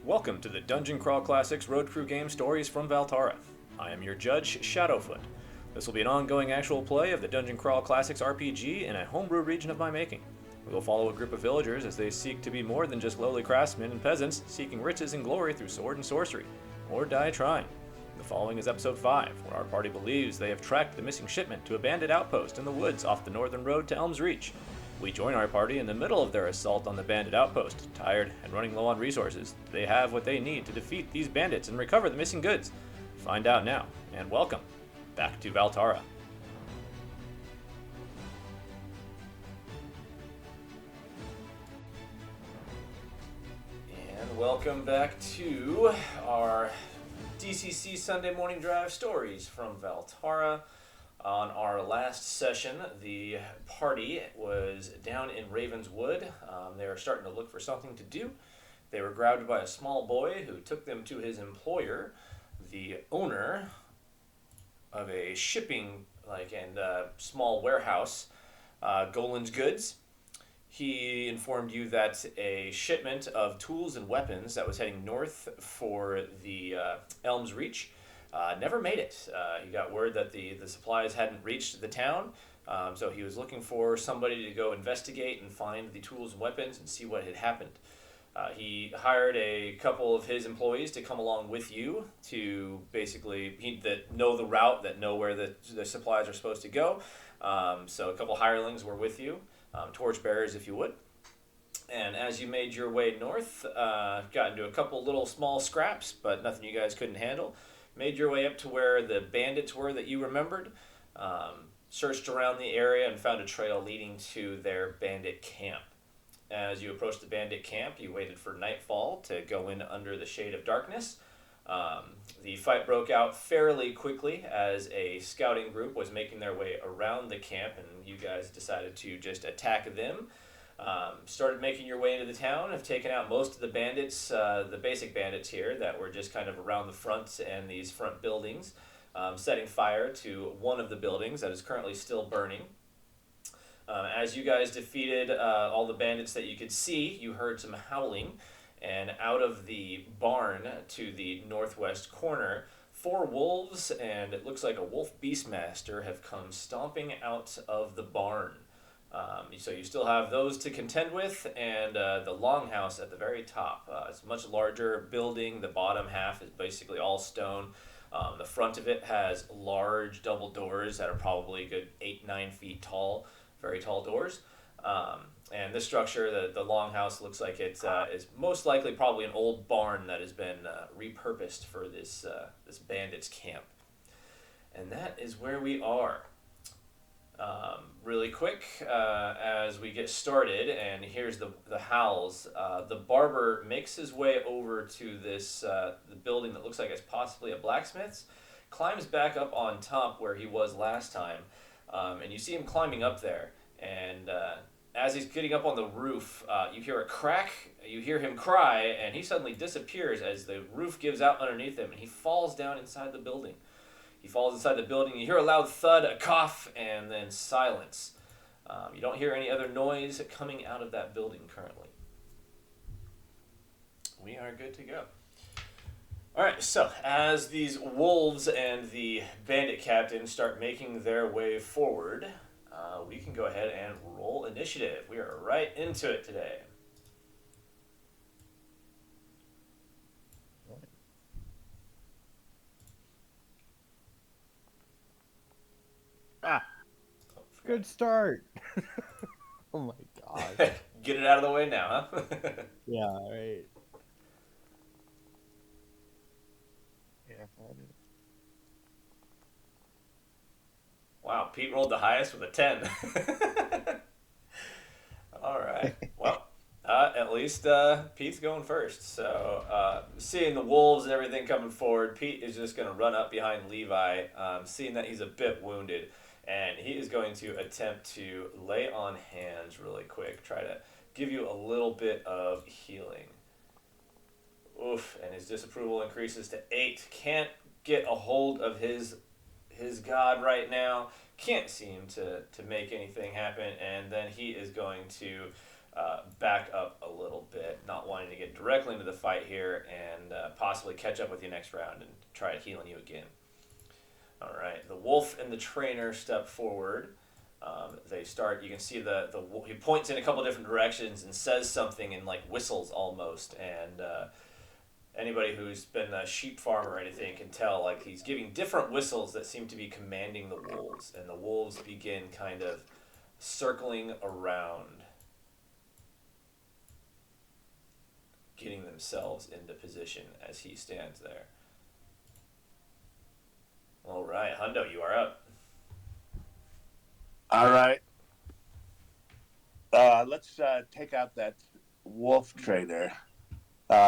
Welcome to the Dungeon Crawl Classics Road Crew game Stories from Valtara. I am your judge, Shadowfoot. This will be an ongoing actual play of the Dungeon Crawl Classics RPG in a homebrew region of my making. We will follow a group of villagers as they seek to be more than just lowly craftsmen and peasants seeking riches and glory through sword and sorcery, or die trying. The following is episode 5, where our party believes they have tracked the missing shipment to a bandit outpost in the woods off the northern road to Elms Reach. We join our party in the middle of their assault on the bandit outpost. Tired and running low on resources, they have what they need to defeat these bandits and recover the missing goods. Find out now, and welcome back to Valtara. And welcome back to our DCC Sunday Morning Drive Stories from Valtara. On our last session, the party was down in Ravenswood. They were starting to look for something to do. They were grabbed by a small boy who took them to his employer, the owner of a shipping and small warehouse, Golan's Goods. He informed you that a shipment of tools and weapons that was heading north for the Elms Reach never made it. He got word that the supplies hadn't reached the town, so he was looking for somebody to go investigate and find the tools and weapons and see what had happened. He hired a couple of his employees to come along with you to basically that know the route, that know where the supplies are supposed to go. So a couple hirelings were with you, torchbearers if you would. And as you made your way north, got into a couple little small scraps, but nothing you guys couldn't handle. Made your way up to where the bandits were that you remembered, searched around the area and found a trail leading to their bandit camp. As you approached the bandit camp, you waited for nightfall to go in under the shade of darkness. The fight broke out fairly quickly as a scouting group was making their way around the camp, and you guys decided to just attack them. Started making your way into the town, have taken out most of the bandits, the basic bandits here that were just kind of around the front and these front buildings, setting fire to one of the buildings that is currently still burning. As you guys defeated all the bandits that you could see, you heard some howling, and out of the barn to the northwest corner, 4 wolves and it looks like a wolf beastmaster have come stomping out of the barn. So you still have those to contend with, and the longhouse at the very top. It's a much larger building. The bottom half is basically all stone. The front of it has large double doors that are probably a good 8-9 feet tall, very tall doors. And this structure, the longhouse, looks like it is most likely probably an old barn that has been repurposed for this bandits camp. And that is where we are. Really quick, as we get started, and here's the howls. The barber makes his way over to this the building that looks like it's possibly a blacksmith's, climbs back up on top where he was last time, and you see him climbing up there, and as he's getting up on the roof, you hear a crack, you hear him cry, and he suddenly disappears as the roof gives out underneath him, and he falls down inside the building. He falls inside the building. You hear a loud thud, a cough, and then silence. You don't hear any other noise coming out of that building currently. We are good to go. All right, so as these wolves and the bandit captain start making their way forward, we can go ahead and roll initiative. We are right into it today. Good start. Oh my god. Get it out of the way now, huh? Yeah, right. Yeah. Wow, Pete rolled the highest with a 10. All right. Well, at least Pete's going first. So seeing the wolves and everything coming forward, Pete is just going to run up behind Levi, seeing that he's a bit wounded. And he is going to attempt to lay on hands really quick, try to give you a little bit of healing. Oof, and his disapproval increases to 8. Can't get a hold of his god right now. Can't seem to make anything happen. And then he is going to back up a little bit, not wanting to get directly into the fight here and possibly catch up with you next round and try healing you again. All right, the wolf and the trainer step forward. They start. You can see he points in a couple different directions and says something and like whistles almost. And anybody who's been a sheep farmer or anything can tell like he's giving different whistles that seem to be commanding the wolves. And the wolves begin kind of circling around, getting themselves into position as he stands there. All right, Hundo, you are up. All right. Let's take out that wolf trader.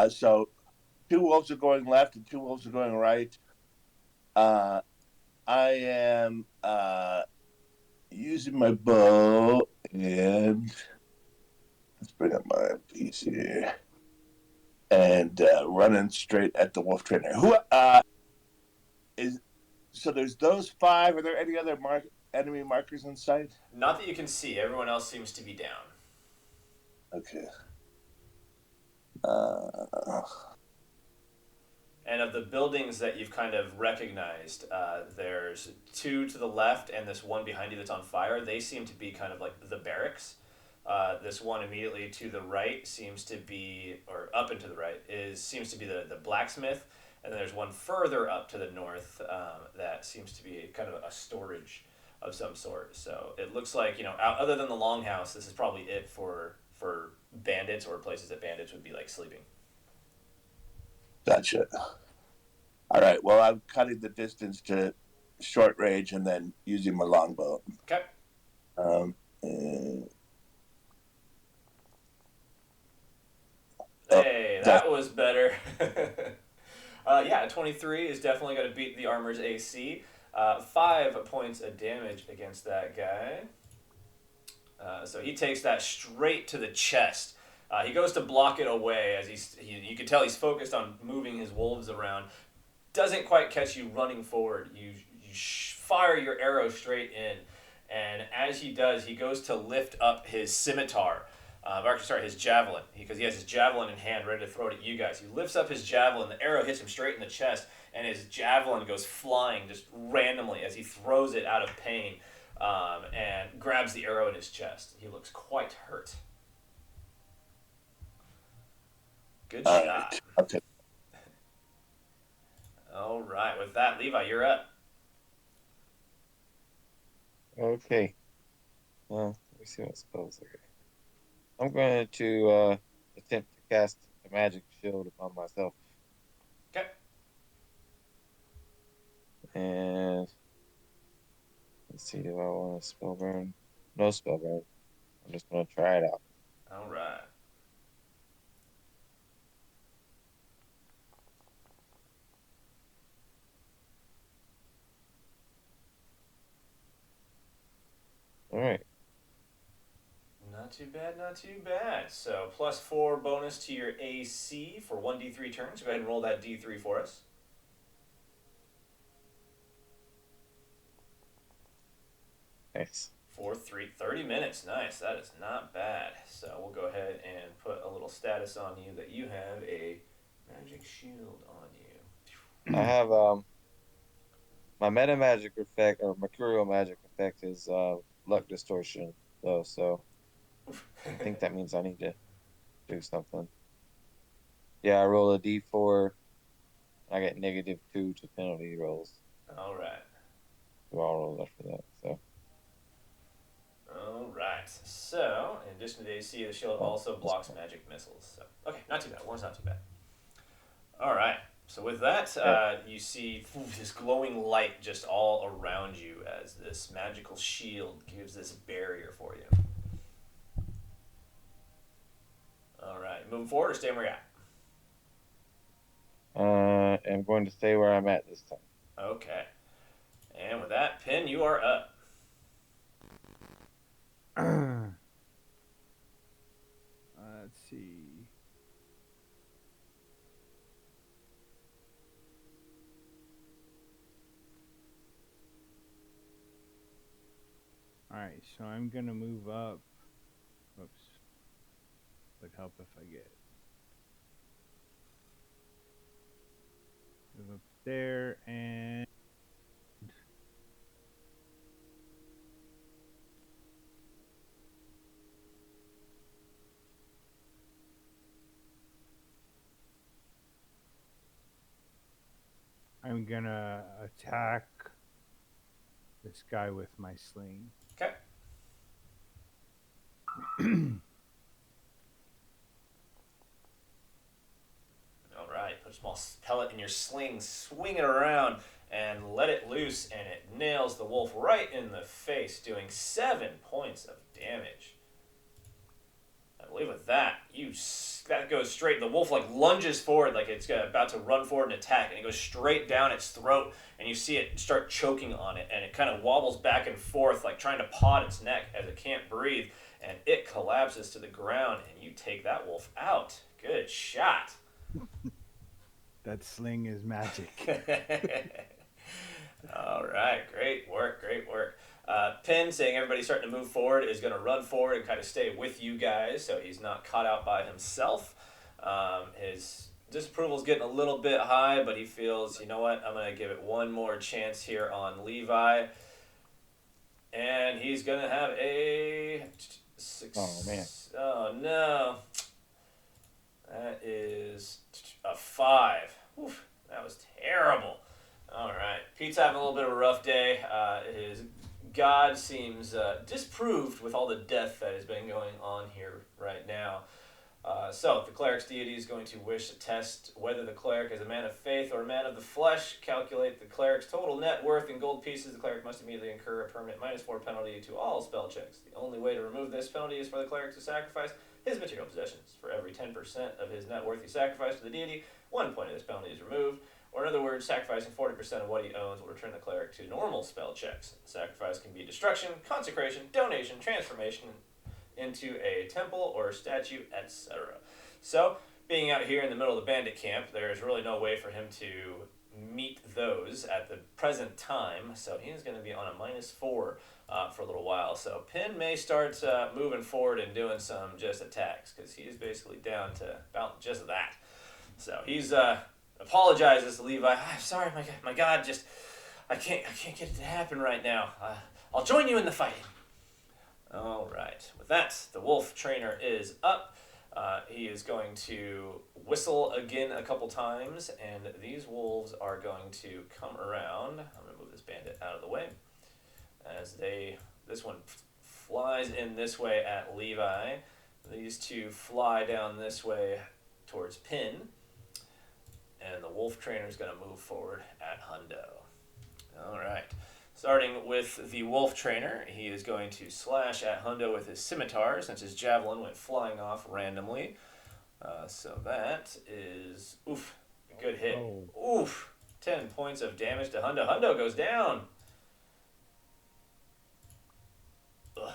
So 2 wolves are going left and 2 wolves are going right. I am using my bow and let's bring up my piece here and running straight at the wolf trainer. Who is? So there's those 5. Are there any other enemy markers in sight? Not that you can see. Everyone else seems to be down. Okay. And of the buildings that you've kind of recognized, there's 2 to the left and this one behind you that's on fire. They seem to be kind of like the barracks. This one immediately to the right seems to be, or up and to the right, seems to be the blacksmith. And then there's one further up to the north that seems to be kind of a storage of some sort. So it looks like, other than the longhouse, this is probably it for bandits or places that bandits would be like sleeping. Gotcha. All right. Well, I'm cutting the distance to short range and then using my longbow. Okay. Hey, that was better. 23 is definitely going to beat the armor's AC. 5 points of damage against that guy. So he takes that straight to the chest. He goes to block it away as you can tell he's focused on moving his wolves around. Doesn't quite catch you running forward. You fire your arrow straight in, and as he does, he goes to lift up his scimitar. His javelin, because he has his javelin in hand, ready to throw it at you guys. He lifts up his javelin, the arrow hits him straight in the chest, and his javelin goes flying just randomly as he throws it out of pain, and grabs the arrow in his chest. He looks quite hurt. Good shot. Right. Okay. All right, with that, Levi, you're up. Okay. Well, let me see what spells are. I'm going to attempt to cast a magic shield upon myself. Okay. And let's see, do I want a spell burn? No spell burn. I'm just going to try it out. All right. All right. Not too bad, not too bad. So +4 bonus to your AC for 1d3 turns. Go ahead and roll that d3 for us. Nice. 30 minutes. Nice. That is not bad. So we'll go ahead and put a little status on you that you have a magic shield on you. I have my meta magic effect or mercurial magic effect is luck distortion though, so I think that means I need to do something. Yeah, I roll a d4. I get -2 to penalty rolls. All right. So I'll roll after that. So. All right. So, in addition to the AC, the shield also blocks magic missiles. So, okay, not too bad. One's not too bad. All right. So with that, you see this glowing light just all around you as this magical shield gives this barrier for you. All right. Moving forward or staying where you're at? I'm going to stay where I'm at this time. Okay. And with that, Pin, you are up. Let's see. Alright, so I'm gonna move up. Whoops. Would help if I get move up there, and I'm gonna attack this guy with my sling. Okay. All right. Put a small pellet in your sling, swing it around, and let it loose, and it nails the wolf right in the face, doing 7 points of damage. I believe with that, that goes straight. The wolf like lunges forward, like it's about to run forward and attack, and it goes straight down its throat, and you see it start choking on it, and it kind of wobbles back and forth, like trying to paw its neck as it can't breathe, and it collapses to the ground, and you take that wolf out. Good shot. That sling is magic. All right, great work, great work. Pin, saying everybody's starting to move forward, is going to run forward and kind of stay with you guys so he's not caught out by himself. His disapproval's getting a little bit high, but he feels, you know what, I'm going to give it one more chance here on Levi. And he's going to have a... Oh, man. Oh, no. That is a 5. Oof, that was terrible. All right. Pete's having a little bit of a rough day. His god seems disproved with all the death that has been going on here right now. So the cleric's deity is going to wish to test whether the cleric is a man of faith or a man of the flesh. Calculate the cleric's total net worth in gold pieces. The cleric must immediately incur a permanent -4 penalty to all spell checks. The only way to remove this penalty is for the cleric to sacrifice his material possessions. For every 10% of his net worth he sacrificed to the deity, 1 point of this penalty is removed. Or in other words, sacrificing 40% of what he owns will return the cleric to normal spell checks. The sacrifice can be destruction, consecration, donation, transformation into a temple or statue, etc. So, being out here in the middle of the bandit camp, there's really no way for him to meet those at the present time. So he's going to be on a -4 for a little while. So Pin may start moving forward and doing some just attacks, because he is basically down to about just that. So he's... apologizes to Levi. I'm sorry, my God, just I can't get it to happen right now. I'll join you in the fighting. All right. With that, the wolf trainer is up. He is going to whistle again a couple times, and these wolves are going to come around. I'm going to move this bandit out of the way as this one flies in this way at Levi. These two fly down this way towards Pin. And the wolf trainer is going to move forward at Hundo. All right. Starting with the wolf trainer, he is going to slash at Hundo with his scimitar, since his javelin went flying off randomly. So that is, a good hit. Oh. 10 points of damage to Hundo. Hundo goes down.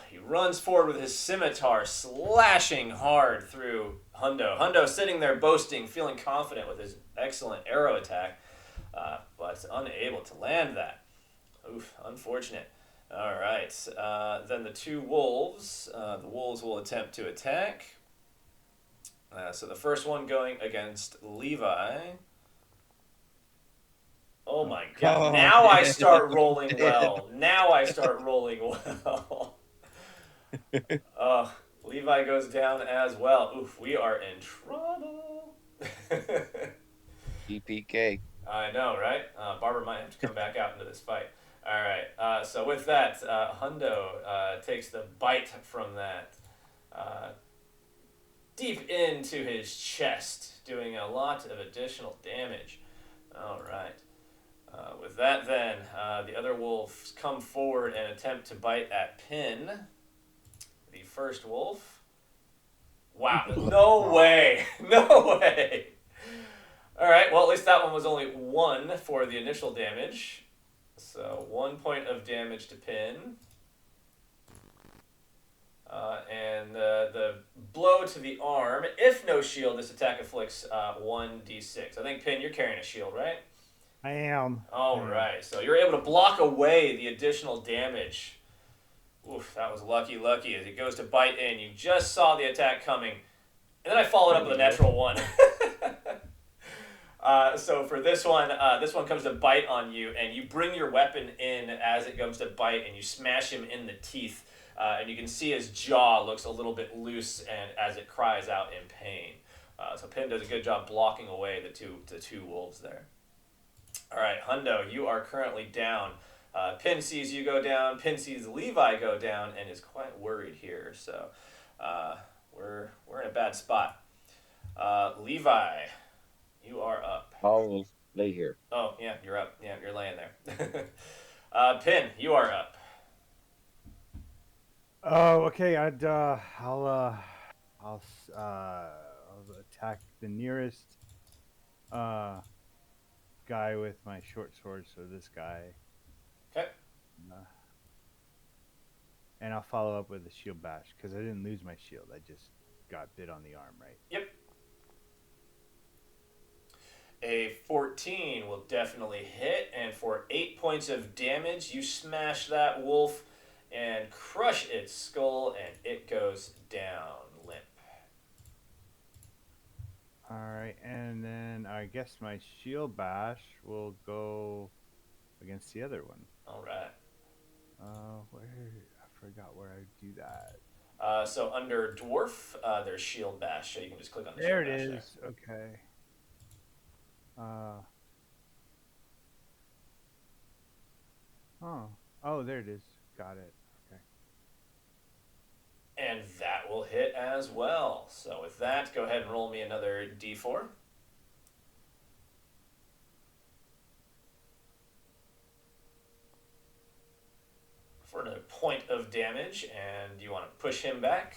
He runs forward with his scimitar, slashing hard through Hundo. Hundo sitting there boasting, feeling confident with his excellent arrow attack, but unable to land that. Unfortunate. All right. Then the two wolves. The wolves will attempt to attack. So the first one going against Levi. Oh my God. Oh, now I man. start rolling well. Now I start rolling well. Levi goes down as well. We are in trouble. EPK. I know, right? Barbara might have to come back out into this fight. All right. So with that, Hundo takes the bite from that deep into his chest, doing a lot of additional damage. All right. With that, then, the other wolves come forward and attempt to bite at Pin. The first wolf. Wow. No way. No way. All right. Well, at least that one was only 1 for the initial damage. So 1 point of damage to Pin. And the blow to the arm. If no shield, this attack afflicts 1d6. I think, Pin, you're carrying a shield, right? I am. All right. So you're able to block away the additional damage. That was lucky as it goes to bite in. You just saw the attack coming. And then I followed up with a natural 1. So for this one comes to bite on you, and you bring your weapon in as it comes to bite, and you smash him in the teeth, and you can see his jaw looks a little bit loose, and as it cries out in pain. So Pin does a good job blocking away the two wolves there. All right, Hundo, you are currently down. Pin sees you go down. Pin sees Levi go down, and is quite worried here. So we're in a bad spot. Levi, you are up. I'll lay here. Oh yeah, you're up. Yeah, you're laying there. Pin, you are up. Oh, okay. I'll attack the nearest guy with my short sword. So this guy. Okay. And I'll follow up with a shield bash because I didn't lose my shield. I just got bit on the arm, right? Yep. A 14 will definitely hit, and for 8 points of damage, you smash that wolf and crush its skull, and it goes down limp. All right, and then I guess my shield bash will go against the other one. All right. Where I forgot where I do that. So under dwarf, there's shield bash, so you can just click on the There shield it bash is. Okay. Oh, there it is. Got it. Okay. there. And that will hit as well. So with that, go ahead and roll me another d4. For another point of damage, and you want to push him back.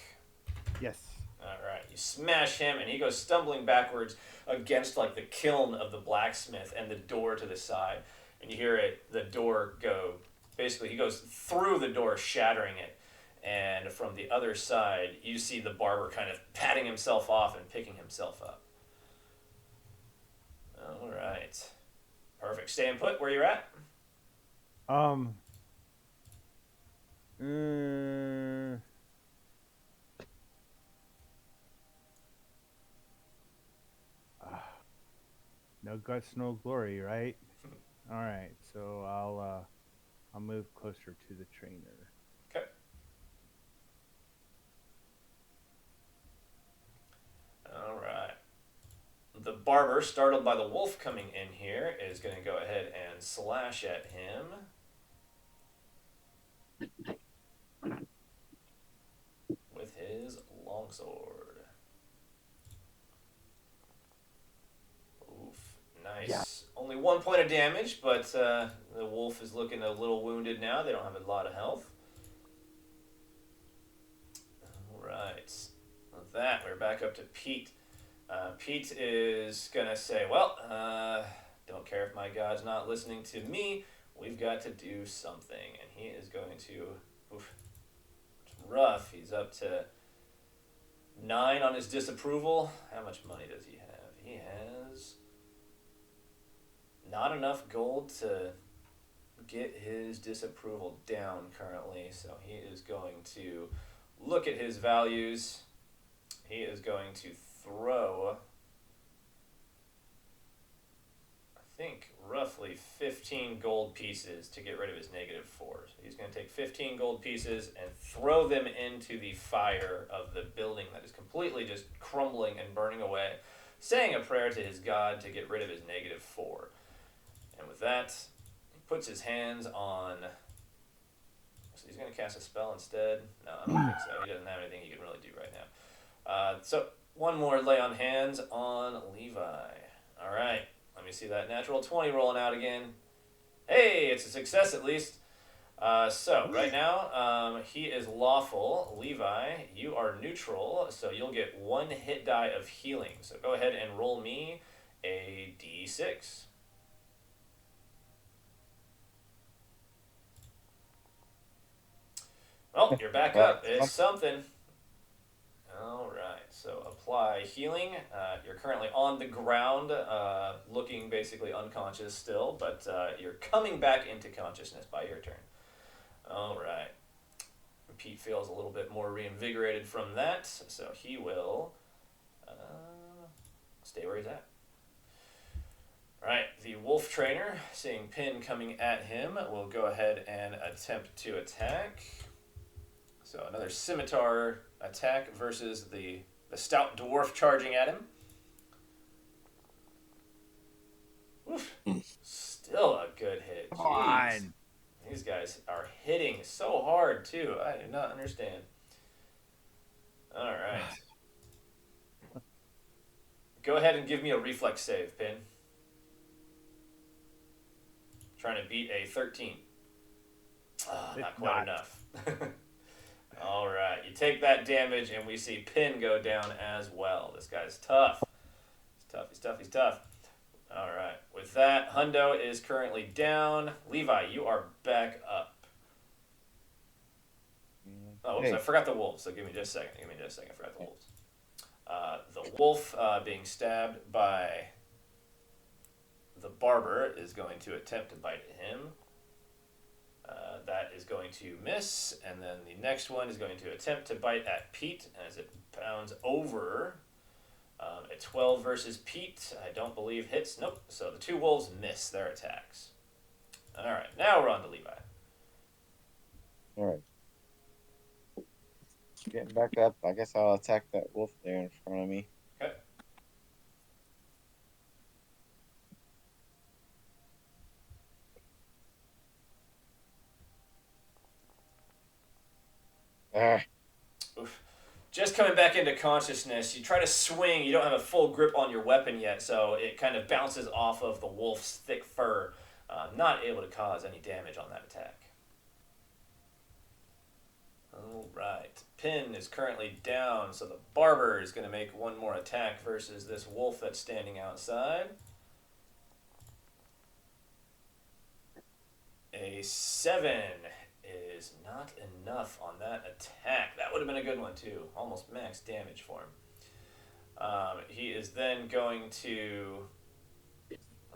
Yes. Alright, you smash him, and he goes stumbling backwards against like the kiln of the blacksmith and the door to the side. And you hear the door go, basically he goes through the door, shattering it. And from the other side, you see the barber kind of patting himself off and picking himself up. Alright. Perfect. Staying put where you're at? No guts, no glory, right? All right, so I'll move closer to the trainer. Okay. Alright. The barber, startled by the wolf coming in here, is going to go ahead and slash at him. With his longsword. Oof, nice. Yeah. Only 1 point of damage, but the wolf is looking a little wounded now. They don't have a lot of health. Alright. With that, we're back up to Pete. Pete is going to say, well, don't care if my god's not listening to me. We've got to do something. And he is going to... Oof, it's rough. He's up to 9 on his disapproval. How much money does he have? He has not enough gold to get his disapproval down currently. So he is going to look at his values. He is going to throw, I think, roughly 15 gold pieces to get rid of his -4. So he's going to take 15 gold pieces and throw them into the fire of the building that is completely just crumbling and burning away, saying a prayer to his god to get rid of his -4. And with that, he puts his hands on... So he's going to cast a spell instead? No, I don't think so. He doesn't have anything he can really do right now. So one more lay on hands on Levi. All right, let me see that natural 20 rolling out again. Hey, it's a success at least. So right now, he is lawful. Levi, you are neutral, so you'll get 1 hit die of healing. So go ahead and roll me a d6. Well, you're back up. It's something. All right, so apply healing. You're currently on the ground, looking basically unconscious still, but you're coming back into consciousness by your turn. All right. Pete feels a little bit more reinvigorated from that, so he will stay where he's at. the wolf trainer, seeing Pin coming at him, will go ahead and attempt to attack. So another scimitar attack versus the stout dwarf charging at him. Oof. Still a good hit. Come Jeez. on. These guys are hitting so hard, too. I do not understand. All right. Go ahead and give me a reflex save, Pin. Trying to beat a 13. Not quite enough. All right. You take that damage, and we see Pin go down as well. This guy's tough. He's tough. All right. With that, Hundo is currently down. Levi, you are back up. Oh, oops, I forgot the wolves, so give me just a second. I forgot the wolves. The wolf being stabbed by the barber is going to attempt to bite him. That is going to miss, and then the next one is going to attempt to bite at Pete as it bounds over. A 12 versus Pete, I don't believe hits. Nope. So the two wolves miss their attacks. All right, now we're on to Levi. All right. Getting back up. I guess I'll attack that wolf there in front of me. Okay. Oof. Just coming back into consciousness, you try to swing, you don't have a full grip on your weapon yet, so it kind of bounces off of the wolf's thick fur, not able to cause any damage on that attack. Alright, Pin is currently down, so the barber is going to make one more attack versus this wolf that's standing outside. A 7 is not enough on that attack. That would have been a good one too. Almost max damage for him. He is then going to...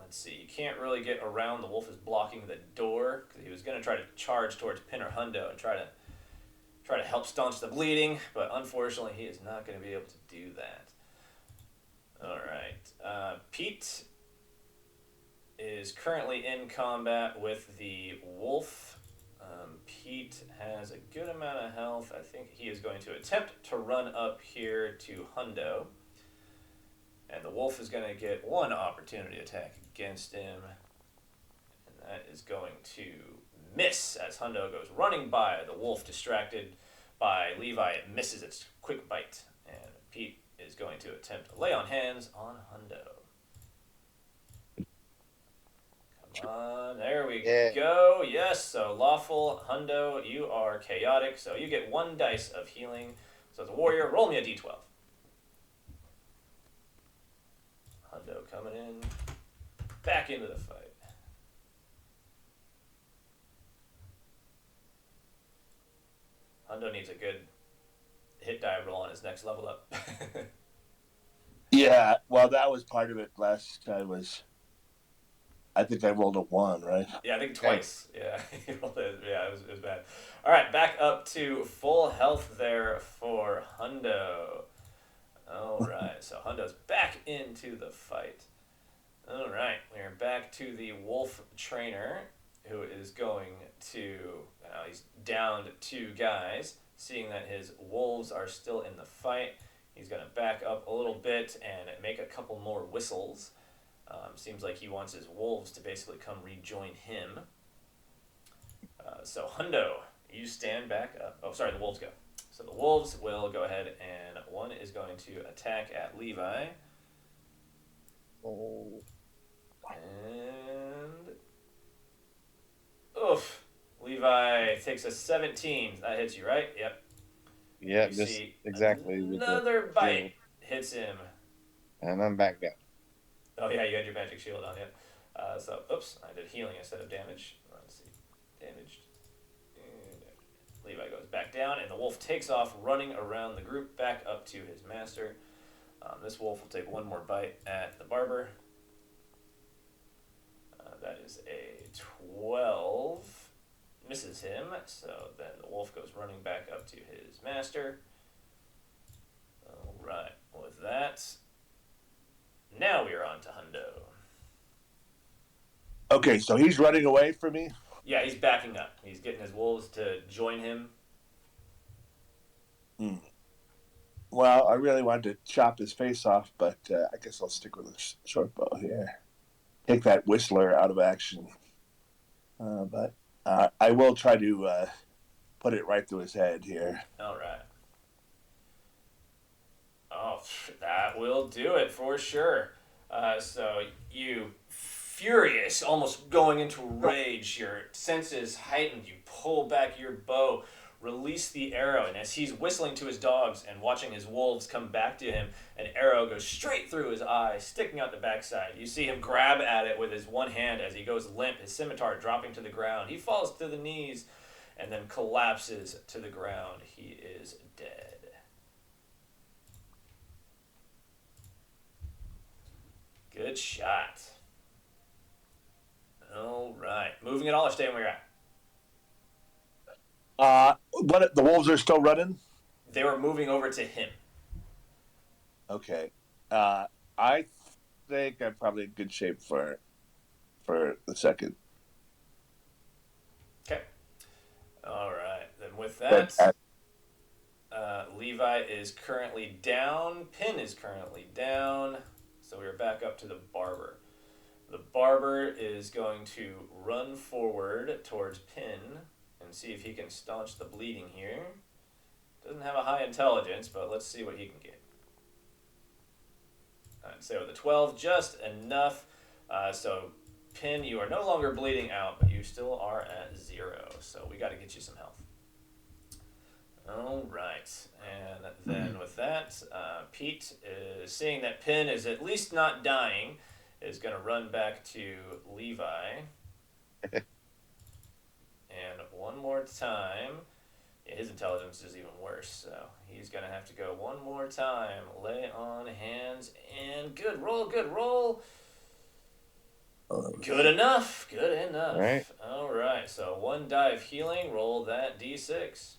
Let's see. You can't really get around. The wolf is blocking the door because he was going to try to charge towards Pin or Hundo and try to help staunch the bleeding, but unfortunately he is not going to be able to do that. All right. Pete is currently in combat with the wolf. Pete has a good amount of health. I think he is going to attempt to run up here to Hundo. And the wolf is going to get one opportunity attack against him. And that is going to miss as Hundo goes running by. The wolf, distracted by Levi, it misses its quick bite. And Pete is going to attempt to lay on hands on Hundo. Come on, there we go. Yes, so lawful, Hundo, you are chaotic, so you get 1 dice of healing. So as a warrior, roll me a d12. Hundo coming in, back into the fight. Hundo needs a good hit die roll on his next level up. Yeah, well, that was part of it. Last time I think I rolled a 1, right? Yeah, I think twice. Yeah, he rolled it. Yeah, it was bad. All right, back up to full health there for Hundo. All right, so Hundo's back into the fight. All right, we're back to the wolf trainer, who is going to... he's downed 2 guys. Seeing that his wolves are still in the fight, he's going to back up a little bit and make a couple more whistles. Seems like he wants his wolves to basically come rejoin him. So Hundo, you stand back up. Oh, sorry, the wolves go. So the wolves will go ahead and one is going to attack at Levi. Oh. And... oof. Levi takes a 17. That hits you, right? Yep. Yeah, You just see exactly. another bite hits him. And I'm back down. Oh yeah, you had your magic shield on it. So, oops, I did healing instead of damage. Let's see, damaged. And Levi goes back down, and the wolf takes off, running around the group back up to his master. This wolf will take one more bite at the barber. That is a 12. Misses him, so then the wolf goes running back up to his master. All right, with that, now we are on to Hundo. Okay, so he's running away from me. Yeah, he's backing up. He's getting his wolves to join him. Hmm. Well, I really wanted to chop his face off, but I guess I'll stick with a short bow here. Take that whistler out of action. But I will try to put it right through his head here. All right. Oh, that will do it for sure. So you, furious, almost going into rage, your senses heightened, you pull back your bow, release the arrow, and as he's whistling to his dogs and watching his wolves come back to him, an arrow goes straight through his eye, sticking out the backside. You see him grab at it with his one hand as he goes limp, his scimitar dropping to the ground. He falls to the knees and then collapses to the ground. He is dead. Good shot. All right. Moving at all or staying where you're at? What? The wolves are still running? They were moving over to him. Okay. I think I'm probably in good shape for the second. Okay. All right. Then with that, Levi is currently down. Pin is currently down. So we're back up to the barber. The barber is going to run forward towards Pin and see if he can staunch the bleeding here. Doesn't have a high intelligence, but let's see what he can get. I'd say with a 12, just enough. So, Pin, you are no longer bleeding out, but you still are at 0. So we got to get you some health. All right. And then with that, Pete is seeing that Pin is at least not dying, is going to run back to Levi. And one more time. Yeah, his intelligence is even worse, so he's going to have to go one more time. Lay on hands, and good roll, good roll. Good enough, good enough. Right. All right, so 1 die of healing. Roll that D6.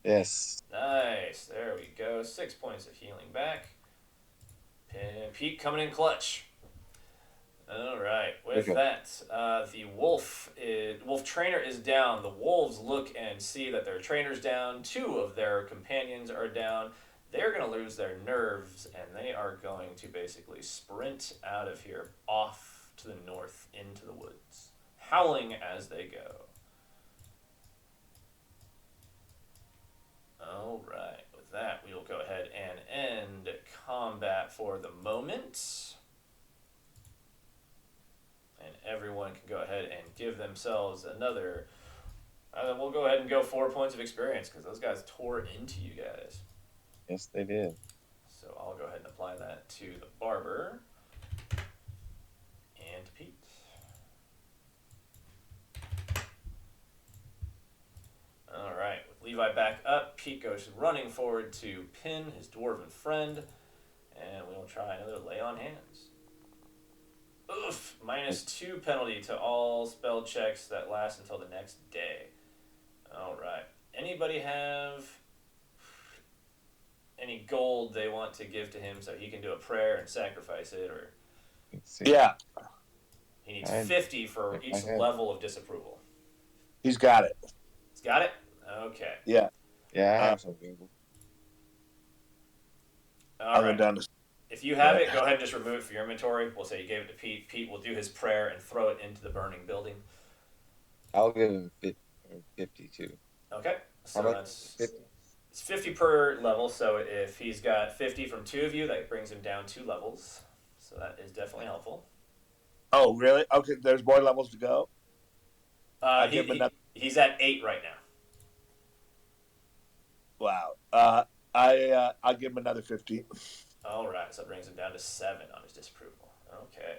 Yes. Nice, there we go. 6 points of healing back. Pete coming in clutch. All right. With that, the wolf trainer is down. The wolves look and see that their trainer's down. 2 of their companions are down. They're going to lose their nerves, and they are going to basically sprint out of here, off to the north into the woods, howling as they go. All right. With that, we will go ahead and end combat for the moment. And everyone can go ahead and give themselves another. We'll go ahead and go 4 points of experience because those guys tore into you guys. Yes, they did. So I'll go ahead and apply that to the barber and Pete. All right, with Levi back up, Pete goes running forward to Pin, his dwarven friend, and we'll try another lay on hands. Oof! -2 penalty to all spell checks that last until the next day. All right. Anybody have any gold they want to give to him so he can do a prayer and sacrifice it, or Let's see. Yeah, he needs 50 for each level of disapproval? he's got it. He's got it? Okay. Yeah. Yeah, I have some people. All right. Go down to... If you have it, go ahead and just remove it from your inventory. We'll say you gave it to Pete. Pete will do his prayer and throw it into the burning building. I'll give him 52. Okay. So How about that's 50? It's 50 per level, so if he's got 50 from 2 of you, that brings him down 2 levels. So that is definitely helpful. Oh, really? Okay, there's more levels to go? He's at 8 right now. Wow. I'll give him another 50. All right, so it brings him down to 7 on his disapproval. Okay.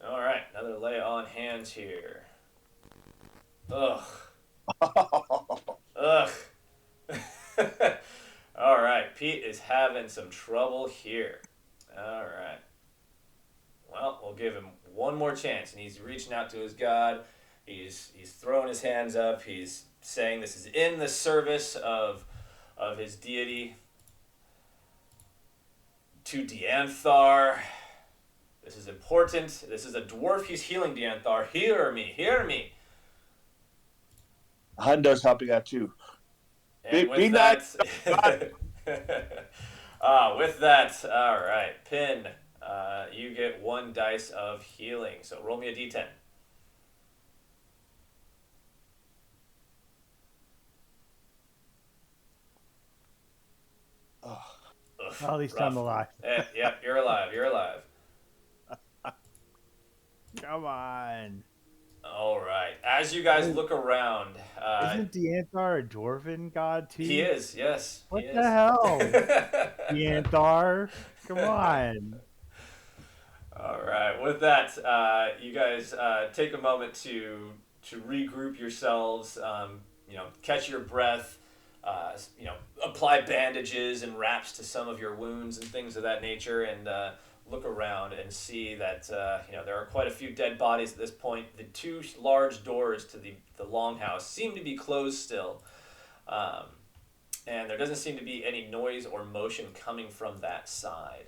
All right, another lay on hands here. Ugh. Ugh. All right, Pete is having some trouble here. All right. Well, we'll give him one more chance, and he's reaching out to his god. He's throwing his hands up. He's saying this is in the service of his deity. to Dianthar. This is important. This is a dwarf. He's healing Dianthar. Hear me. Hear me. Hundo's helping out too. And Be nice. With that, all right, Pin, you get 1 dice of healing. So roll me a d10. Oh. Oof, Well, at least rough. I'm alive. Yep, you're alive. You're alive. Come on. All right. As you guys look around, Isn't Dianthar a dwarven god too? he is. Yes. What he the is. hell? Dianthar, come on. All right. With that, you guys take a moment to regroup yourselves. Catch your breath. Apply bandages and wraps to some of your wounds and things of that nature, and look around and see that there are quite a few dead bodies at this point. The 2 large doors to the longhouse seem to be closed still, and there doesn't seem to be any noise or motion coming from that side.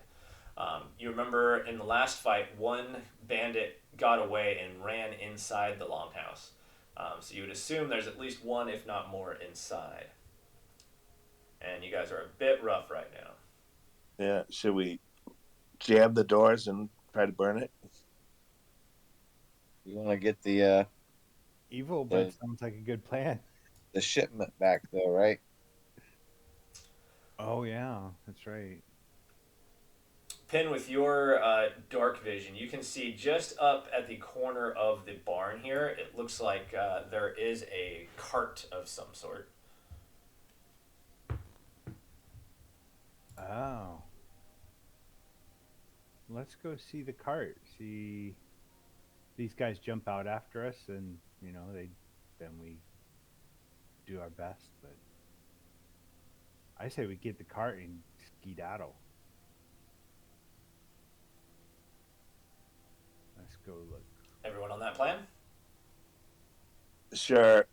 You remember in the last fight, 1 bandit got away and ran inside the longhouse. So you would assume there's at least 1, if not more, inside. And you guys are a bit rough right now. Yeah, should we jam the doors and try to burn it? You want to get the Evil, but it sounds like a good plan. the shipment back though, right? Oh yeah, that's right. Pin, with your dark vision, you can see just up at the corner of the barn here, it looks like there is a cart of some sort. Oh. Let's go see the cart. See these guys jump out after us, and then we do our best. But I say we get the cart and skedaddle. Let's go look. Everyone on that plan? Sure.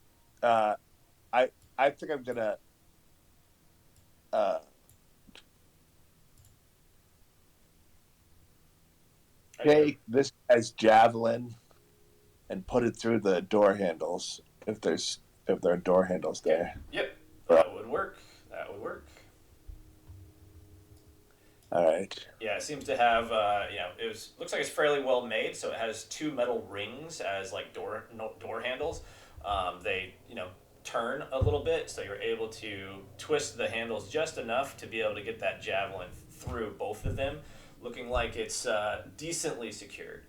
I think I'm gonna take this guy's javelin and put it through the door handles if there are door handles there. Yep, that would work. That would work. All right. Yeah, it seems to have looks like it's fairly well made. So it has 2 metal rings as like door handles. They turn a little bit, so you're able to twist the handles just enough to be able to get that javelin through both of them, looking like it's decently secured.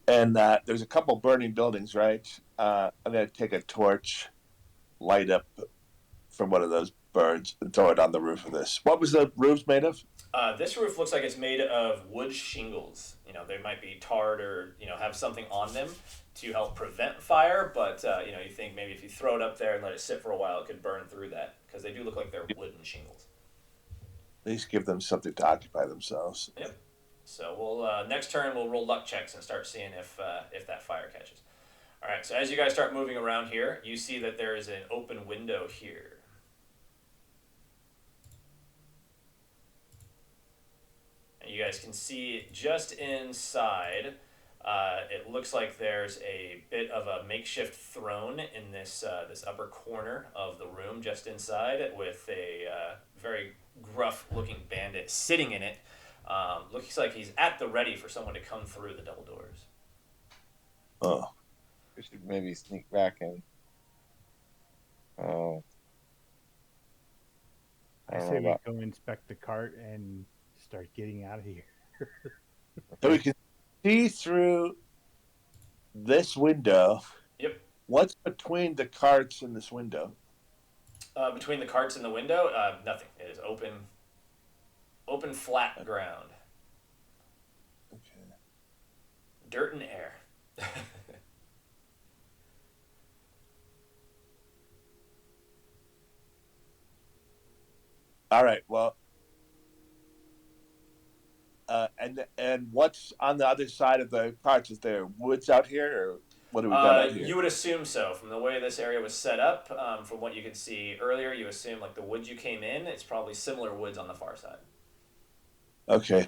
And there's a couple burning buildings, right? I'm going to take a torch, light up from one of those birds, and throw it on the roof of this. What was the roof made of? This roof looks like it's made of wood shingles. They might be tarred or, have something on them to help prevent fire, but, you think maybe if you throw it up there and let it sit for a while, it could burn through that, because they do look like they're wooden shingles. At least give them something to occupy themselves. Yep. So we'll next turn we'll roll luck checks and start seeing if that fire catches. All right. So as you guys start moving around here, you see that there is an open window here. And you guys can see just inside. It looks like there's a bit of a makeshift throne in this upper corner of the room, just inside, with a very gruff-looking bandit sitting in it. Looks like he's at the ready for someone to come through the double doors. Oh. We should maybe sneak back and. I say we go inspect the cart and start getting out of here. So we can see through this window. Yep. What's between the carts and this window? Between the carts and the window, nothing. It is open flat ground. Okay. Dirt and air. All right. Well, and what's on the other side of the carts? Is there woods out here, or what do we got out here? You would assume so. From the way this area was set up, from what you could see earlier, you assume like the woods you came in, it's probably similar woods on the far side. Okay.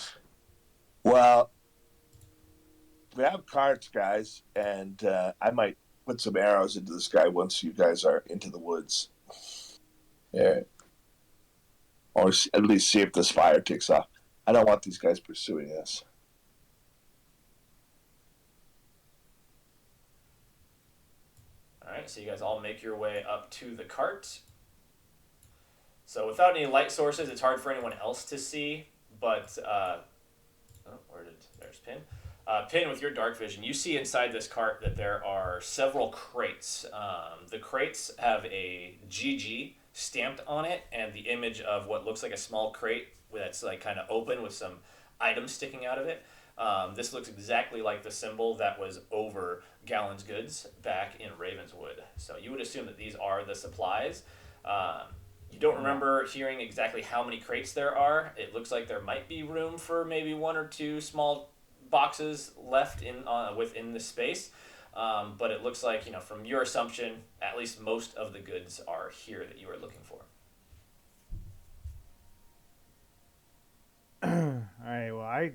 Well, we have carts, guys, and I might put some arrows into the sky once you guys are into the woods. Yeah. Or at least see if this fire takes off. I don't want these guys pursuing us. All right, so you guys all make your way up to the cart. So without any light sources, it's hard for anyone else to see. But there's Pin. Pin, with your dark vision, you see inside this cart that there are several crates. The crates have a GG stamped on it, and the image of what looks like a small crate that's like kind of open with some items sticking out of it. This looks exactly like the symbol that was over Gallon's goods back in Ravenswood. So you would assume that these are the supplies. You don't remember hearing exactly how many crates there are. It looks like there might be room for maybe one or two small boxes left within the space. But it looks like, from your assumption, at least most of the goods are here that you are looking for. All right. Well,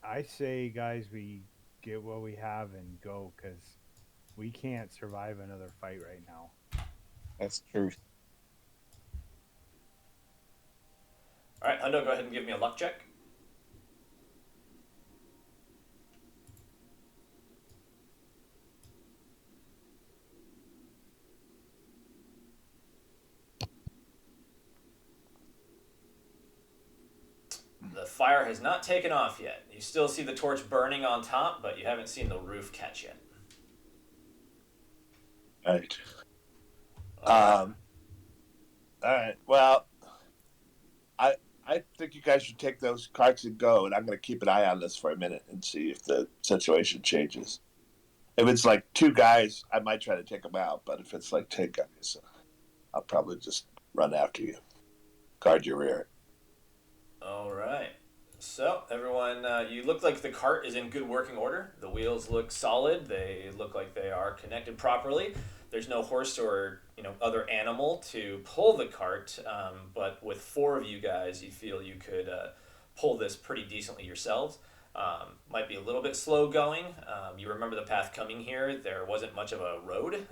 I say, guys, we get what we have and go, because we can't survive another fight right now. That's truth. All right, Hundo, go ahead and give me a luck check. The fire has not taken off yet. You still see the torch burning on top, but you haven't seen the roof catch yet. All right. All right. Well, I think you guys should take those carts and go, and I'm going to keep an eye on this for a minute and see if the situation changes. If it's like 2 guys, I might try to take them out, but if it's like 10 guys, I'll probably just run after you. Guard your rear. All right. So, everyone, you look like the cart is in good working order. The wheels look solid. They look like they are connected properly. There's no horse or other animal to pull the cart, but with 4 of you guys, you feel you could pull this pretty decently yourselves. Might be a little bit slow going. You remember the path coming here. There wasn't much of a road,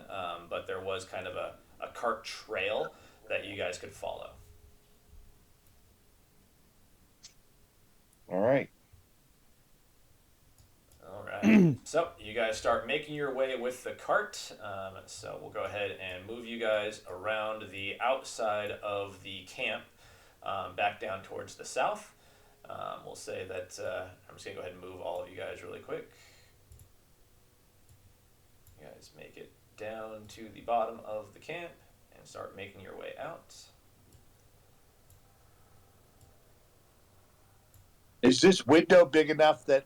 but there was kind of a cart trail that you guys could follow. All right. All right. So you guys start making your way with the cart. So we'll go ahead and move you guys around the outside of the camp, back down towards the south. We'll say that I'm just going to go ahead and move all of you guys really quick. You guys make it down to the bottom of the camp and start making your way out. Is this window big enough that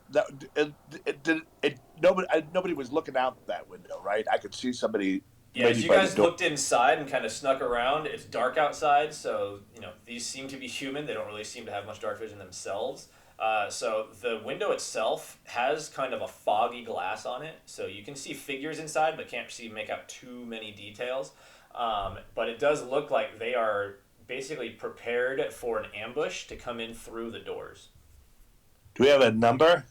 nobody was looking out that window, right? I could see somebody. Yeah, as you guys looked inside and kind of snuck around, it's dark outside, so these seem to be human. They don't really seem to have much dark vision themselves. So the window itself has kind of a foggy glass on it, so you can see figures inside, but can't make out too many details. But it does look like they are basically prepared for an ambush to come in through the doors. Do we have a number?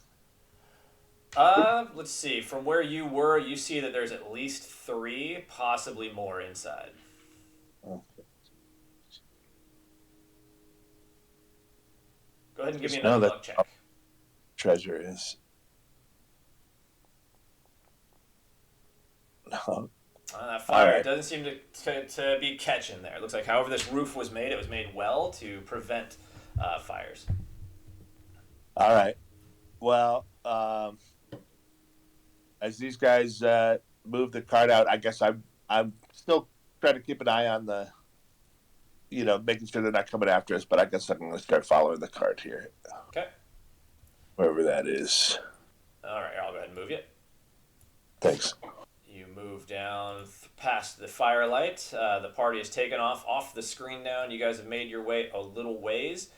Let's see. From where you were, you see that there's at least 3, possibly more inside. Okay. Go ahead and give me another luck check. Treasure is. No. That fire doesn't seem to be catching there. It looks like however this roof was made, it was made well to prevent fires. All right. Well, as these guys move the cart out, I guess I'm still trying to keep an eye on the, making sure they're not coming after us. But I guess I'm going to start following the cart here. Okay. Wherever that is. All right, I'll go ahead and move you. Thanks. You move down past the firelight. The party has taken off the screen now, and you guys have made your way a little ways.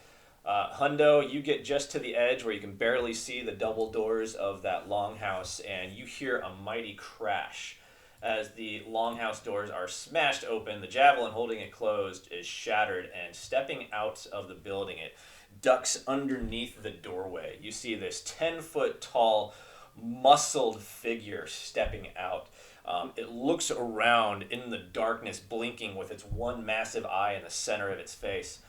Hundo, you get just to the edge where you can barely see the double doors of that longhouse, and you hear a mighty crash as the longhouse doors are smashed open. The javelin holding it closed is shattered, and stepping out of the building, it ducks underneath the doorway. You see this 10-foot tall, muscled figure stepping out. It looks around in the darkness, blinking with its one massive eye in the center of its face.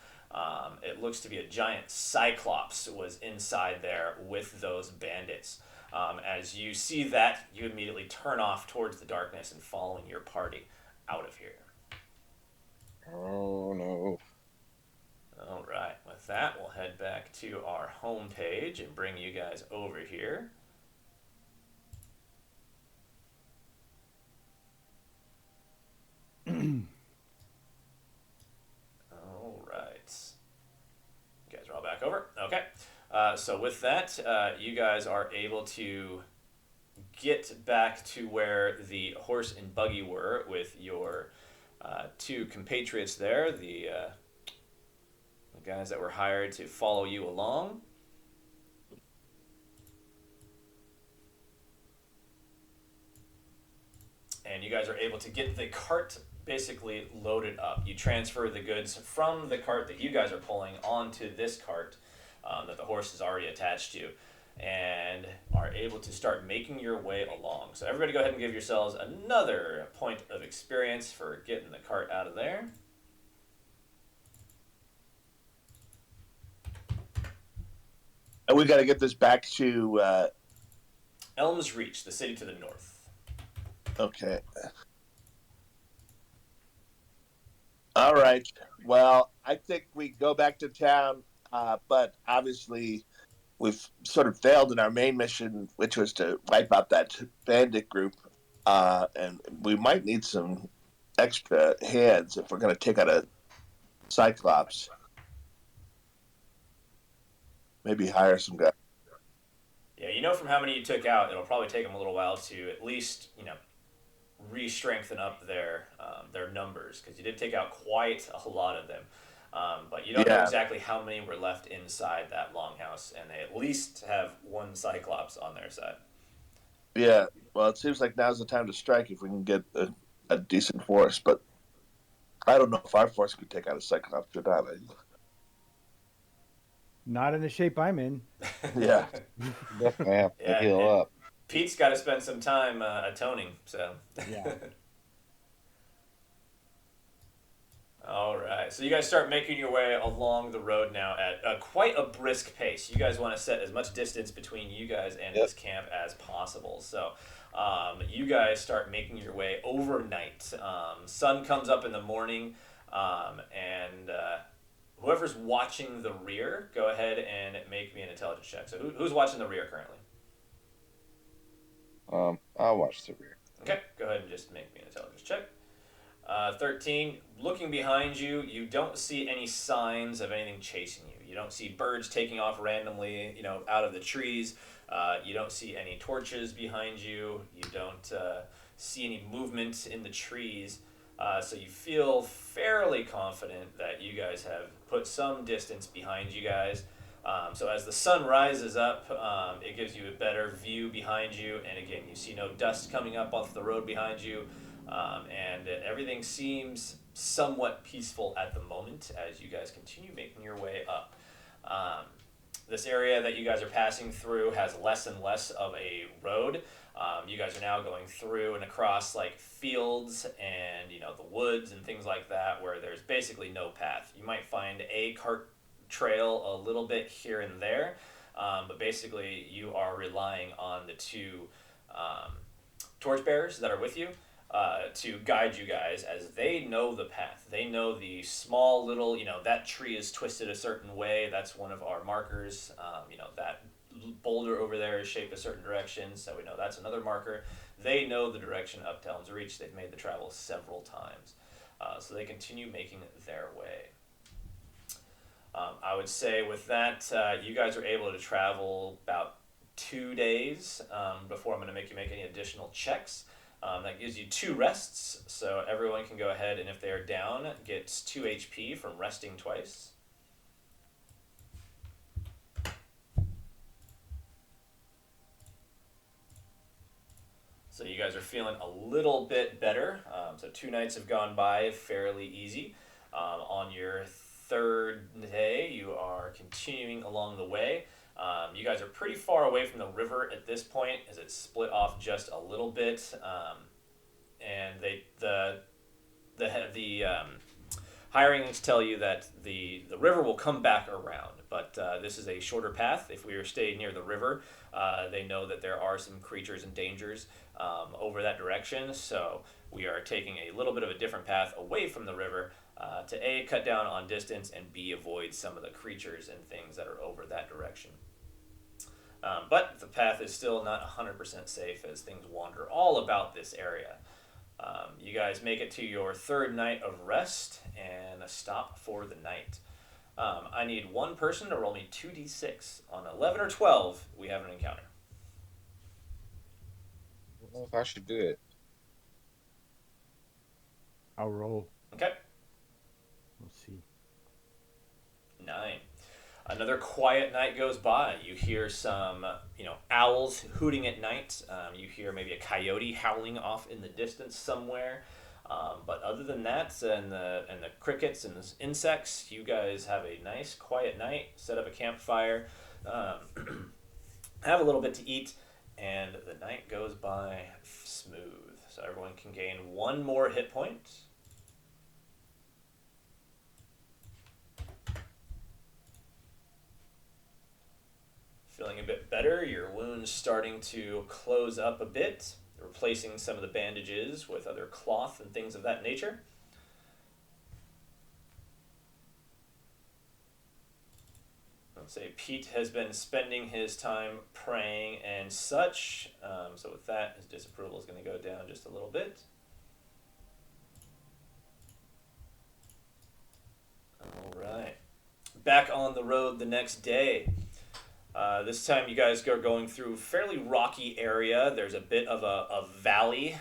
It looks to be a giant cyclops was inside there with those bandits. As you see that, you immediately turn off towards the darkness and following your party out of here. Oh no. All right, with that, we'll head back to our home page and bring you guys over here. All right. You guys are all back over? Okay. So with that, you guys are able to get back to where the horse and buggy were with your two compatriots there, the guys that were hired to follow you along. And you guys are able to get the cart basically loaded up. You transfer the goods from the cart that you guys are pulling onto this cart that the horse is already attached to, and are able to start making your way along. So everybody go ahead and give yourselves another point of experience for getting the cart out of there. And we got to get this back to Elms Reach, the city to the north. Okay. All right. Well, I think we go back to town, but obviously we've sort of failed in our main mission, which was to wipe out that bandit group, and we might need some extra hands if we're going to take out a Cyclops. Maybe hire some guys. Yeah, you know from how many you took out, it'll probably take them a little while to at least, re-strengthen up their numbers, because you did take out quite a lot of them. But you don't know exactly how many were left inside that longhouse, and they at least have one Cyclops on their side. Yeah, well, it seems like now's the time to strike if we can get a decent force, but I don't know if our force could take out a Cyclops or not. Not in the shape I'm in. Yeah. Definitely have to heal up. Pete's got to spend some time atoning, so. Yeah. All right, so you guys start making your way along the road now at quite a brisk pace. You guys want to set as much distance between you guys and this camp as possible. So you guys start making your way overnight. Sun comes up in the morning, and whoever's watching the rear, go ahead and make me an intelligence check. So who's watching the rear currently? I'll watch the rear. Okay, go ahead and just make me an intelligence check. 13, looking behind you, you don't see any signs of anything chasing you. You don't see birds taking off randomly, out of the trees. You don't see any torches behind you. You don't see any movement in the trees. So you feel fairly confident that you guys have put some distance behind you guys. So as the sun rises up, it gives you a better view behind you. And again, you see no dust coming up off the road behind you. And everything seems somewhat peaceful at the moment as you guys continue making your way up. This area that you guys are passing through has less and less of a road. You guys are now going through and across like fields and the woods and things like that, where there's basically no path. You might find a cart trail a little bit here and there, but basically you are relying on the two torchbearers that are with you to guide you guys, as they know the path. They know the small little, that tree is twisted a certain way. That's one of our markers. That boulder over there is shaped a certain direction, so we know that's another marker. They know the direction up to Elms Reach. They've made the travel several times. So they continue making their way. I would say with that, you guys are able to travel about 2 days before I'm going to make you make any additional checks. That gives you 2 rests, so everyone can go ahead and if they are down, gets 2 HP from resting twice. So you guys are feeling a little bit better. So 2 nights have gone by fairly easy. On your third day, you are continuing along the way. You guys are pretty far away from the river at this point, as it's split off just a little bit. And the hirings tell you that the river will come back around, but this is a shorter path. If we were staying near the river, they know that there are some creatures and dangers over that direction, so we are taking a little bit of a different path away from the river to A, cut down on distance, and B, avoid some of the creatures and things that are over that direction. But the path is still not 100% safe as things wander all about this area. You guys make it to your third night of rest and a stop for the night. I need one person to roll me 2d6. On 11 or 12, we have an encounter. I don't know if I should do it. I'll roll. Okay. We'll see. 9. Another quiet night goes by. You hear some, owls hooting at night. You hear maybe a coyote howling off in the distance somewhere. But other than that, and the crickets and the insects, you guys have a nice quiet night. Set up a campfire, have a little bit to eat, and the night goes by smooth. So everyone can gain 1 more hit point. Feeling a bit better, your wound's starting to close up a bit, replacing some of the bandages with other cloth and things of that nature. Let's say Pete has been spending his time praying and such, so with that, his disapproval is going to go down just a little bit. All right. Back on the road the next day. This time you guys are going through a fairly rocky area. There's a bit of a valley.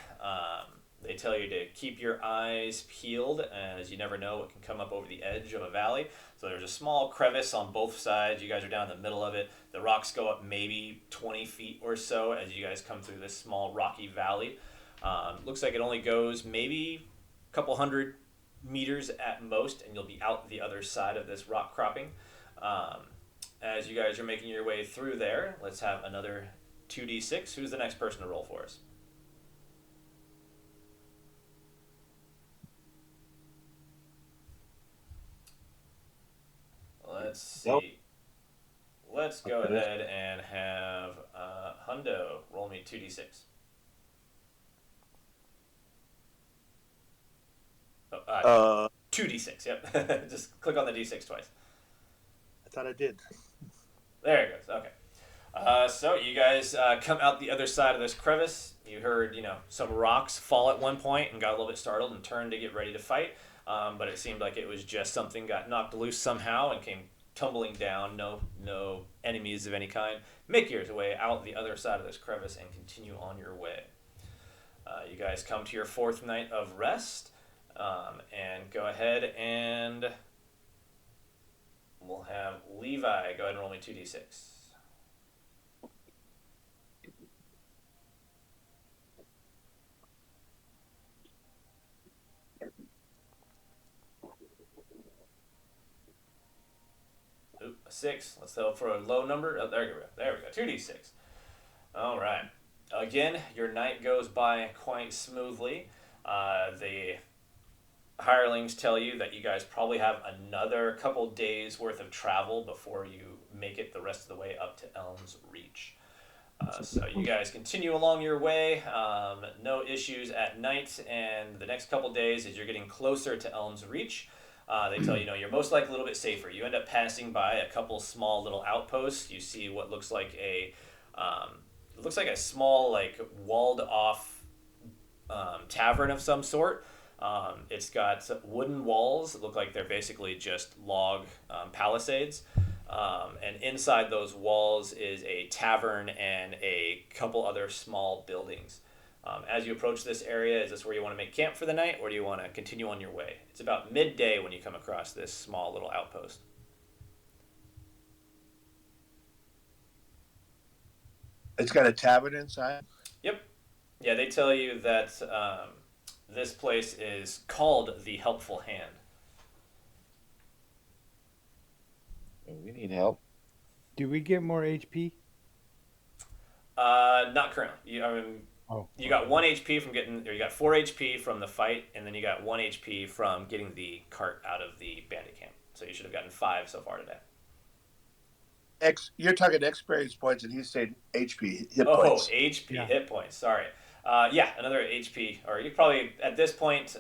They tell you to keep your eyes peeled, as you never know what can come up over the edge of a valley. So there's a small crevice on both sides. You guys are down in the middle of it. The rocks go up maybe 20 feet or so as you guys come through this small rocky valley. Looks like it only goes maybe a couple hundred meters at most, and you'll be out the other side of this rock cropping. As you guys are making your way through there, let's have another 2d6. Who's the next person to roll for us? Let's see. Nope. Let's go ahead and have Hundo roll me 2d6. Oh, 2d6, yep. Just click on the d6 twice. I thought I did. There it goes. Okay. So you guys come out the other side of this crevice. You heard, some rocks fall at one point and got a little bit startled and turned to get ready to fight. But it seemed like it was just something got knocked loose somehow and came tumbling down. No enemies of any kind. Make your way out the other side of this crevice and continue on your way. You guys come to your 4th night of rest, and go ahead and we'll have Levi go ahead and roll me 2d6. Oop, a 6. Let's go for a low number. Oh, there we go. 2d6. All right. Again, your night goes by quite smoothly. The hirelings tell you that you guys probably have another couple days worth of travel before you make it the rest of the way up to Elms Reach. So you guys continue along your way, no issues at night, and the next couple days as you're getting closer to Elms Reach, they tell you, you're most likely a little bit safer. You end up passing by a couple small little outposts. You see what looks like a small, walled off tavern of some sort. It's got wooden walls that look like they're basically just log palisades. And inside those walls is a tavern and a couple other small buildings. As you approach this area, is this where you want to make camp for the night, or do you want to continue on your way? It's about midday when you come across this small little outpost. It's got a tavern inside? Yep. Yeah, they tell you that this place is called the Helpful Hand. We need help. Do we get more HP? Not currently. Oh, You got 1 HP from getting, or you got 4 HP from the fight, and then you got 1 HP from getting the cart out of the bandit camp. So you should have gotten 5 so far today. You're talking experience points, and he's saying HP hit Oh, points. HP Yeah. hit points. Sorry. Yeah, another HP. Or you probably at this point.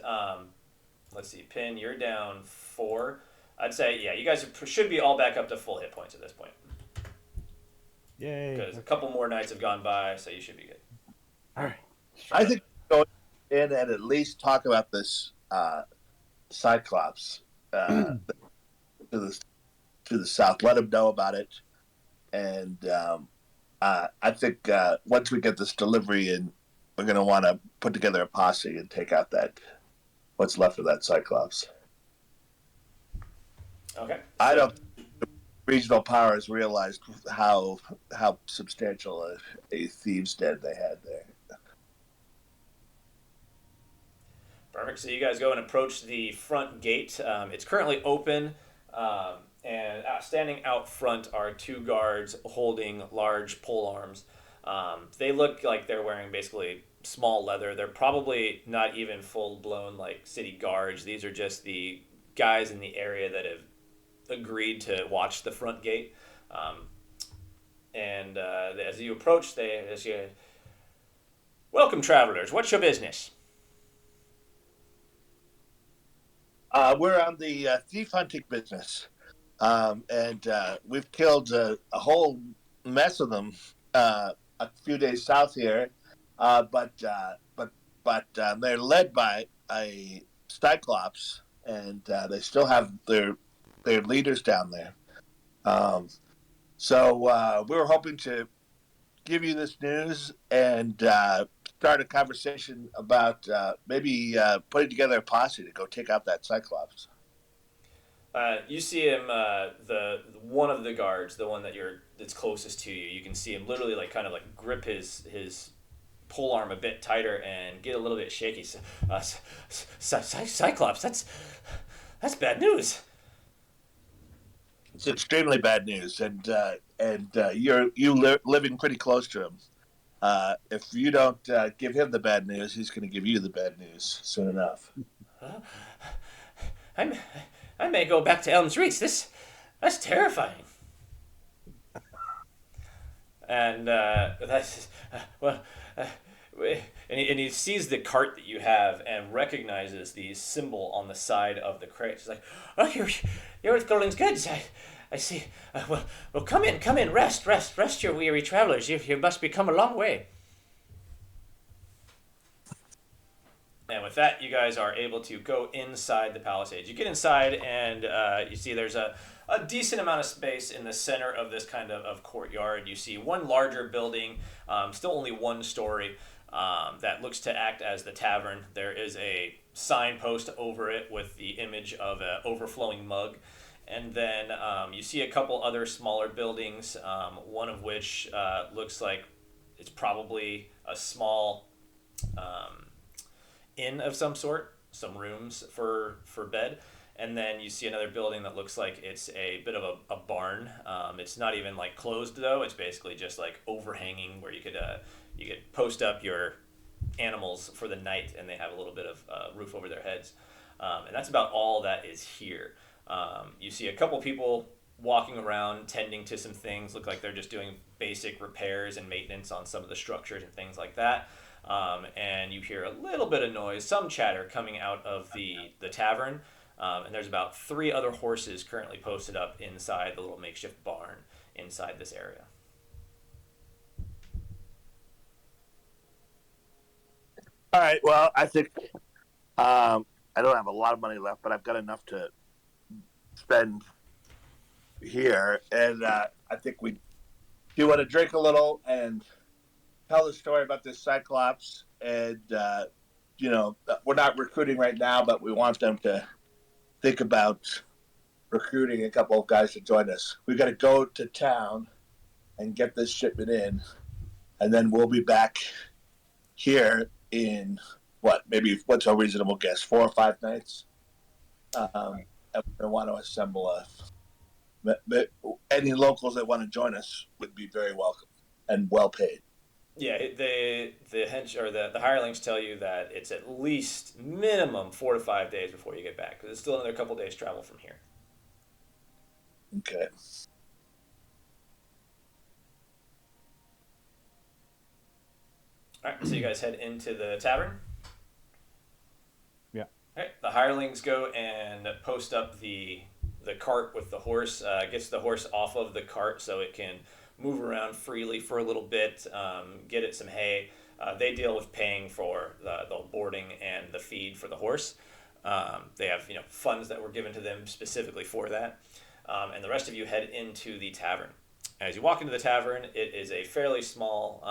Let's see, Pin, you're down 4. I'd say yeah, you guys should be all back up to full hit points at this point yay! because a couple more nights have gone by, so you should be good. All right. I think go in and at least talk about this Cyclops to the south. Let him know about it, and I think once we get this delivery in, we're going to want to put together a posse and take out what's left of that Cyclops. Okay. I don't think the regional powers realized how substantial a thieves' den they had there. Perfect. So you guys go and approach the front gate. It's currently open, and standing out front are 2 guards holding large pole arms. They look like they're wearing basically small leather. They're probably not even full-blown like city guards. These are just the guys in the area that have agreed to watch the front gate. And as you approach, they ask you, "Welcome, travelers. What's your business?" We're on the thief hunting business, and we've killed a whole mess of them a few days south here, but they're led by a Cyclops, and they still have their leaders down there. So we were hoping to give you this news and start a conversation about maybe putting together a posse to go take out that Cyclops. You see him, the one of the guards, the one that's closest to you. You can see him literally like kind of like grip his pole arm a bit tighter and get a little bit shaky. Cyclops, that's bad news. It's extremely bad news, and you're living pretty close to him. If you don't give him the bad news, he's going to give you the bad news soon enough. I may go back to Elms Reach. That's terrifying. And that's and he sees the cart that you have and recognizes the symbol on the side of the crate. He's like, "Oh, your stolen's goods. I see. Well, come in. Rest, your weary travelers. You must be come a long way." And with that, you guys are able to go inside the palisades. You get inside, and you see there's a decent amount of space in the center of this kind of courtyard. You see one larger building, still only 1 story, that looks to act as the tavern. There is a signpost over it with the image of an overflowing mug. And then you see a couple other smaller buildings, one of which looks like it's probably a small inn of some sort, some rooms for bed. And then you see another building that looks like it's a bit of a barn. It's not even like closed though. It's basically just like overhanging where you could post up your animals for the night, and they have a little bit of roof over their heads. And that's about all that is here. You see a couple people walking around tending to some things. Look like they're just doing basic repairs and maintenance on some of the structures and things like that. And you hear a little bit of noise, some chatter coming out of the tavern. And there's about 3 other horses currently posted up inside the little makeshift barn inside this area. All right. Well, I think I don't have a lot of money left, but I've got enough to spend here, and I think we do want to drink a little and tell the story about this Cyclops. And we're not recruiting right now, but we want them to think about recruiting a couple of guys to join us. We got to go to town and get this shipment in, and then we'll be back here in what's a reasonable guess, 4 or 5 nights. And we want to assemble any locals that want to join us would be very welcome and well paid. Yeah, the hirelings tell you that it's at least minimum 4 to 5 days before you get back, because it's still another couple days travel from here. Okay. All right, so you guys head into the tavern. Yeah. All right, the hirelings go and post up the cart with the horse. Gets the horse off of the cart so it can move around freely for a little bit. Get it some hay. They deal with paying for the boarding and the feed for the horse. They have funds that were given to them specifically for that. And the rest of you head into the tavern. As you walk into the tavern, it is a fairly small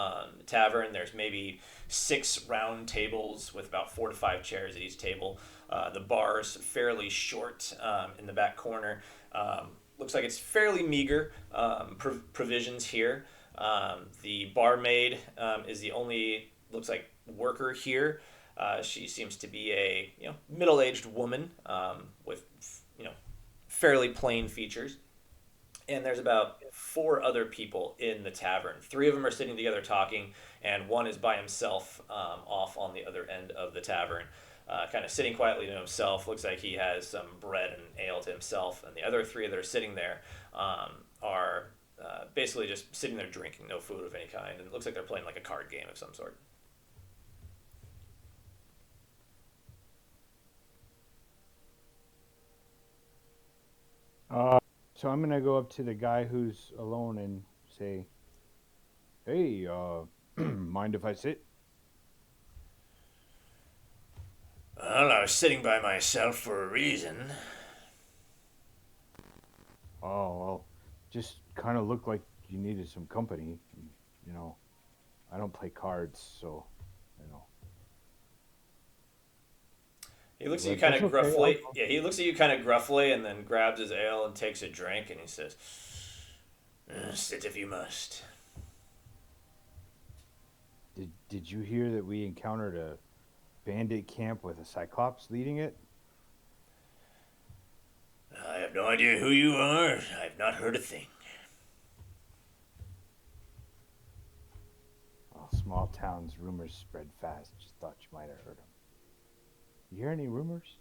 tavern. There's maybe 6 round tables with about 4 to 5 chairs at each table. The bar's fairly short in the back corner. Looks like it's fairly meager provisions here. The barmaid is the only, looks like, worker here. She seems to be a middle-aged woman with fairly plain features. And there's about 4 other people in the tavern. 3 of them are sitting together talking, and one is by himself off on the other end of the tavern, kind of sitting quietly to himself. Looks like he has some bread and ale to himself. And the other 3 that are sitting there are basically just sitting there drinking, no food of any kind. And it looks like they're playing like a card game of some sort. So I'm gonna go up to the guy who's alone and say, "Hey, mind if I sit?" Well, I was sitting by myself for a reason. Oh, well, just kind of looked like you needed some company. I don't play cards, so. He looks at you But kind that's of okay, gruffly. I'll- Yeah, he looks at you kind of gruffly, and then grabs his ale and takes a drink, and he says, "Sit if you must." Did you hear that we encountered a bandit camp with a cyclops leading it? I have no idea who you are. I've not heard a thing. Oh, small towns, rumors spread fast. Just thought you might have heard them. You hear any rumors?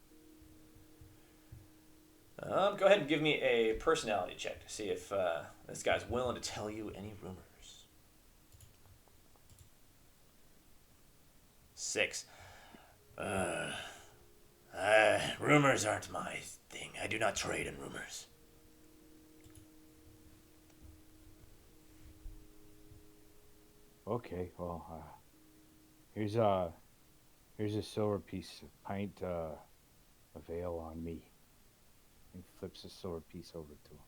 Go ahead and give me a personality check to see if this guy's willing to tell you any rumors. 6. Rumors aren't my thing. I do not trade in rumors. Okay, well, here's a silver piece, a pint of ale on me. He flips a silver piece over to him.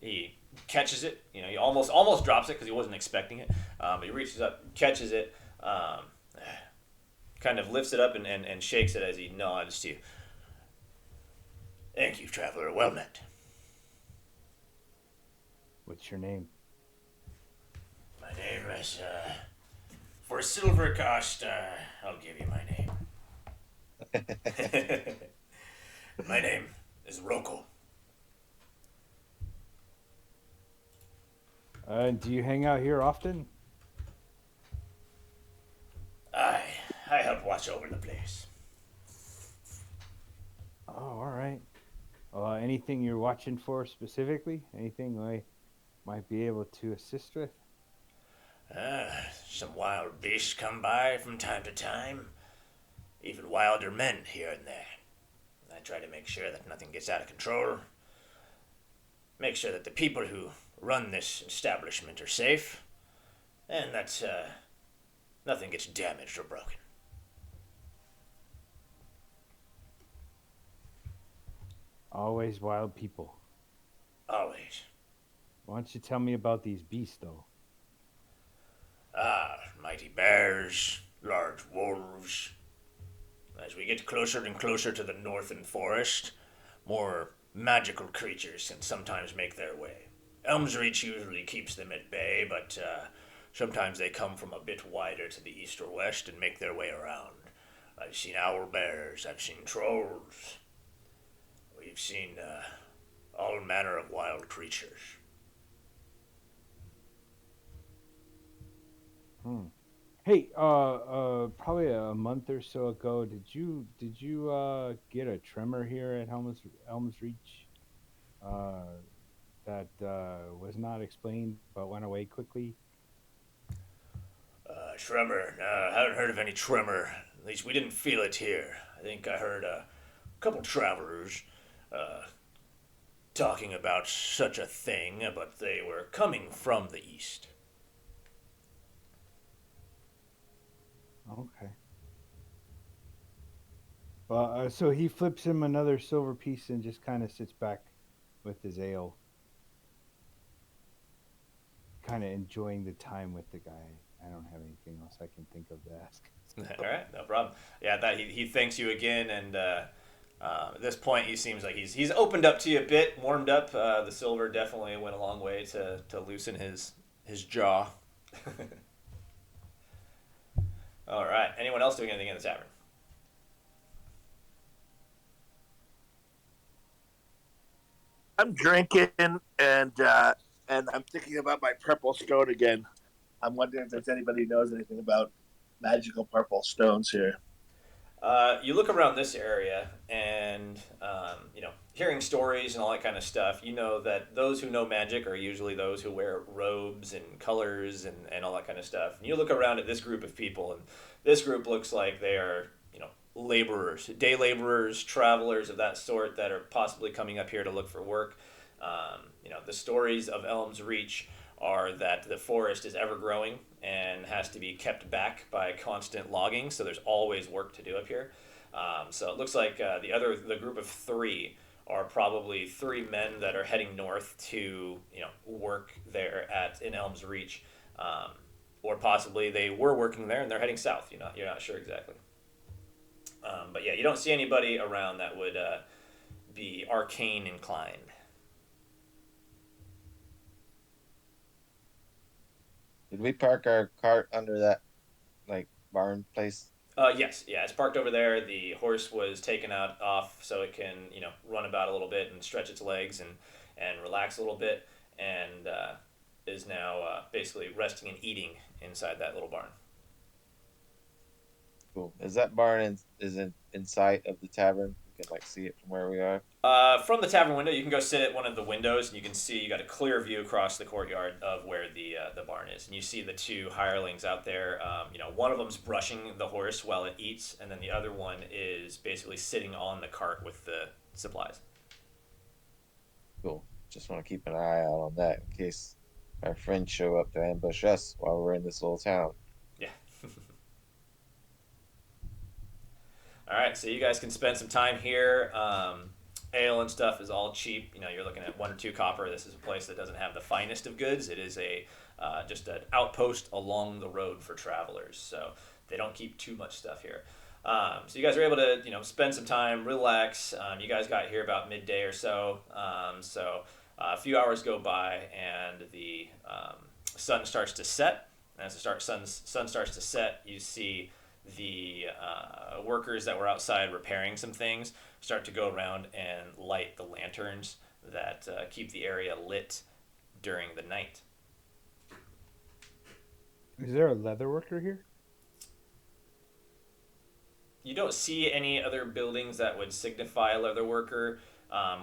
He catches it. He almost drops it because he wasn't expecting it. But he reaches up, catches it, kind of lifts it up and shakes it as he nods to you. Thank you, traveler. Well met. What's your name? My name is, for silver cost, I'll give you my name. My name is Roko. Do you hang out here often? I help watch over the place. Oh, all right. Anything you're watching for specifically? Anything I might be able to assist with? Some wild beasts come by from time to time. Even wilder men here and there. I try to make sure that nothing gets out of control. Make sure that the people who run this establishment are safe. And that nothing gets damaged or broken. Always wild people. Always. Why don't you tell me about these beasts, though? Mighty bears, large wolves. As we get closer and closer to the northern forest, more magical creatures can sometimes make their way. Elms Reach usually keeps them at bay, but sometimes they come from a bit wider to the east or west and make their way around. I've seen owlbears, I've seen trolls. We've seen all manner of wild creatures. Hey, probably a month or so ago, did you get a tremor here at Elms Reach? That was not explained but went away quickly. Tremor? No, I haven't heard of any tremor. At least we didn't feel it here. I think I heard a couple travelers talking about such a thing, but they were coming from the east. Okay. Well, so he flips him another silver piece and just kind of sits back with his ale, kind of enjoying the time with the guy. I don't have anything else I can think of to ask. All right, no problem. Yeah, that he thanks you again, and at this point, he seems like he's opened up to you a bit, warmed up. The silver definitely went a long way to loosen his jaw. All right. Anyone else doing anything in the tavern? I'm drinking and I'm thinking about my purple stone again. I'm wondering if there's anybody who knows anything about magical purple stones here. You look around this area, and hearing stories and all that kind of stuff. You know that those who know magic are usually those who wear robes and colors and all that kind of stuff. And you look around at this group of people, and this group looks like they are laborers, day laborers, travelers of that sort that are possibly coming up here to look for work. The stories of Elms Reach are that the forest is ever growing and has to be kept back by constant logging, so there's always work to do up here. So it looks like the group of three are probably three men that are heading north to work there in Elms Reach, or possibly they were working there and they're heading south. You're not sure exactly. But yeah, you don't see anybody around that would be arcane inclined. Did we park our cart under that, barn place? Yes, yeah, it's parked over there. The horse was taken off so it can, run about a little bit and stretch its legs and relax a little bit, and is now basically resting and eating inside that little barn. Cool. Is that barn in sight of the tavern? We can see it from where we are. From the tavern window, you can go sit at one of the windows, and you can see you got a clear view across the courtyard of where the barn is, and you see the two hirelings out there. One of them's brushing the horse while it eats, and then the other one is basically sitting on the cart with the supplies. Cool. Just want to keep an eye out on that in case our friends show up to ambush us while we're in this little town. Yeah. All right, so you guys can spend some time here. Ale and stuff is all cheap. You're looking at 1 or 2 copper. This is a place that doesn't have the finest of goods. It is just an outpost along the road for travelers, so they don't keep too much stuff here. So you guys are able to spend some time, relax. You guys got here about midday or so. So a few hours go by, and the sun starts to set. And as the sun starts to set, you see the workers that were outside repairing some things start to go around and light the lanterns that keep the area lit during the night. Is there a leather worker here? You don't see any other buildings that would signify a leather worker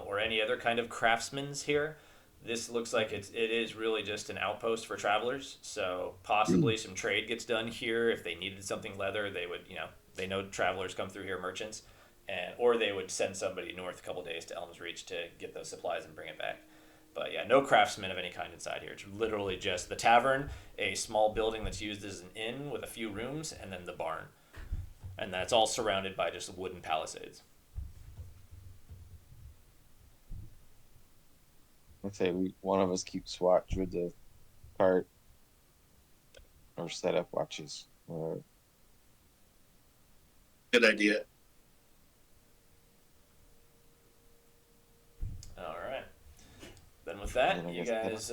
or any other kind of craftsmen's here. This looks like it is really just an outpost for travelers. So possibly some trade gets done here. If they needed something leather, they would, they know travelers come through here, merchants, or they would send somebody north a couple days to Elms Reach to get those supplies and bring it back. But yeah, no craftsmen of any kind inside here. It's literally just the tavern, a small building that's used as an inn with a few rooms, and then the barn. And that's all surrounded by just wooden palisades. Let's say one of us keeps watch with the cart or set up watches. Good idea. All right. Then with that, you guys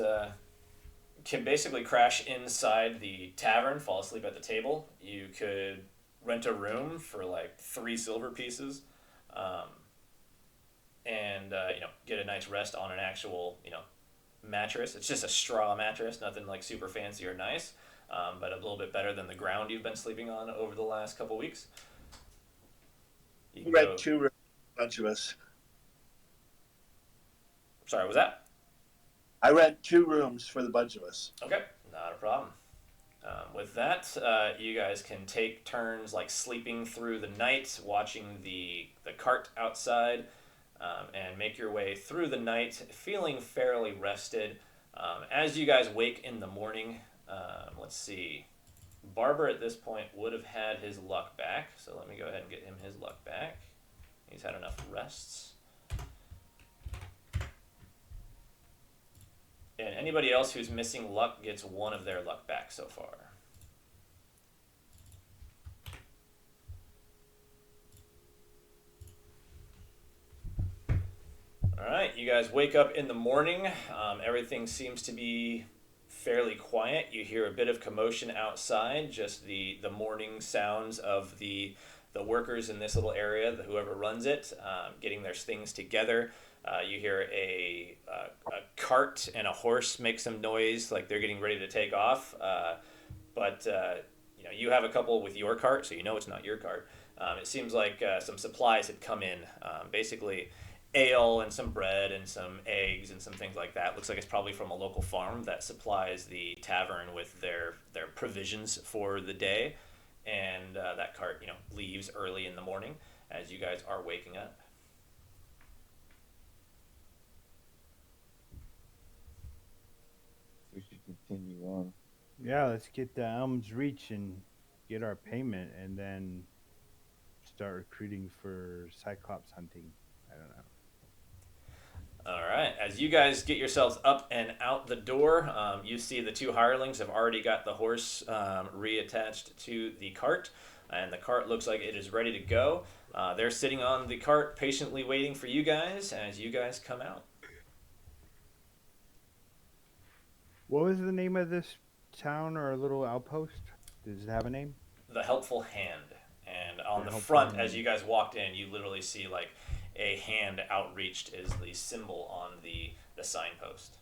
can basically crash inside the tavern, fall asleep at the table. You could rent a room for like 3 silver pieces, and get a nice rest on an actual mattress. It's just a straw mattress, nothing like super fancy or nice, but a little bit better than the ground you've been sleeping on over the last couple weeks. You can Rent 2 rooms, a bunch of us. Sorry, was that? I rent 2 rooms for the bunch of us. Okay, not a problem. With that, you guys can take turns like sleeping through the night, watching the cart outside, and make your way through the night, feeling fairly rested. As you guys wake in the morning, let's see. Barber at this point would have had his luck back, so let me go ahead and get him his luck back. He's had enough rests. And anybody else who's missing luck gets 1 of their luck back so far. All right, you guys wake up in the morning. Everything seems to be fairly quiet. You hear a bit of commotion outside, just the morning sounds of the workers in this little area, whoever runs it, getting their things together. You hear a cart and a horse make some noise, like they're getting ready to take off. But you have a couple with your cart, so you know it's not your cart. It seems like some supplies had come in, basically ale and some bread and some eggs and some things like that. Looks like it's probably from a local farm that supplies the tavern with their provisions for the day. And that cart, leaves early in the morning as you guys are waking up. We should continue on. Yeah, let's get the Elms Reach and get our payment, and then start recruiting for Cyclops hunting. I don't know. All right. As you guys get yourselves up and out the door, you see the 2 hirelings have already got the horse reattached to the cart, and the cart looks like it is ready to go. They're sitting on the cart patiently waiting for you guys as you guys come out. What was the name of this town or little outpost? Does it have a name? The Helpful Hand. And on the Helpful front, Hand. as you guys walked in, you literally see like a hand outreached is the symbol on the signpost.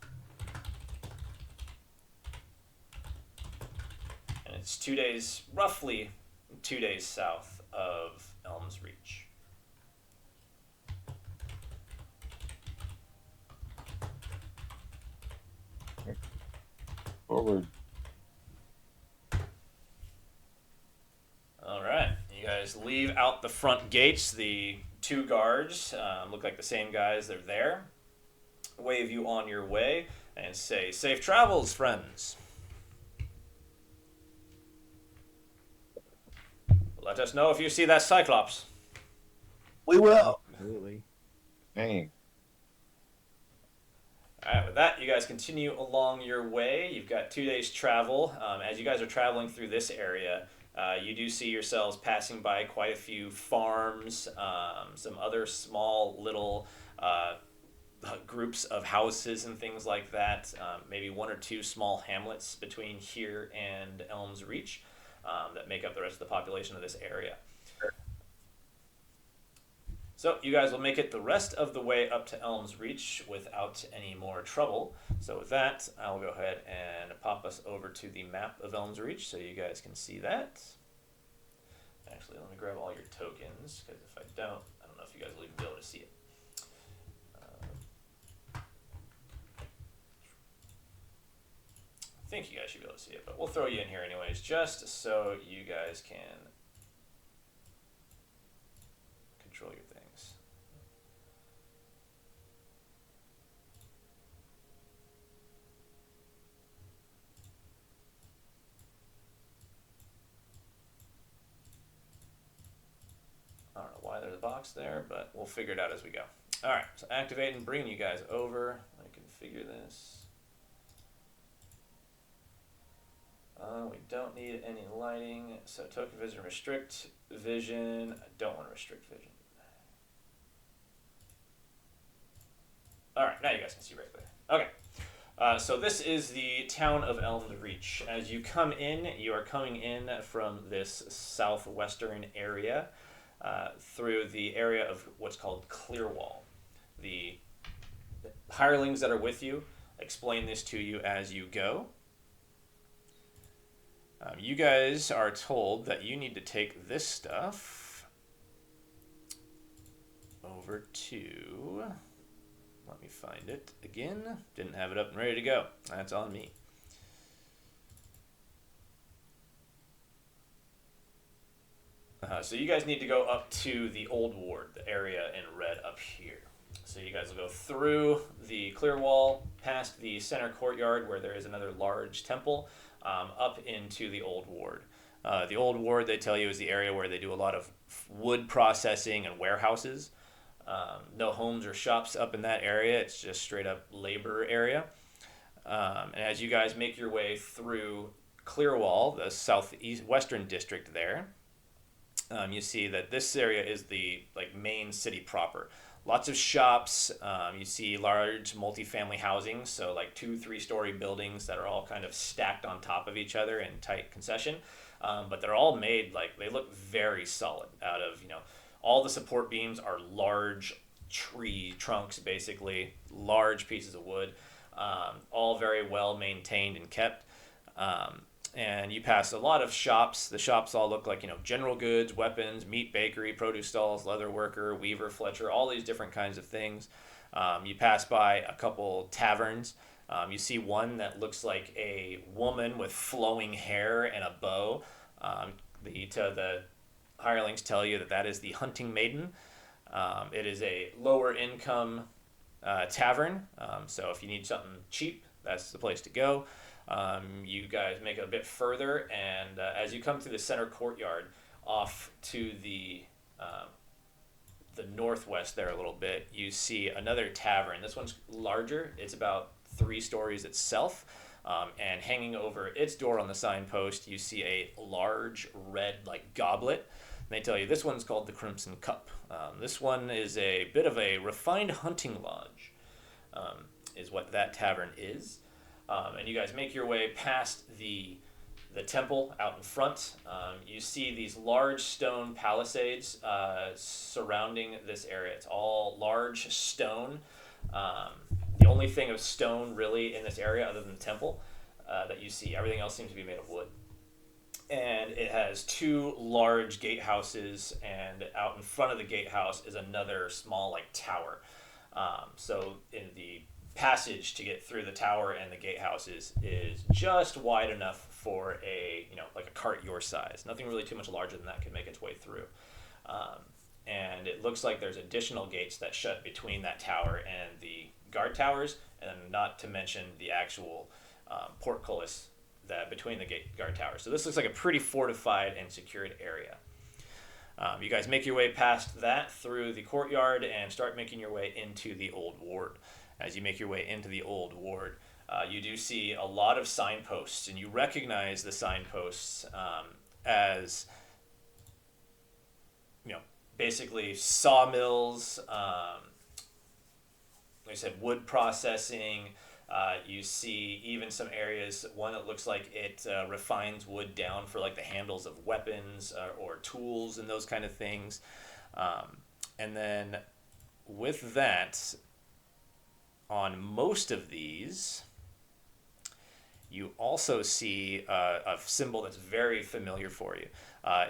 And it's roughly 2 days south of Elms Reach. Forward. All right, you guys leave out the front gates. The 2 guards look like the same guys. They're there. Wave you on your way and say, "Safe travels, friends." Let us know if you see that Cyclops. We will. Absolutely. Dang. All right, with that, you guys continue along your way. You've got 2 days travel. As you guys are traveling through this area, you do see yourselves passing by quite a few farms, some other small little groups of houses and things like that. Maybe 1 or 2 small hamlets between here and Elms Reach that make up the rest of the population of this area. So you guys will make it the rest of the way up to Elms Reach without any more trouble. So with that, I'll go ahead and pop us over to the map of Elms Reach so you guys can see that. Actually, let me grab all your tokens, because if I don't know if you guys will even be able to see it. I think you guys should be able to see it, but we'll throw you in here anyways, just so you guys can control your things. I don't know why there's a box there, but we'll figure it out as we go. All right, so activate and bring you guys over. Let me configure this. We don't need any lighting, so token vision, restrict vision. I don't want to restrict vision. All right, now you guys can see right there. Okay. So this is the town of Elms Reach. As you come in, you are coming in from this southwestern area through the area of what's called Clearwall. The hirelings that are with you explain this to you as you go. You guys are told that you need to take this stuff over to... Let me find it again. Didn't have it up and ready to go. That's on me. So you guys need to go up to the Old Ward, the area in red up here. So you guys will go through the clear wall, past the center courtyard where there is another large temple, up into the Old Ward. The Old Ward, they tell you, is the area where they do a lot of wood processing and warehouses. No homes or shops up in that area. It's just straight up labor area. And as you guys make your way through Clearwall, the southeast western district there, you see that this area is the main city proper. Lots of shops. You see large multifamily housing, so 2-3 story buildings that are all kind of stacked on top of each other in tight concession. But they're all made they look very solid out of all the support beams are large tree trunks, basically large pieces of wood, all very well maintained and kept. And you pass a lot of shops. The shops all look like, general goods, weapons, meat bakery, produce stalls, leather worker, weaver, fletcher, all these different kinds of things. You pass by a couple taverns. You see one that looks like a woman with flowing hair and a bow. The hirelings tell you that is the Hunting Maiden. It is a lower income tavern. So if you need something cheap, that's the place to go. You guys make it a bit further, and as you come through the center courtyard off to the northwest there a little bit, you see another tavern. This one's larger. It's about 3 stories itself, and hanging over its door on the signpost, you see a large red goblet. And they tell you this one's called the Crimson Cup. This one is a bit of a refined hunting lodge, is what that tavern is. And you guys make your way past the temple out in front. You see these large stone palisades surrounding this area. It's all large stone. The only thing of stone really in this area other than the temple that you see, everything else seems to be made of wood. And it has 2 large gatehouses, and out in front of the gatehouse is another small tower. So in the passage to get through the tower and the gatehouses is just wide enough for a cart your size. Nothing really too much larger than that could make its way through. And it looks like there's additional gates that shut between that tower and the guard towers, and not to mention the actual portcullis that between the guard towers. So this looks like a pretty fortified and secured area. You guys make your way past that through the courtyard and start making your way into the Old Ward. As you make your way into the Old Ward, you do see a lot of signposts, and you recognize the signposts as, basically sawmills, like I said, wood processing. You see even some areas, one that looks like it refines wood down for the handles of weapons or tools and those kind of things. And then with that, on most of these, you also see a symbol that's very familiar for you.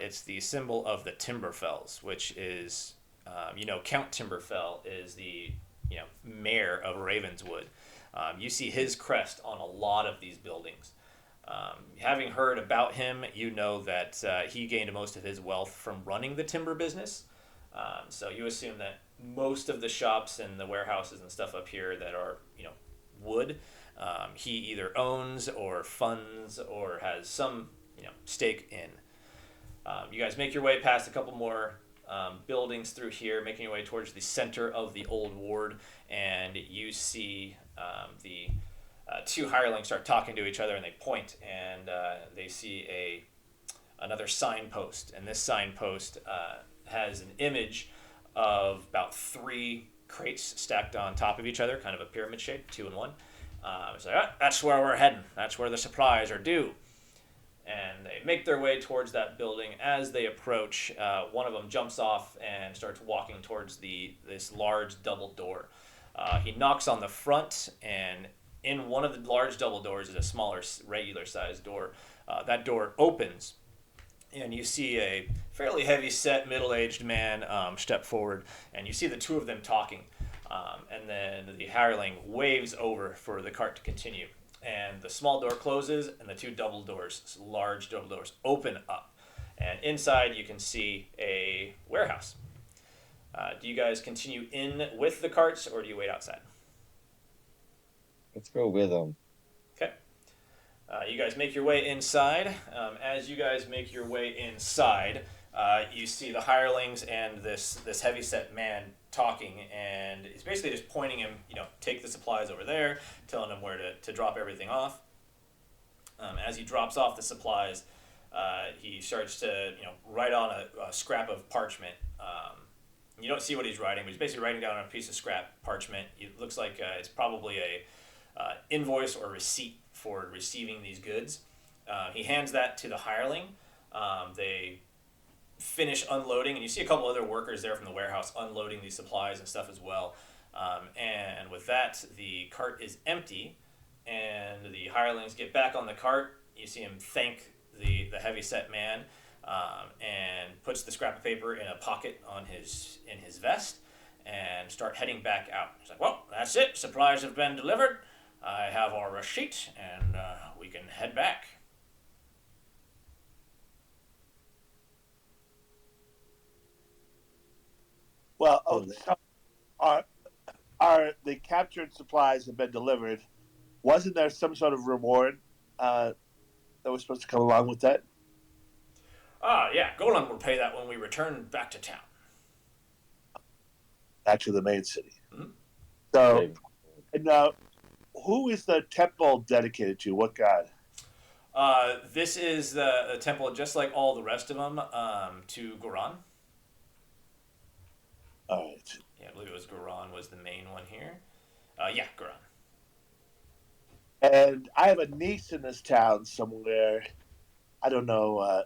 It's the symbol of the Timberfells, which is, Count Timberfell is the, mayor of Ravenswood. You see his crest on a lot of these buildings. Having heard about him, you know that he gained most of his wealth from running the timber business. So you assume that most of the shops and the warehouses and stuff up here that are, wood, he either owns or funds or has some, stake in. You guys make your way past a couple more buildings through here, making your way towards the center of the Old Ward, and you see the 2 hirelings start talking to each other, and they point, and they see another signpost, and this signpost has an image of about 3 crates stacked on top of each other, kind of a pyramid shape, 2 in 1. It's like, that's where we're heading. That's where the supplies are due. And they make their way towards that building. As they approach, one of them jumps off and starts walking towards this large double door. He knocks on the front, and in one of the large double doors is a smaller, regular-sized door. That door opens, and you see a fairly heavy-set, middle-aged man step forward, and you see the two of them talking. And then the hireling waves over for the cart to continue. And the small door closes, and the two large double doors, open up. And inside you can see a warehouse. Do you guys continue in with the carts, or do you wait outside? Let's go with them. Okay. You guys make your way inside. As you guys make your way inside, you see the hirelings and this heavy-set man talking, and he's basically just pointing him, take the supplies over there, telling him where to drop everything off. As he drops off the supplies, he starts to, write on a scrap of parchment. You don't see what he's writing, but he's basically writing down on a piece of scrap parchment. It looks like it's probably a invoice or receipt for receiving these goods. He hands that to the hireling. They finish unloading, and you see a couple other workers there from the warehouse unloading these supplies and stuff as well. And with that, the cart is empty, and the hirelings get back on the cart. You see him thank the heavy-set man, and puts the scrap of paper in a pocket in his vest, and start heading back out. He's like, well, that's it. Supplies have been delivered. I have our receipt, and we can head back. Well, so are the captured supplies have been delivered? Wasn't there some sort of reward that was supposed to come along with that? Yeah, Golan will pay that when we return back to town. Back to the main city. Mm-hmm. So, and who is the temple dedicated to? What god? This is the temple, just like all the rest of them, to Goran. All right. Yeah, I believe it was Goran was the main one here. Yeah, Goran. And I have a niece in this town somewhere. I don't know.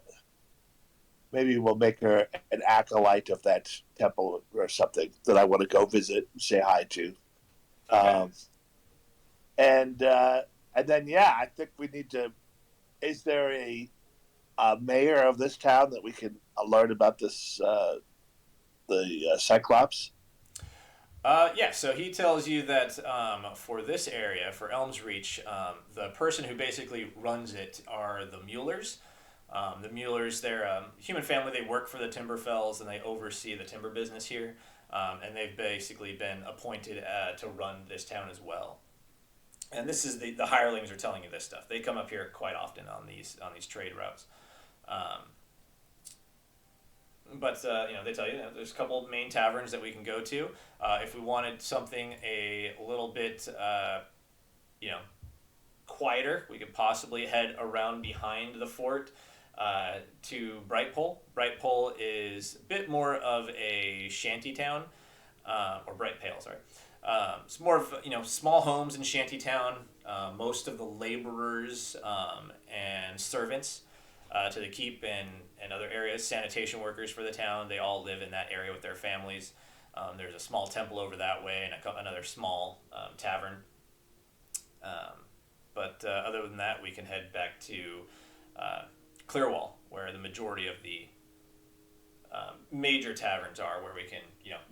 Maybe we'll make her an acolyte of that temple or something that I want to go visit and say hi to. Okay. And then, I think we need to. Is there a mayor of this town that we can learn about this? The Cyclops? Yeah, so he tells you that for this area, for Elms Reach, the person who basically runs it are the Muellers. The Muellers, they're a human family. They work for the Timberfells, and they oversee the timber business here. And they've basically been appointed to run this town as well. And this is the hirelings are telling you this stuff. They come up here quite often on these trade routes. But they tell you there's a couple of main taverns that we can go to. If we wanted something a little bit, quieter, we could possibly head around behind the fort to Brightpole. Brightpole is a bit more of a shanty town, or Brightpale, sorry. It's more of small homes in shanty town. Most of the laborers and servants to the keep and other areas, sanitation workers for the town, they all live in that area with their families. There's a small temple over that way and another small tavern. But other than that, we can head back to Clearwall, where the majority of the major taverns are, where we can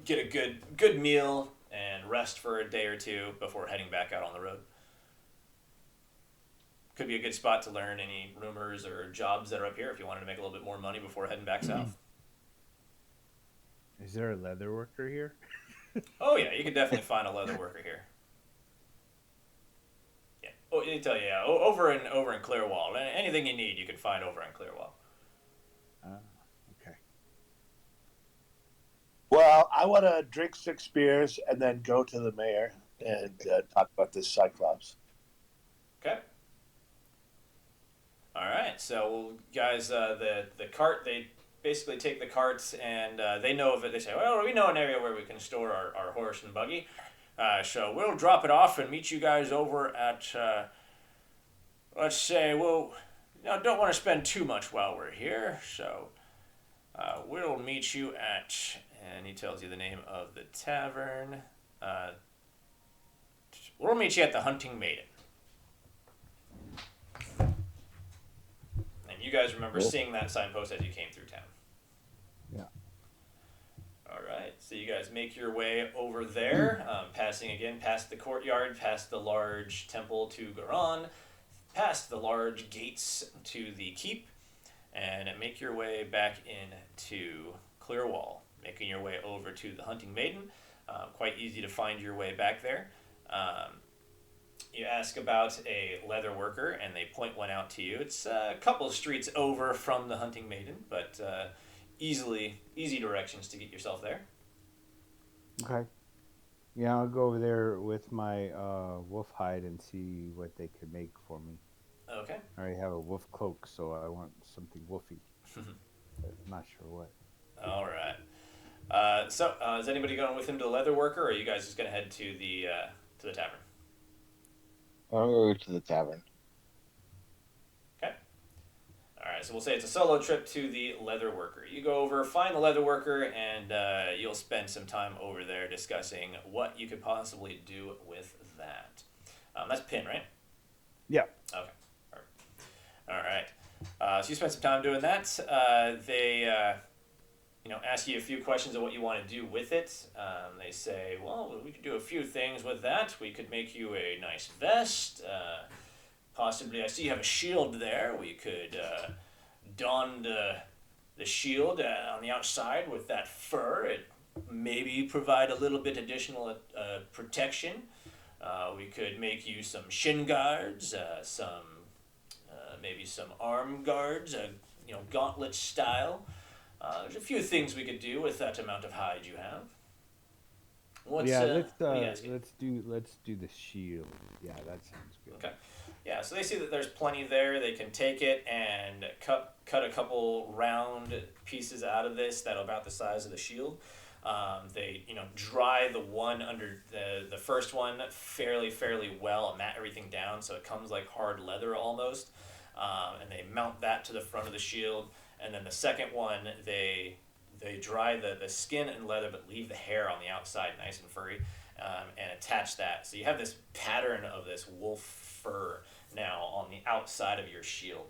get a good meal and rest for a day or two before heading back out on the road. Could be a good spot to learn any rumors or jobs that are up here if you wanted to make a little bit more money before heading back south. Is there a leather worker here? Oh yeah, you can definitely find a leather worker here. Yeah, I tell you, over in Clearwall, anything you need, you can find over in Clearwall. Okay. Well, I want to drink 6 beers and then go to the mayor and talk about this Cyclops. Okay. All right, so guys, the cart, they basically take the carts and they know of it. They say, well, we know an area where we can store our horse and buggy. So we'll drop it off and meet you guys over at, let's say, don't want to spend too much while we're here, so we'll meet you at, and he tells you the name of the tavern. We'll meet you at the Hunting Maiden. And you guys remember seeing that signpost as you came through town. Yeah. All right, so you guys make your way over there, passing again past the courtyard, past the large temple to Garan, past the large gates to the keep, and make your way back into Clearwall, making your way over to the Hunting Maiden. Quite easy to find your way back there. You ask about a leather worker, and they point one out to you. It's a couple of streets over from the Hunting Maiden, but easy directions to get yourself there. Okay. Yeah, I'll go over there with my wolf hide and see what they could make for me. Okay. I already have a wolf cloak, so I want something wolfy. But I'm not sure what. All right. So is anybody going with him to the leather worker, or are you guys just going to head to the tavern? I'll go to the tavern. Okay. All right, so we'll say it's a solo trip to the leather worker. You go over, find the leather worker, and you'll spend some time over there discussing what you could possibly do with that. That's Pin, right? Yeah. Okay. All right. So you spend some time doing that. They ask you a few questions of what you want to do with it. They say, well, we could do a few things with that. We could make you a nice vest. Possibly, I see you have a shield there. We could don the shield on the outside with that fur. It maybe provide a little bit additional protection. We could make you some shin guards, maybe some arm guards, gauntlet style. There's a few things we could do with that amount of hide you have. What are you asking? let's do the shield. Yeah, that sounds good. Okay. Yeah, so they see that there's plenty there. They can take it and cut a couple round pieces out of this that are about the size of the shield. They dry the one under the first one fairly well and mat everything down so it comes like hard leather almost. And they mount that to the front of the shield. And then the second one, they dry the skin and leather, but leave the hair on the outside nice and furry, and attach that. So you have this pattern of this wolf fur now on the outside of your shield.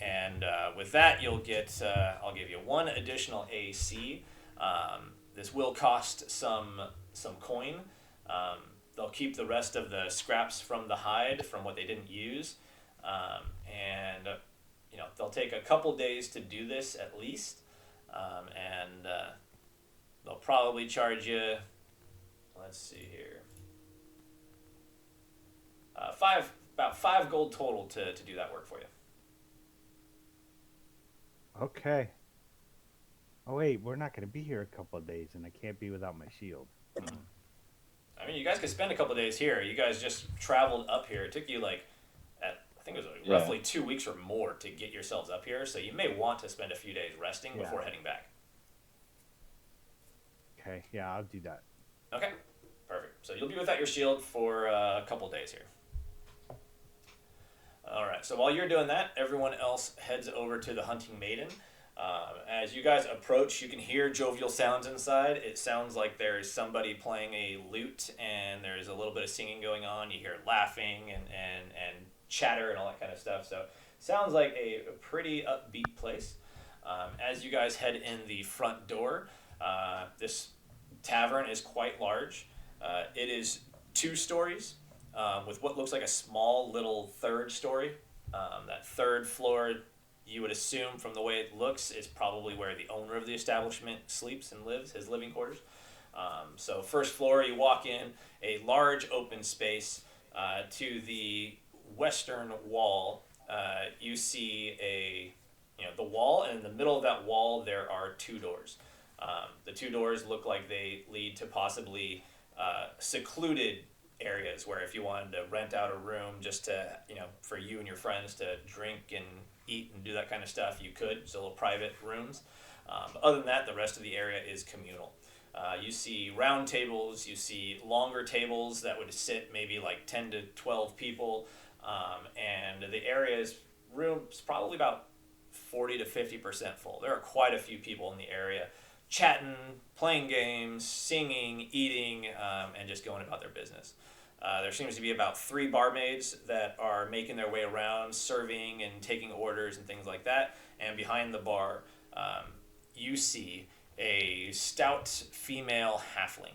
And with that, you'll get, I'll give you one additional AC. This will cost some coin. They'll keep the rest of the scraps from the hide from what they didn't use. And they'll take a couple days to do this at least, and they'll probably charge you, let's see here, about 5 gold total to do that work for you. Okay. Oh wait, we're not going to be here a couple of days, and I can't be without my shield. I mean, you guys could spend a couple of days here. You guys just traveled up here. It took you I think it was roughly 2 weeks or more to get yourselves up here, so you may want to spend a few days resting before heading back. Okay, yeah, I'll do that. Okay, perfect. So you'll be without your shield for a couple days here. All right, so while you're doing that, everyone else heads over to the Hunting Maiden. As you guys approach, you can hear jovial sounds inside. It sounds like there's somebody playing a lute, and there's a little bit of singing going on. You hear laughing and chatter and all that kind of stuff. So sounds like a pretty upbeat place. As you guys head in the front door, this tavern is quite large. It is 2 stories with what looks like a small little third story. That third floor, you would assume from the way it looks, is probably where the owner of the establishment sleeps and lives, his living quarters. So first floor, you walk in, a large open space. To the western wall, you see the wall, and in the middle of that wall there are 2 doors. The 2 doors look like they lead to possibly secluded areas where if you wanted to rent out a room just to, for you and your friends to drink and eat and do that kind of stuff, you could. So little private rooms. But other than that, the rest of the area is communal. You see round tables, you see longer tables that would sit maybe like 10 to 12 people, and the area is rooms probably about 40 to 50% full. There are quite a few people in the area chatting, playing games, singing, eating, and just going about their business. There seems to be about 3 barmaids that are making their way around, serving and taking orders and things like that. And behind the bar, you see a stout female halfling.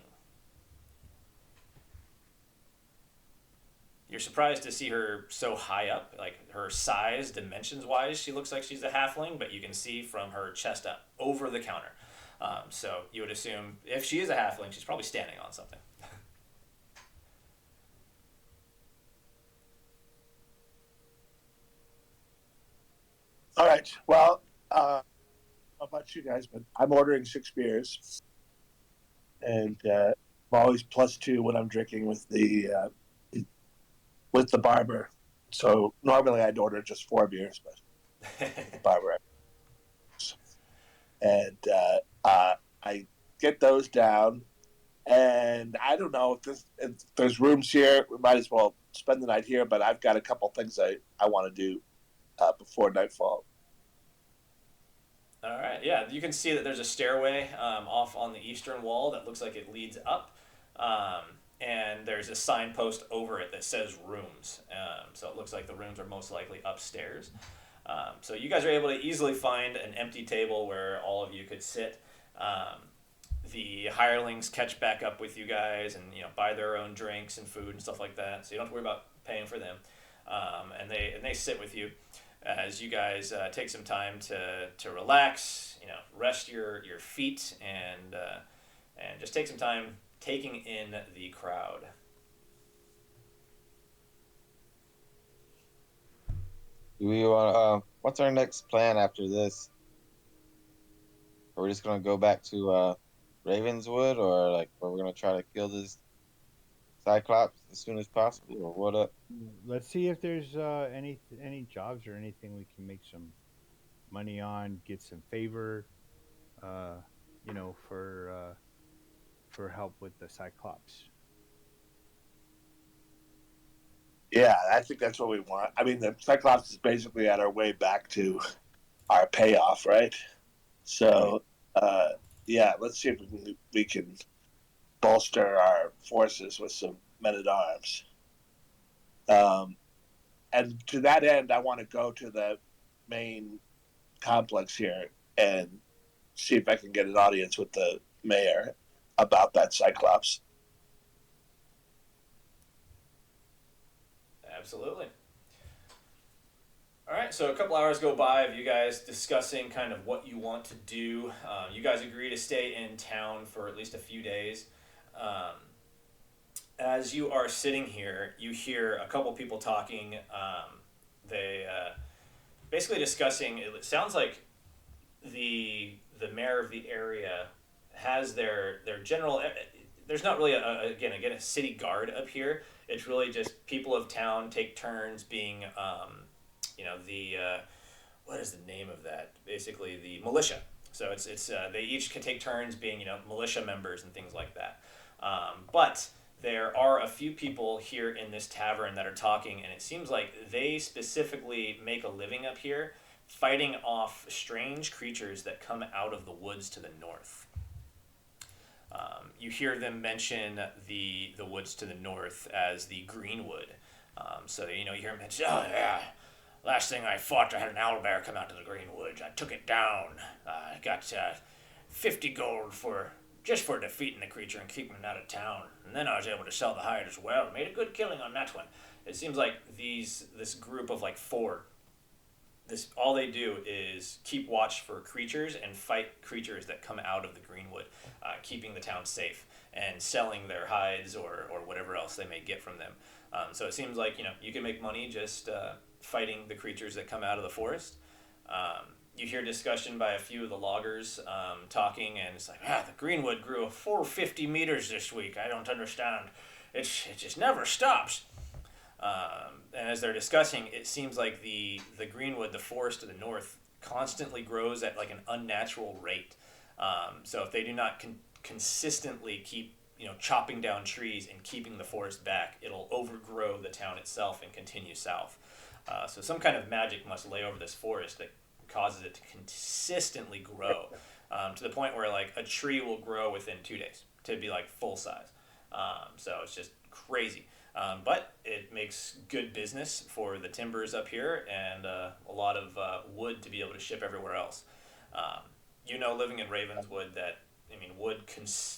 You're surprised to see her so high up, like her size, dimensions wise, she looks like she's a halfling, but you can see from her chest up over the counter. So you would assume if she is a halfling, she's probably standing on something. All right. Well, how about you guys? But I'm ordering 6 beers, and I'm always +2 when I'm drinking with the barber. So normally I'd order just 4 beers, but the barber. And I get those down, and I don't know if there's rooms here. We might as well spend the night here. But I've got a couple things I want to do before nightfall. All right, yeah, you can see that there's a stairway off on the eastern wall that looks like it leads up, and there's a signpost over it that says rooms. So it looks like the rooms are most likely upstairs. So you guys are able to easily find an empty table where all of you could sit. The hirelings catch back up with you guys and buy their own drinks and food and stuff like that, so you don't have to worry about paying for them. And they sit with you as you guys take some time to relax, rest your feet and just take some time taking in the crowd. Do we want? What's our next plan after this? Are we just gonna go back to Ravenswood, or are we gonna try to kill this Cyclops as soon as possible, or what up? Let's see if there's any jobs or anything we can make some money on, get some favor, for help with the Cyclops. Yeah, I think that's what we want. I mean, the Cyclops is basically at our way back to our payoff, right? So, yeah, let's see if we can bolster our forces with some men-at-arms. And to that end, I want to go to the main complex here and see if I can get an audience with the mayor about that Cyclops. Absolutely. All right, so a couple hours go by of you guys discussing kind of what you want to do. You guys agree to stay in town for at least a few days. As you are sitting here, you hear a couple people talking. They basically discussing. It sounds like the mayor of the area has their general. There's not really a city guard up here. It's really just people of town take turns being, what is the name of that? Basically, the militia. So it's they each can take turns being militia members and things like that. But there are a few people here in this tavern that are talking, and it seems like they specifically make a living up here fighting off strange creatures that come out of the woods to the north. You hear them mention the woods to the north as the Greenwood. So you hear them mention, oh yeah, last thing I fought, I had an owlbear come out to the Greenwood. I took it down. I got 50 gold for defeating the creature and keeping it out of town. And then I was able to sell the hide as well. Made a good killing on that one. It seems like this group of 4. All they do is keep watch for creatures and fight creatures that come out of the Greenwood, keeping the town safe and selling their hides or whatever else they may get from them. So it seems like you can make money just fighting the creatures that come out of the forest. You hear discussion by a few of the loggers talking, and it's like, the Greenwood grew 450 meters this week. I don't understand. It just never stops. And as they're discussing, it seems like the Greenwood, the forest to the north, constantly grows at an unnatural rate. So if they do not consistently keep chopping down trees and keeping the forest back, it'll overgrow the town itself and continue south. So some kind of magic must lay over this forest that causes it to consistently grow, to the point where like a tree will grow within 2 days to be like full size. So it's just crazy. But it makes good business for the timbers up here, and a lot of wood to be able to ship everywhere else. Living in Ravenswood, that wood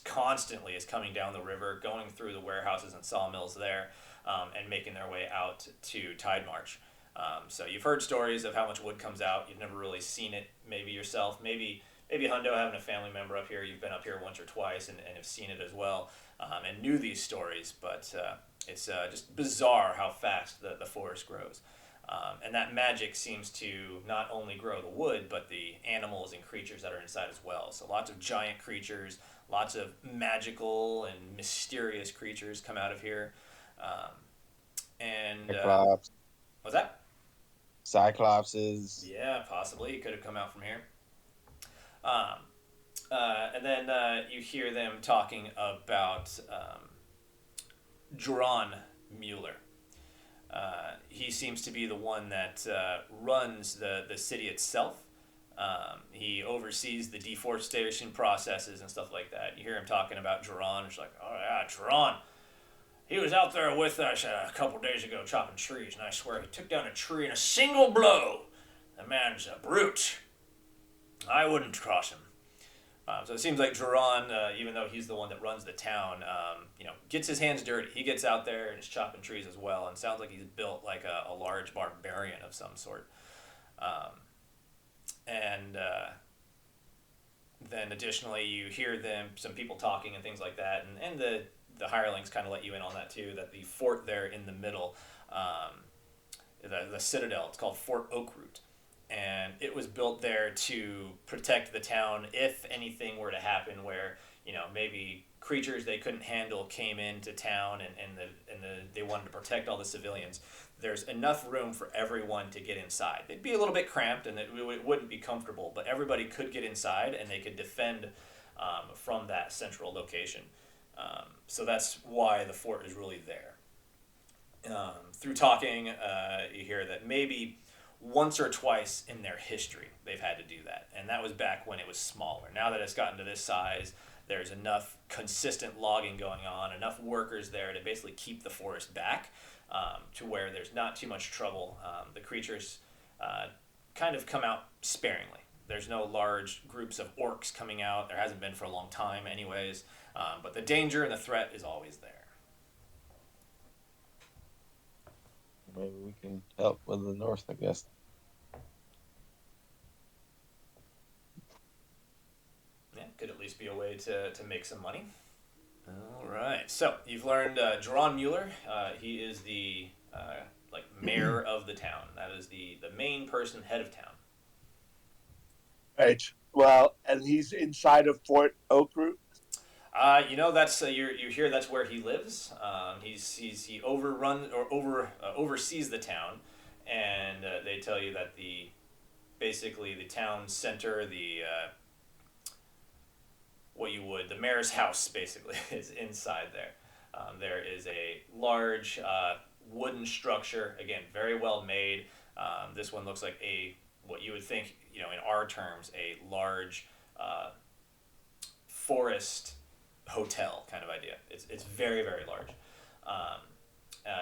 constantly is coming down the river, going through the warehouses and sawmills there, and making their way out to Tide March. So you've heard stories of how much wood comes out. You've never really seen it, maybe yourself. Maybe Hundo, having a family member up here, you've been up here once or twice and have seen it as well, and knew these stories. But it's just bizarre how fast the forest grows. And that magic seems to not only grow the wood, but the animals and creatures that are inside as well. So lots of giant creatures, lots of magical and mysterious creatures come out of here. Cyclops. What's that? Cyclopses. Yeah, possibly. It could have come out from here. And then you hear them talking about Joran Mueller. He seems to be the one that runs the city itself. He oversees the deforestation processes and stuff like that. You hear him talking about Joran. It's like, oh yeah, Joran. He was out there with us a couple days ago chopping trees, and I swear he took down a tree in a single blow. The man's a brute. I wouldn't cross him. So it seems like Joran, even though he's the one that runs the town, gets his hands dirty. He gets out there and is chopping trees as well, and sounds like he's built like a large barbarian of some sort. Then additionally, you hear some people talking and things like that, and the hirelings kind of let you in on that too, that the fort there in the middle, the citadel, it's called Fort Oakroot. And it was built there to protect the town if anything were to happen where, maybe creatures they couldn't handle came into town and they wanted to protect all the civilians. There's enough room for everyone to get inside. They'd be a little bit cramped and it wouldn't be comfortable, but everybody could get inside and they could defend from that central location. So that's why the fort is really there. Through talking, you hear that maybe once or twice in their history they've had to do that, and that was back when it was smaller. Now that it's gotten to this size, there's enough consistent logging going on, enough workers there to basically keep the forest back, to where there's not too much trouble. The creatures kind of come out sparingly. There's no large groups of orcs coming out. There hasn't been for a long time anyways, but the danger and the threat is always there. Maybe we can help with the north, I guess. Yeah, could at least be a way to make some money. All right, so you've learned Joran Mueller. He is the mayor of the town. That is the main person, head of town. Right. Well, and he's inside of Fort Oakroot. That's you hear that's where he lives. He oversees the town, and they tell you that basically the town center, the mayor's house basically is inside there. There is a large wooden structure, again very well made. This one looks like what you would think, in our terms, a large forest hotel kind of idea. It's very, very large.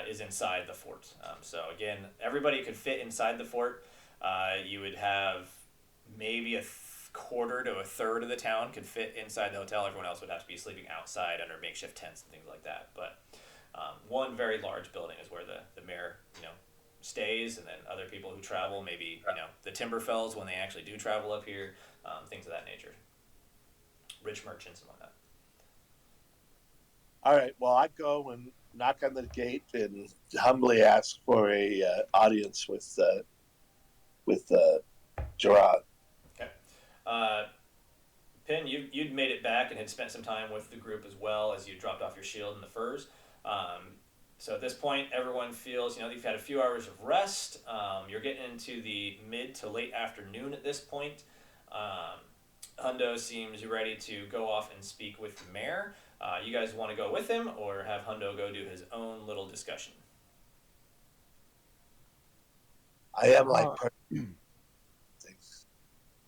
Is inside the fort. So again, everybody could fit inside the fort. You would have maybe a quarter to a third of the town could fit inside the hotel. Everyone else would have to be sleeping outside under makeshift tents and things like that. But one very large building is where the mayor, stays, and then other people who travel, maybe the Timberfells when they actually do travel up here, things of that nature. Rich merchants and whatnot. All right. Well, I go and knock on the gate and humbly ask for a audience with Gerard. Okay. Pin, you'd made it back and had spent some time with the group as well as you dropped off your shield and the furs. So at this point, everyone feels, you've had a few hours of rest. You're getting into the mid to late afternoon at this point. Hundo seems ready to go off and speak with the mayor. You guys want to go with him, or have Hundo go do his own little discussion? I am like Well, things.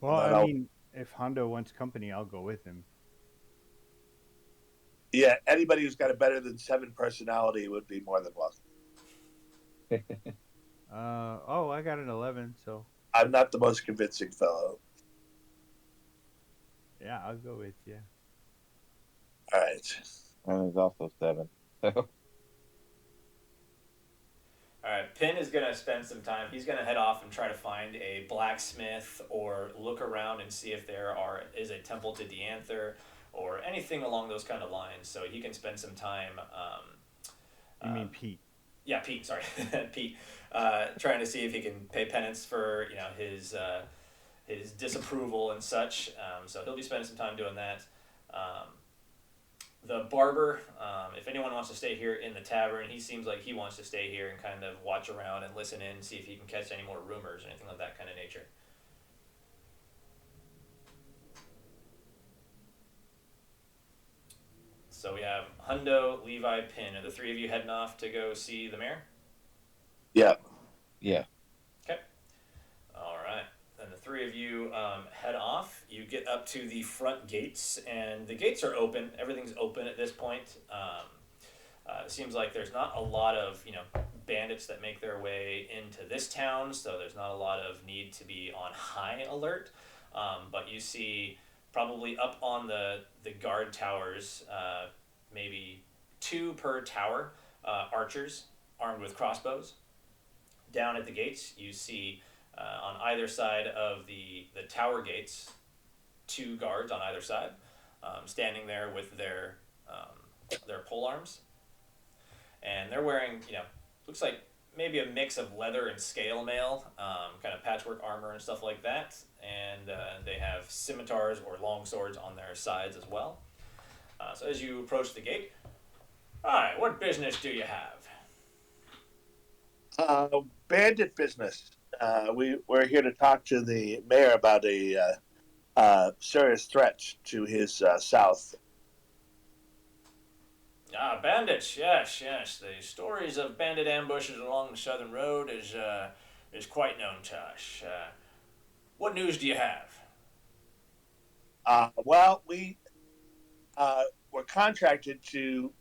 well, Not I all- mean, if Hondo wants company, I'll go with him. Yeah, anybody who's got a better than 7 personality would be more than welcome. Oh, I got an 11, so I'm not the most convincing fellow. yeah, I'll go with you. All right. Mine is also 7. So All right, Pin is going to spend some time. He's going to head off and try to find a blacksmith or look around and see if there is a temple to Dianther or anything along those kind of lines. So he can spend some time. You mean Pete? Yeah, Pete. Sorry, Pete. Trying to see if he can pay penance for his disapproval and such. So he'll be spending some time doing that. The barber, if anyone wants to stay here in the tavern, he seems like he wants to stay here and kind of watch around and listen in, see if he can catch any more rumors or anything of that kind of nature. So we have Hundo, Levi, Pin. Are the three of you heading off to go see the mayor? Yeah. yeah. Okay. All right. Then the three of you head off. You get up to the front gates, and the gates are open. Everything's open at this point. It seems like there's not a lot of bandits that make their way into this town, so there's not a lot of need to be on high alert. But you see probably up on the guard towers, maybe 2 per tower, archers armed with crossbows. Down at the gates, you see on either side of the tower gates, 2 guards on either side, standing there with their pole arms, and they're wearing looks like maybe a mix of leather and scale mail, kind of patchwork armor and stuff like that, and they have scimitars or long swords on their sides as well. So as you approach the gate, hi, what business do you have? Bandit business. We're here to talk to the mayor about a serious threat to his south. Ah, bandits, yes. The stories of bandit ambushes along the southern road is quite known to us. What news do you have? Well, we're contracted to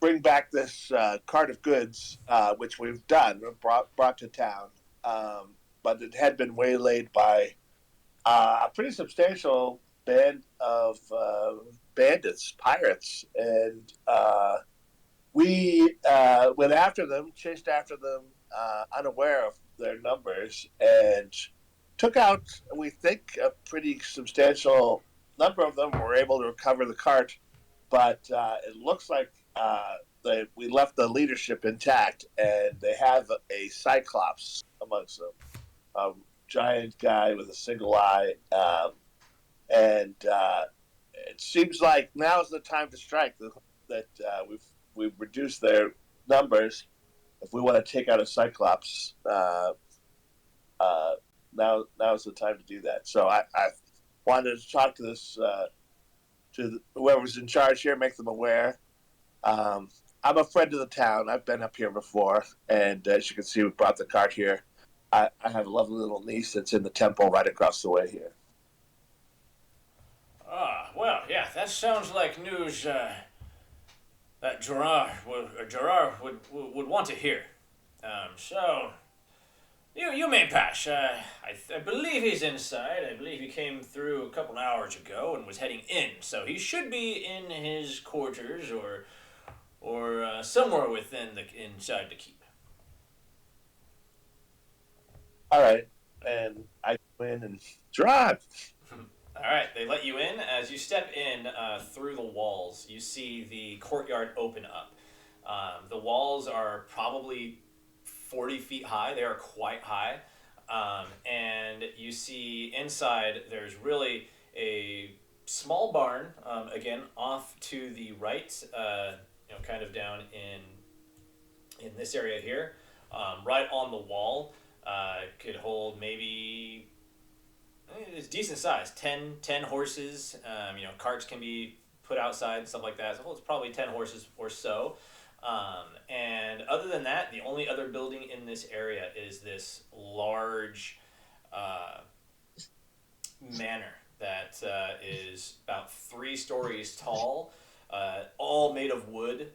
bring back this cart of goods, which we've done, brought to town. But it had been waylaid by a pretty substantial band of bandits, pirates, and we went after them, chased after them, unaware of their numbers, and took out, we think, a pretty substantial number of them. Were able to recover the cart, but it looks like we left the leadership intact, and they have a cyclops amongst them, a giant guy with a single eye, and it seems like now is the time to strike. That we've reduced their numbers. If we want to take out a cyclops, now is the time to do that. So I wanted to talk to this whoever's in charge here, make them aware. I'm a friend of the town. I've been up here before, and as you can see, we brought the cart here. I have a lovely little niece that's in the temple right across the way here. Ah, well, yeah, that sounds like news that Gerard would want to hear. So, you may pass. I believe he's inside. I believe he came through a couple hours ago and was heading in. So he should be in his quarters or somewhere inside the keep. All right, and I go in and drive. All right, they let you in. As you step in through the walls, you see the courtyard open up. The walls are probably 40 feet high. They are quite high. And you see inside there's really a small barn, again, off to the right, kind of down in this area here. Right on the wall, could hold maybe It's decent size. 10 horses. Carts can be put outside, stuff like that. So it's probably 10 horses or so. And other than that, the only other building in this area is this large manor that is about 3 stories tall, all made of wood.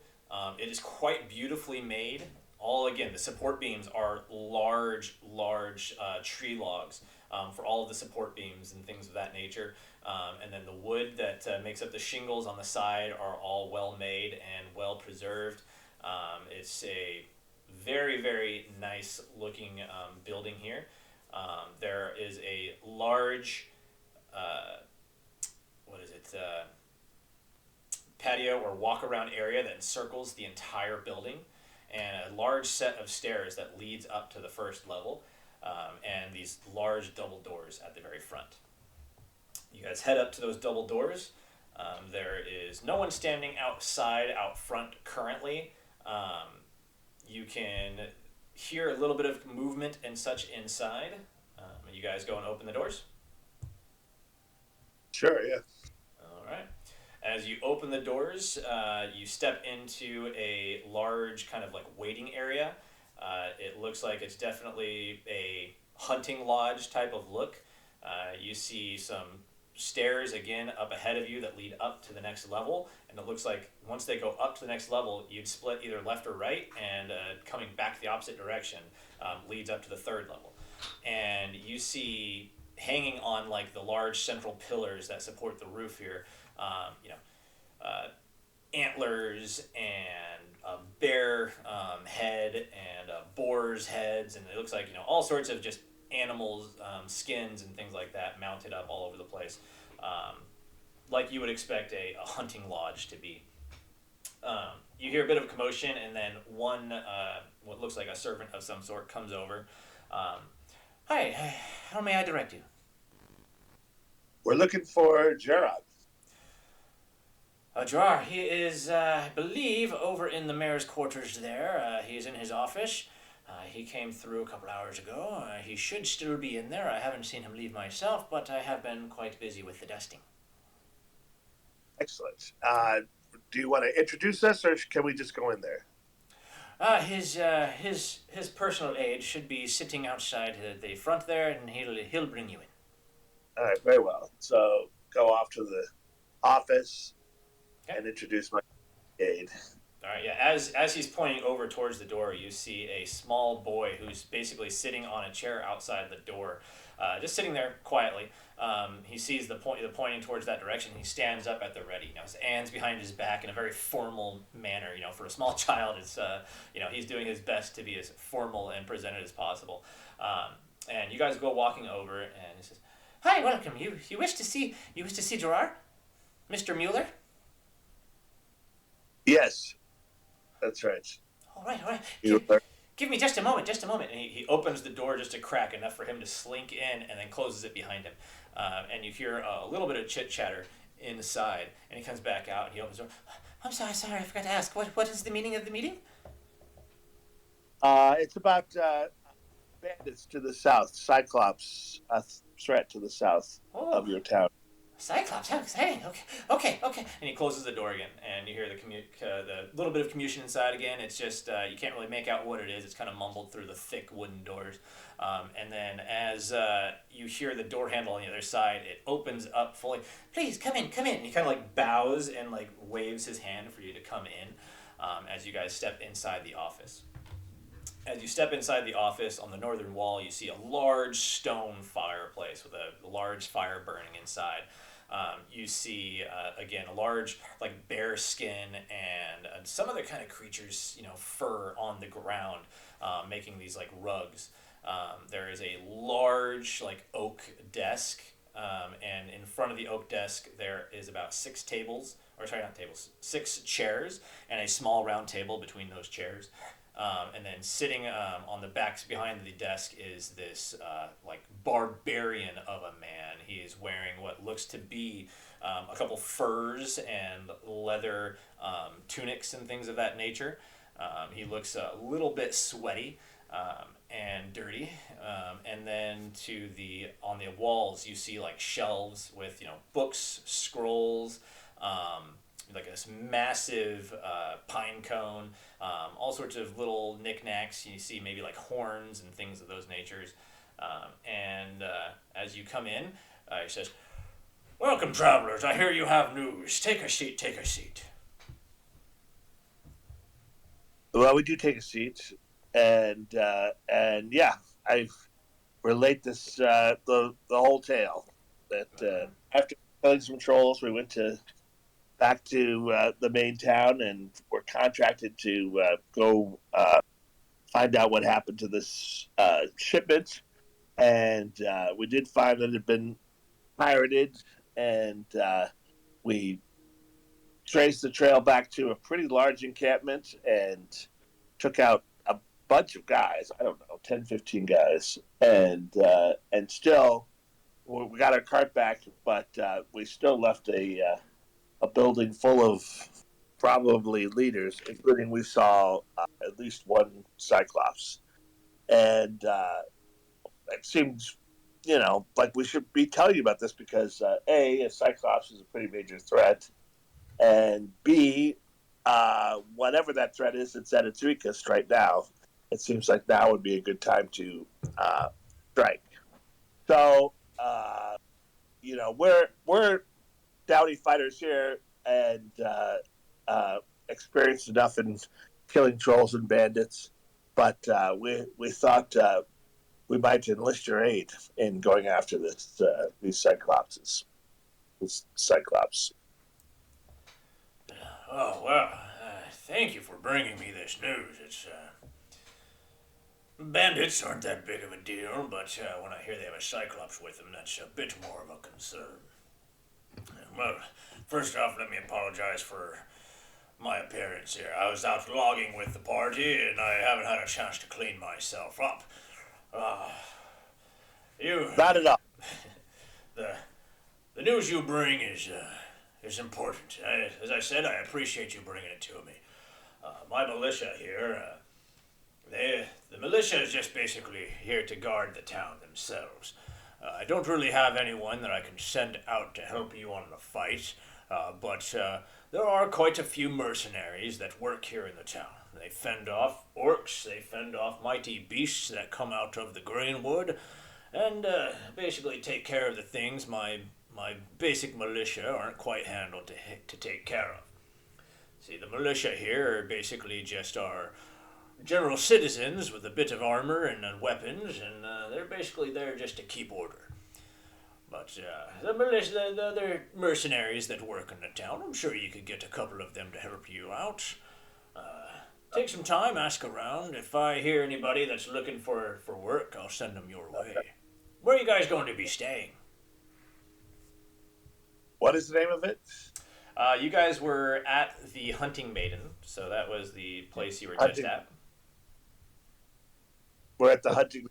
It is quite beautifully made. All again, the support beams are large tree logs for all of the support beams and things of that nature. And then the wood that makes up the shingles on the side are all well made and well preserved. It's a very, very nice looking building here. There is a large, patio or walk around area that encircles the entire building, and a large set of stairs that leads up to the first level, and these large double doors at the very front. You guys head up to those double doors. There is no one standing out front currently. You can hear a little bit of movement and such inside. You guys go and open the doors? Sure, yeah. All right. As you open the doors, you step into a large kind of like waiting area. It looks like it's definitely a hunting lodge type of look. You see some stairs again up ahead of you that lead up to the next level, and it looks like once they go up to the next level, you'd split either left or right, and coming back the opposite direction leads up to the third level. And you see hanging on like the large central pillars that support the roof here, antlers and a bear head and boar's heads, and it looks like all sorts of just animals, skins and things like that mounted up all over the place, like you would expect a hunting lodge to be. You hear a bit of commotion, and then one, what looks like a servant of some sort, comes over. Hi, how may I direct you? We're looking for Gerard. Gerard, he is, I believe, over in the mayor's quarters there. He's in his office. He came through a couple hours ago. He should still be in there. I haven't seen him leave myself, but I have been quite busy with the dusting. Excellent. Do you want to introduce us, or can we just go in there? His personal aide should be sitting outside the front there, and he'll bring you in. All right, very well. So go off to the office and introduce my aide. All right, yeah. As he's pointing over towards the door, you see a small boy who's basically sitting on a chair outside the door, just sitting there quietly. He sees the pointing towards that direction. He stands up at the ready. His hands behind his back in a very formal manner. For a small child, it's he's doing his best to be as formal and presented as possible. And you guys go walking over, and he says, "Hi, welcome. You wish to see Gerard, Mr. Mueller?" Yes, that's right. All right. Give me just a moment. And he opens the door just a crack enough for him to slink in, and then closes it behind him. And you hear a little bit of chit-chatter inside, and he comes back out, and he opens the door. I'm sorry, I forgot to ask. What is the meaning of the meeting? It's about bandits to the south, Cyclops, a threat to the south of your town. Cyclops, how exciting! Okay. And he closes the door again, and you hear the little bit of commotion inside again. It's just you can't really make out what it is. It's kind of mumbled through the thick wooden doors. And then as you hear the door handle on the other side, it opens up fully. Please come in. And he kind of like bows and like waves his hand for you to come in as you guys step inside the office. As you step inside the office, on the northern wall, you see a large stone fireplace with a large fire burning inside. You see, again, a large like bear skin and some other kind of creatures, fur on the ground, making these like rugs. There is a large like oak desk, and in front of the oak desk there is about 6 chairs, and a small round table between those chairs. And then sitting on the backs behind the desk is this like barbarian of a man. He is wearing what looks to be a couple furs and leather tunics and things of that nature. He looks a little bit sweaty, and dirty. And then on the walls, you see like shelves with books, scrolls, like this massive pine cone, all sorts of little knickknacks. You see maybe like horns and things of those natures. And as you come in, he says, "Welcome, travelers. I hear you have news. Take a seat. Take a seat." Well, we do take a seat, and yeah, I relate this the whole tale. That after killing some trolls, we went back to the main town and were contracted to go find out what happened to this shipment. And we did find that it had been pirated, and we traced the trail back to a pretty large encampment and took out a bunch of guys. I don't know, 10, 15 guys. And still, we got our cart back, but we still left a building full of probably leaders, including we saw at least one Cyclops. And it seems, like we should be telling you about this because A Cyclops is a pretty major threat, and B, whatever that threat is, it's at its weakest right now. It seems like now would be a good time to strike. So, we're dowdy fighters here, and experienced enough in killing trolls and bandits, but we thought we might enlist your aid in going after these Cyclopses. This Cyclops. Oh, well, thank you for bringing me this news. It's, bandits aren't that big of a deal, but when I hear they have a Cyclops with them, that's a bit more of a concern. Well, first off, let me apologize for my appearance here. I was out logging with the party, and I haven't had a chance to clean myself up. Not at all. The news you bring is important. As I said, I appreciate you bringing it to me. My militia here, the militia is just basically here to guard the town themselves. I don't really have anyone that I can send out to help you on the fight, but there are quite a few mercenaries that work here in the town. They fend off orcs, they fend off mighty beasts that come out of the Greenwood, and basically take care of the things my basic militia aren't quite handled to take care of. See, the militia here are basically just our general citizens with a bit of armor and weapons, and they're basically there just to keep order. But the militia, the other mercenaries that work in the town, I'm sure you could get a couple of them to help you out. Take some time, ask around. If I hear anybody that's looking for work, I'll send them your way. Where are you guys going to be staying? What is the name of it? You guys were at the Hunting Maiden, so that was the place you were just at. We're at the Hunting.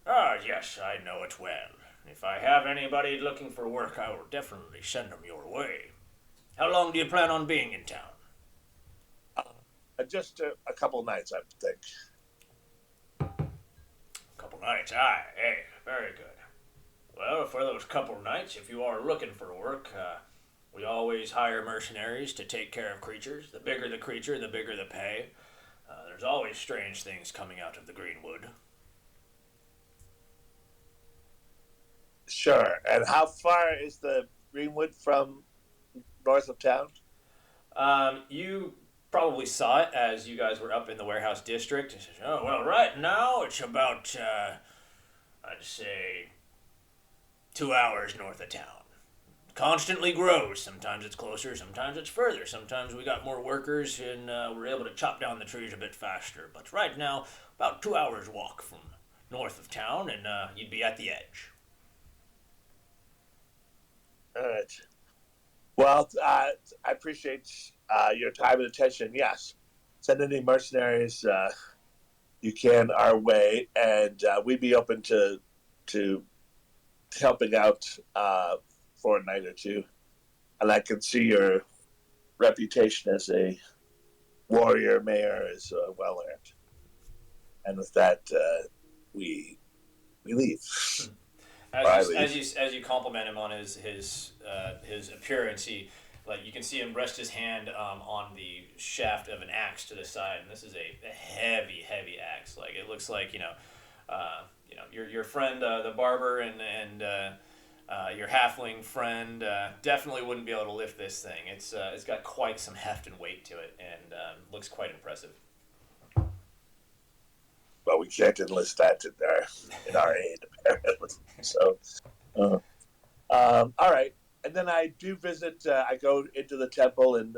Ah, yes, I know it well. If I have anybody looking for work, I will definitely send them your way. How long do you plan on being in town? Just a couple nights, I think. A couple nights, aye, hey, very good. Well, for those couple nights, if you are looking for work, we always hire mercenaries to take care of creatures. The bigger the creature, the bigger the pay. There's always strange things coming out of the Greenwood. Sure. And how far is the Greenwood from north of town? You probably saw it as you guys were up in the warehouse district. Oh, well, right now it's about, I'd say, 2 hours north of town. Constantly grows. Sometimes it's closer, sometimes it's further. Sometimes we got more workers and we're able to chop down the trees a bit faster. But right now, about 2 hours walk from north of town, and you'd be at the edge. All right. Well, I appreciate your time and attention. Yes, send any mercenaries you can our way, and we'd be open to helping out for a night or two. And I can see your reputation as a warrior mayor is well earned. And with that, we leave. As you compliment him on his appearance, you can see him rest his hand on the shaft of an axe to the side, and this is a heavy axe. Like, it looks like your friend the barber and your halfling friend definitely wouldn't be able to lift this thing. It's got quite some heft and weight to it, and looks quite impressive. Well, we can't enlist that in our aid, apparently. So, all right. And then I do visit. I go into the temple and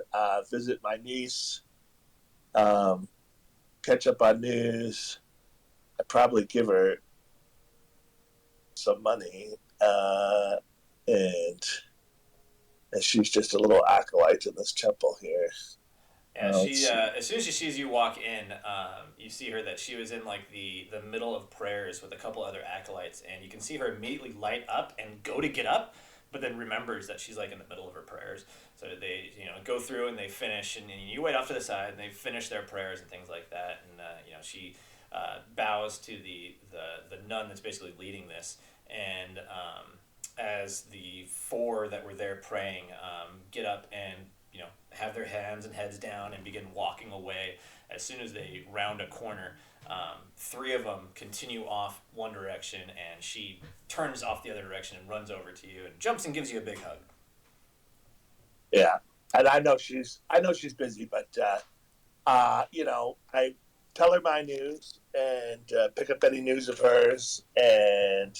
visit my niece. Catch up on news. I probably give her some money, and she's just a little acolyte in this temple here. Yeah, she as soon as she sees you walk in, you see her that she was in like the middle of prayers with a couple other acolytes, and you can see her immediately light up and go to get up, but then remembers that she's like in the middle of her prayers. So they go through and they finish, and you wait off to the side, and they finish their prayers and things like that, and she bows to the nun that's basically leading this, and as the four that were there praying get up and have their hands and heads down and begin walking away. As soon as they round a corner, three of them continue off one direction, and she turns off the other direction and runs over to you and jumps and gives you a big hug. Yeah, and I know she's busy, but I tell her my news and pick up any news of hers, and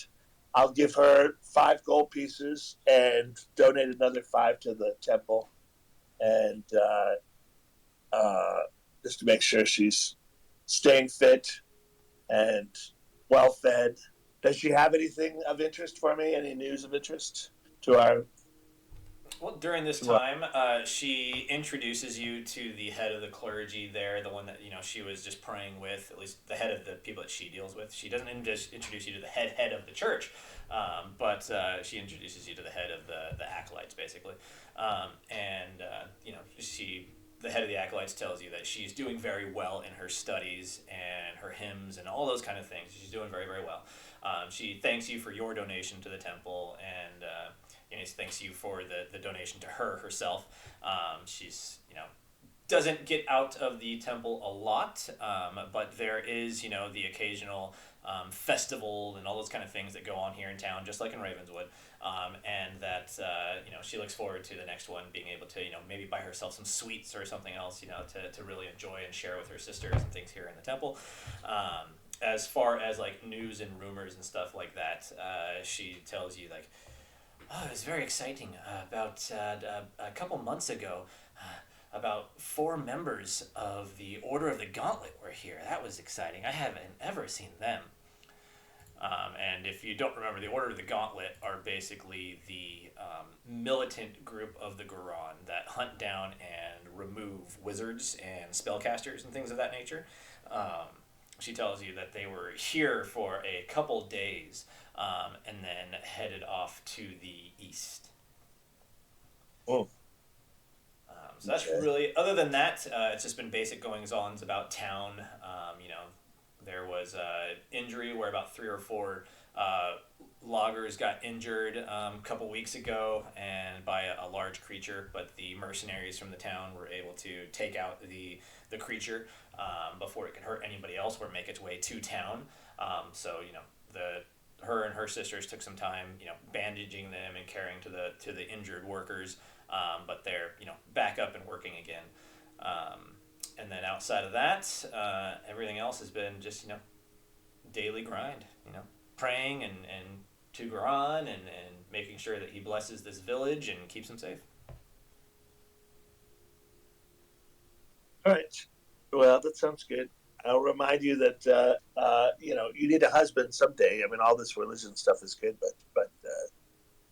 I'll give her 5 gold pieces and donate another 5 to the temple. And just to make sure she's staying fit and well fed. Does she have anything of interest for me? Any news of interest to our? Well, during this time, she introduces you to the head of the clergy there, the one that she was just praying with, at least the head of the people that she deals with. She doesn't just introduce you to the head of the church, but she introduces you to the head of the acolytes, basically. The head of the acolytes tells you that she's doing very well in her studies and her hymns and all those kind of things. She's doing very, very well. She thanks you for your donation to the temple, and thanks you for the donation to herself. She's doesn't get out of the temple a lot, but there is the occasional festival and all those kind of things that go on here in town, just like in Ravenswood, and that she looks forward to the next one, being able to maybe buy herself some sweets or something else to really enjoy and share with her sisters and things here in the temple. As far as like news and rumors and stuff like that, she tells you like, oh, it was very exciting. About a couple months ago, about 4 members of the Order of the Gauntlet were here. That was exciting. I haven't ever seen them. And if you don't remember, the Order of the Gauntlet are basically the militant group of the Goron that hunt down and remove wizards and spellcasters and things of that nature. She tells you that they were here for a couple days and then headed off to the east. Oh. So that's really, other than that, it's just been basic goings-ons about town. There was injury where about 3 or 4 loggers got injured a couple weeks ago and by a large creature, but the mercenaries from the town were able to take out the creature before it could hurt anybody else or make its way to town. So her and her sisters took some time, bandaging them and caring to the injured workers, but they're back up and working again. And then outside of that, everything else has been just daily grind. Praying and to Goran and making sure that he blesses this village and keeps them safe. All right. Well, that sounds good. I'll remind you that you need a husband someday. I mean, all this religion stuff is good, but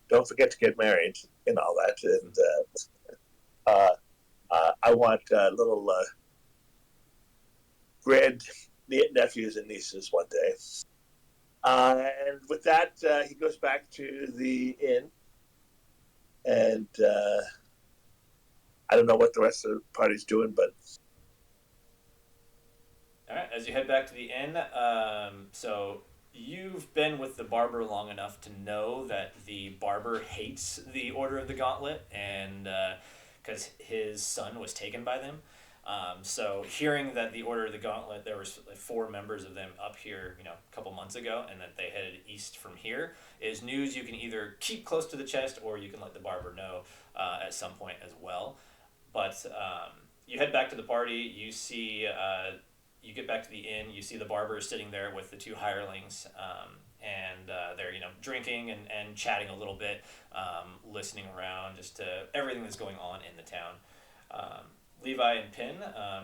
don't forget to get married and all that. And I want little grand nephews and nieces one day. And with that, he goes back to the inn, and I don't know what the rest of the party's doing, but as you head back to the inn, so you've been with the barber long enough to know that the barber hates the Order of the Gauntlet, and because his son was taken by them. So hearing that the Order of the Gauntlet, there was like 4 members of them up here, a couple months ago, and that they headed east from here, is news you can either keep close to the chest or you can let the barber know at some point as well. But you head back to the party. You see, you get back to the inn. You see the barber sitting there with the 2 hirelings, and they're drinking and chatting a little bit, listening around just to everything that's going on in the town. Levi and Pin,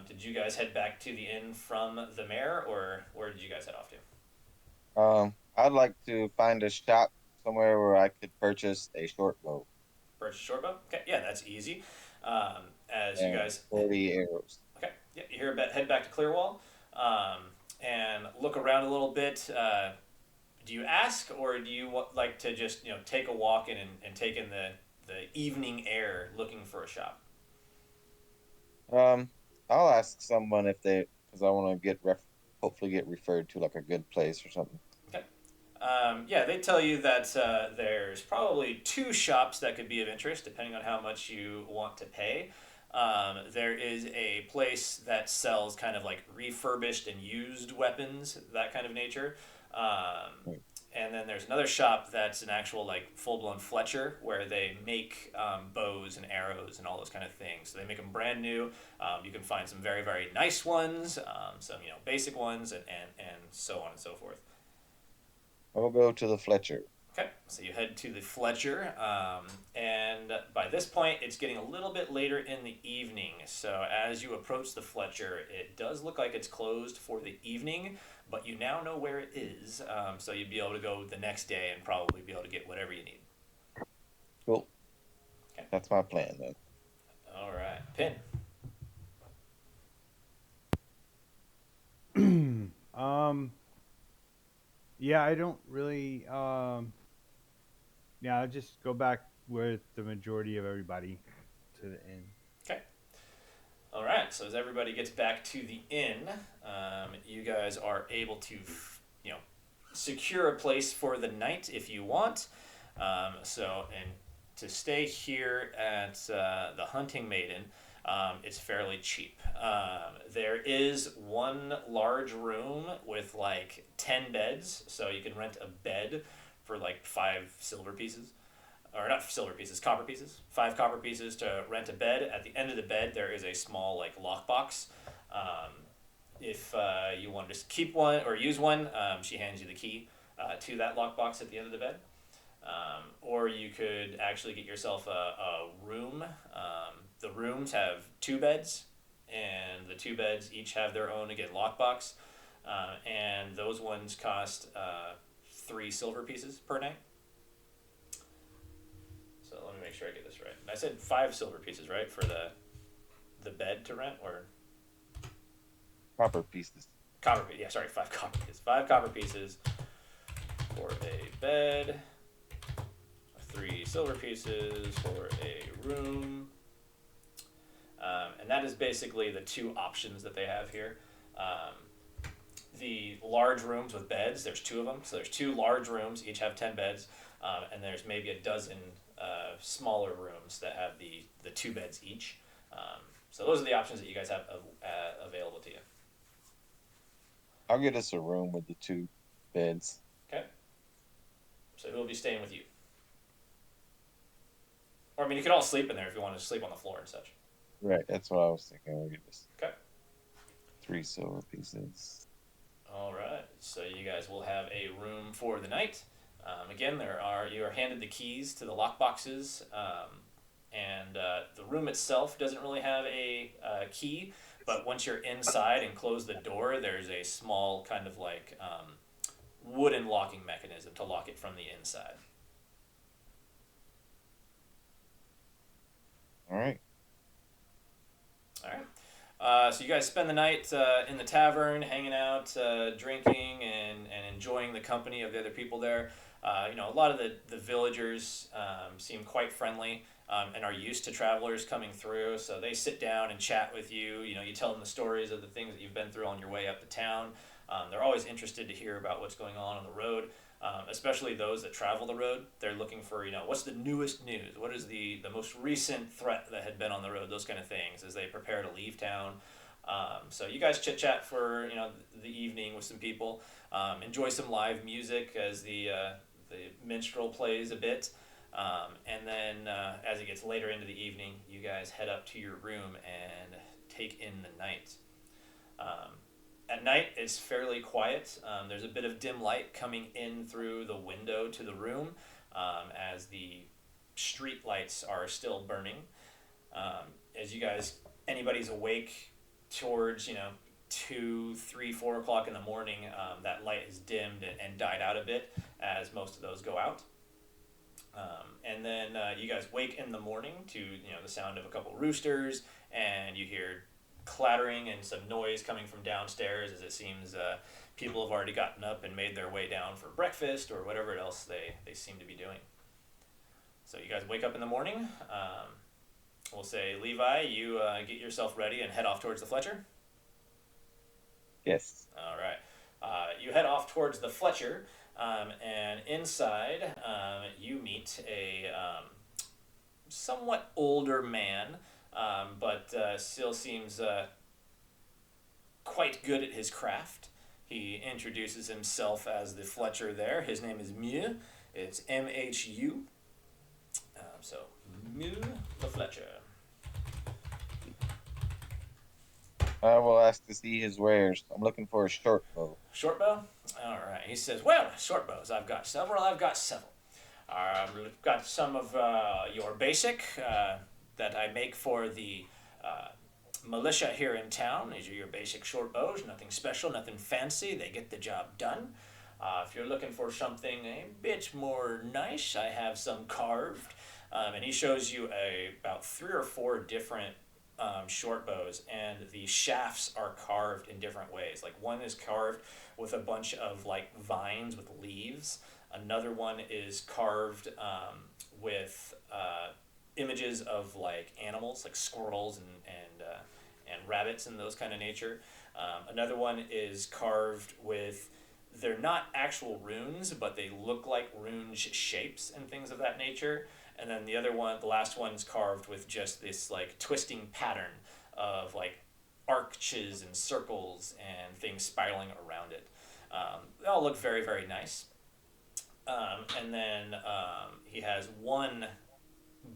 did you guys head back to the inn from the mayor, or where did you guys head off to? I'd like to find a shop somewhere where I could purchase a short bow. Purchase short bow? Okay, yeah, that's easy. As and you guys 40 arrows. Okay, yeah, you head back to Clearwall, and look around a little bit. Do you ask, or do you like to just take a walk and take in the evening air, looking for a shop? I'll ask someone if because I want to hopefully get referred to like a good place or something. Okay. Yeah, they tell you that there's probably 2 shops that could be of interest, depending on how much you want to pay. There is a place that sells kind of like refurbished and used weapons, that kind of nature. And then there's another shop that's an actual like full-blown Fletcher, where they make bows and arrows and all those kind of things. So they make them brand new. You can find some very, very nice ones, some basic ones, and so on and so forth. I'll go to the Fletcher. Okay, so you head to the Fletcher, and by this point, it's getting a little bit later in the evening. So as you approach the Fletcher, it does look like it's closed for the evening, but you now know where it is, so you'd be able to go the next day and probably be able to get whatever you need. Cool. Okay. That's my plan then. All right, Pin. Yeah, I don't really. Yeah, I'll just go back with the majority of everybody to the inn. Okay. All right. So as everybody gets back to the inn, you guys are able to, secure a place for the night if you want. And to stay here at the Hunting Maiden, it's fairly cheap. There is one large room with like 10 beds, so you can rent a bed for like 5 silver pieces. Or not silver pieces, copper pieces. 5 copper pieces to rent a bed. At the end of the bed, there is a small like lockbox. If you want to just keep one or use one, she hands you the key to that lockbox at the end of the bed. Or you could actually get yourself a room. The rooms have 2 beds, and the 2 beds each have their own, again, lockbox. And those ones cost 3 silver pieces per night. So let me make sure I get this right. I said 5 silver pieces, right, for the bed to rent, or Copper pieces. copper? Yeah, sorry, 5 copper pieces. 5 copper pieces for a bed. 3 silver pieces for a room. And that is basically the 2 options that they have here. The large rooms with beds, there's 2 of them. So there's 2 large rooms, each have 10 beds. And there's maybe a dozen smaller rooms that have the 2 beds each. So those are the options that you guys have available to you. I'll get us a room with the 2 beds. Okay. So who will be staying with you? Or, I mean, you could all sleep in there if you want to sleep on the floor and such. Right, that's what I was thinking. We'll get us Okay. 3 silver pieces. All right. So you guys will have a room for the night. Again, you are handed the keys to the lockboxes, and the room itself doesn't really have a key, but once you're inside and close the door, there's a small kind of like wooden locking mechanism to lock it from the inside. All right. All right. So you guys spend the night in the tavern, hanging out, drinking, and enjoying the company of the other people there. A lot of the villagers seem quite friendly. and are used to travelers coming through. So they sit down and chat with you. You know, you tell them the stories of the things that you've been through on your way up to town. They're always interested to hear about what's going on the road, especially those that travel the road. They're looking for, you know, what's the newest news? What is the most recent threat that had been on the road? Those kind of things as they prepare to leave town. So you guys chit chat for, you know, the evening with some people. Enjoy some live music as the minstrel plays a bit. And then as it gets later into the evening, you guys head up to your room and take in the night. At night, it's fairly quiet. There's a bit of dim light coming in through the window to the room as the street lights are still burning. As you guys, anybody's awake towards, you know, 2, 3, 4 o'clock in the morning, that light is dimmed and died out a bit as most of those go out. And then you guys wake in the morning to, you know, the sound of a couple roosters, and you hear clattering and some noise coming from downstairs as it seems people have already gotten up and made their way down for breakfast or whatever else they seem to be doing. So you guys wake up in the morning. We'll say, Levi, you get yourself ready and head off towards the Fletcher. Yes. All right. You head off towards the Fletcher, and inside you meet a somewhat older man, but still seems quite good at his craft. He introduces himself as the Fletcher there. His name is Mew. It's M-H-U. So, Mew the Fletcher. I will ask to see his wares. I'm looking for a short bow. Short bow? All right. He says, well, short bows. I've got several. I've got got some of your basic that I make for the militia here in town. These are your basic short bows. Nothing special, nothing fancy. They get the job done. If you're looking for something a bit more nice, I have some carved. And he shows you about 3 or 4 different short bows, and the shafts are carved in different ways. Like one is carved with a bunch of like vines with leaves. Another one is carved with images of like animals, like squirrels and rabbits and those kind of nature. Another one is carved with, they're not actual runes, but they look like rune shapes and things of that nature. And then the other one, the last one, is carved with just this like twisting pattern of like arches and circles and things spiraling around it. They all look very, very nice. And then he has one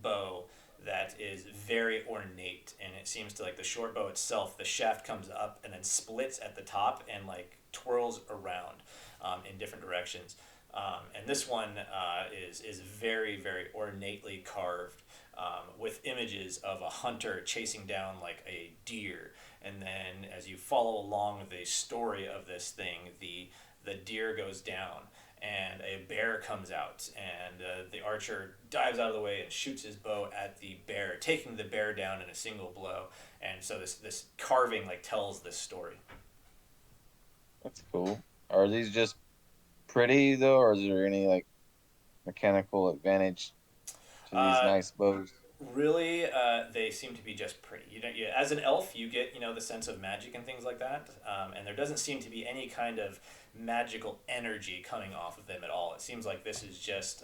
bow that is very ornate, and it seems to, like, the short bow itself, the shaft comes up and then splits at the top and like twirls around in different directions. And this one is very, very ornately carved with images of a hunter chasing down like a deer. And then as you follow along the story of this thing, the deer goes down and a bear comes out, and the archer dives out of the way and shoots his bow at the bear, taking the bear down in a single blow. And so this carving like tells this story. That's cool. Are these just pretty though, or is there any like mechanical advantage to these nice bows? Really, they seem to be just pretty. As an elf, you get the sense of magic and things like that, and there doesn't seem to be any kind of magical energy coming off of them at all. It seems like this is just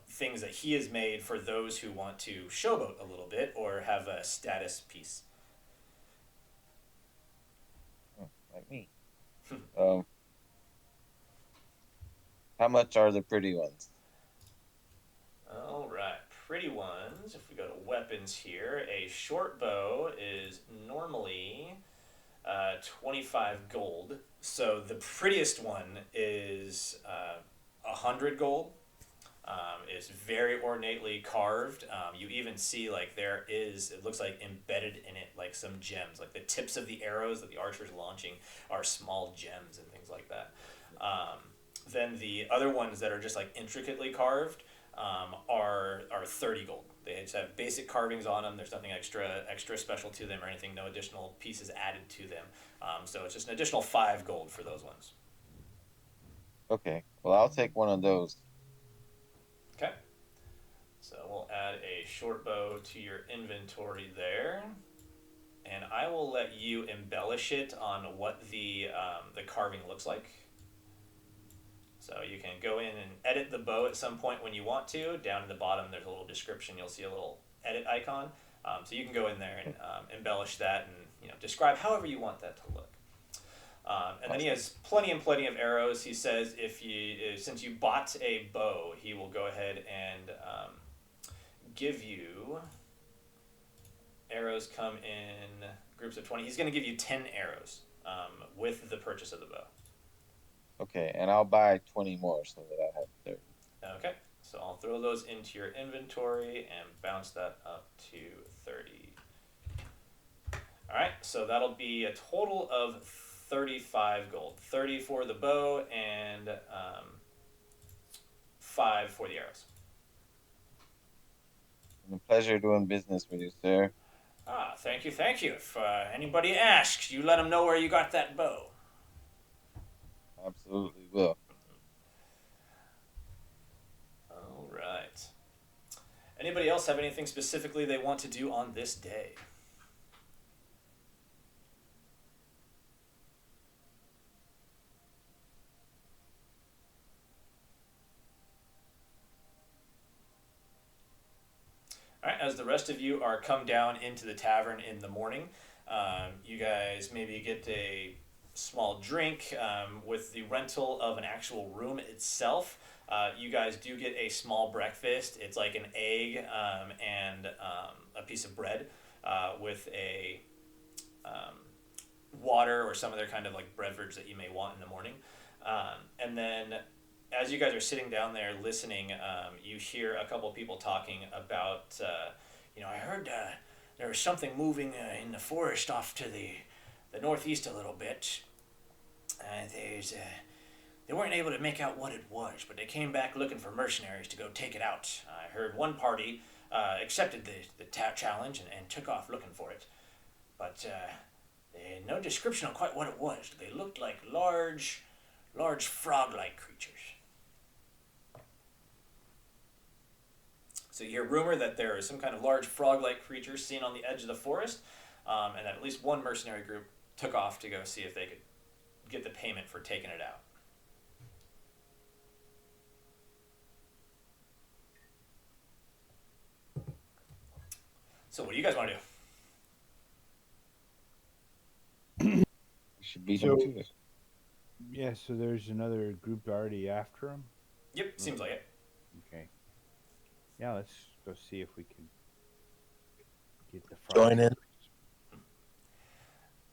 things that he has made for those who want to showboat a little bit or have a status piece. Like me. How much are the pretty ones? All right, pretty ones. If we go to weapons here, a short bow is normally 25 gold. So the prettiest one is 100 gold. It's very ornately carved. You even see it looks like embedded in it like some gems. Like the tips of the arrows that the archer's launching are small gems and things like that. Then the other ones that are just like intricately carved are 30 gold. They just have basic carvings on them. There's nothing extra special to them or anything. No additional pieces added to them. So it's just an additional 5 gold for those ones. Okay. Well, I'll take one of those. Okay. So we'll add a short bow to your inventory there. And I will let you embellish it on what the carving looks like. So you can go in and edit the bow at some point when you want to. Down in the bottom, there's a little description. You'll see a little edit icon. So you can go in there and embellish that and describe however you want that to look. And then he has plenty and plenty of arrows. He says since you bought a bow, he will go ahead and give you arrows. Come in groups of 20. He's going to give you 10 arrows with the purchase of the bow. Okay, and I'll buy 20 more so that I have 30. Okay, so I'll throw those into your inventory and bounce that up to 30. All right, so that'll be a total of 35 gold. 30 for the bow and 5 for the arrows. It's a pleasure doing business with you, sir. Thank you. If anybody asks, you let them know where you got that bow. Absolutely will. All right. Anybody else have anything specifically they want to do on this day? All right, as the rest of you are come down into the tavern in the morning, you guys maybe get a small drink with the rental of an actual room itself. You guys do get a small breakfast. It's like an egg and a piece of bread with a water or some other kind of like beverage that you may want in the morning. And then as you guys are sitting down there listening, you hear a couple people talking about, I heard there was something moving in the forest off to the northeast a little bit. They weren't able to make out what it was, but they came back looking for mercenaries to go take it out. I heard one party accepted the challenge and took off looking for it. But they had no description on quite what it was. They looked like large frog-like creatures. So you hear rumor that there is some kind of large frog-like creature seen on the edge of the forest, and that at least one mercenary group took off to go see if they could get the payment for taking it out. So what do you guys want to do? We should beat them to it. Yeah, so there's another group already after him? Yep, seems like it. Okay. Yeah, let's go see if we can get the frog. Join in.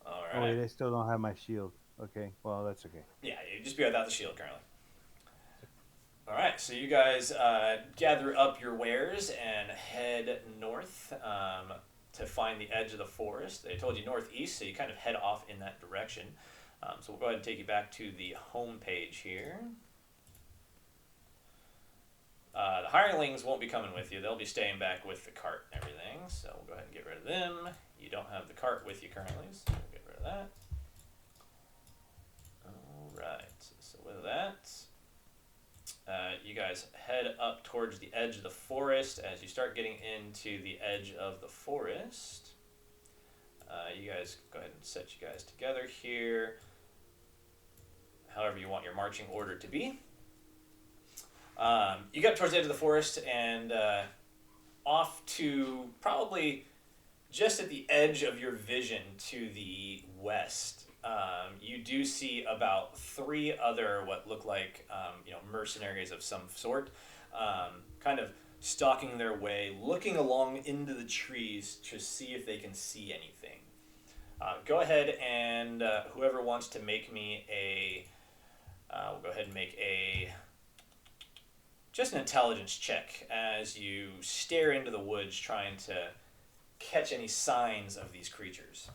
All Oh, right. wait, I still don't have my shield. Okay, well, that's okay. Yeah, you just be without the shield currently. All right, so you guys gather up your wares and head north to find the edge of the forest. They told you northeast, so you kind of head off in that direction. So we'll go ahead and take you back to the home page here. The hirelings won't be coming with you. They'll be staying back with the cart and everything. So we'll go ahead and get rid of them. You don't have the cart with you currently, so we'll get rid of that. All right. So with that, you guys head up towards the edge of the forest. As you start getting into the edge of the forest, you guys go ahead and set you guys together here. However you want your marching order to be. You get towards the edge of the forest and off to probably just at the edge of your vision to the west. You do see about 3 other what look like mercenaries of some sort, kind of stalking their way, looking along into the trees to see if they can see anything. Go ahead and whoever wants to make me we'll go ahead and make just an intelligence check as you stare into the woods trying to catch any signs of these creatures.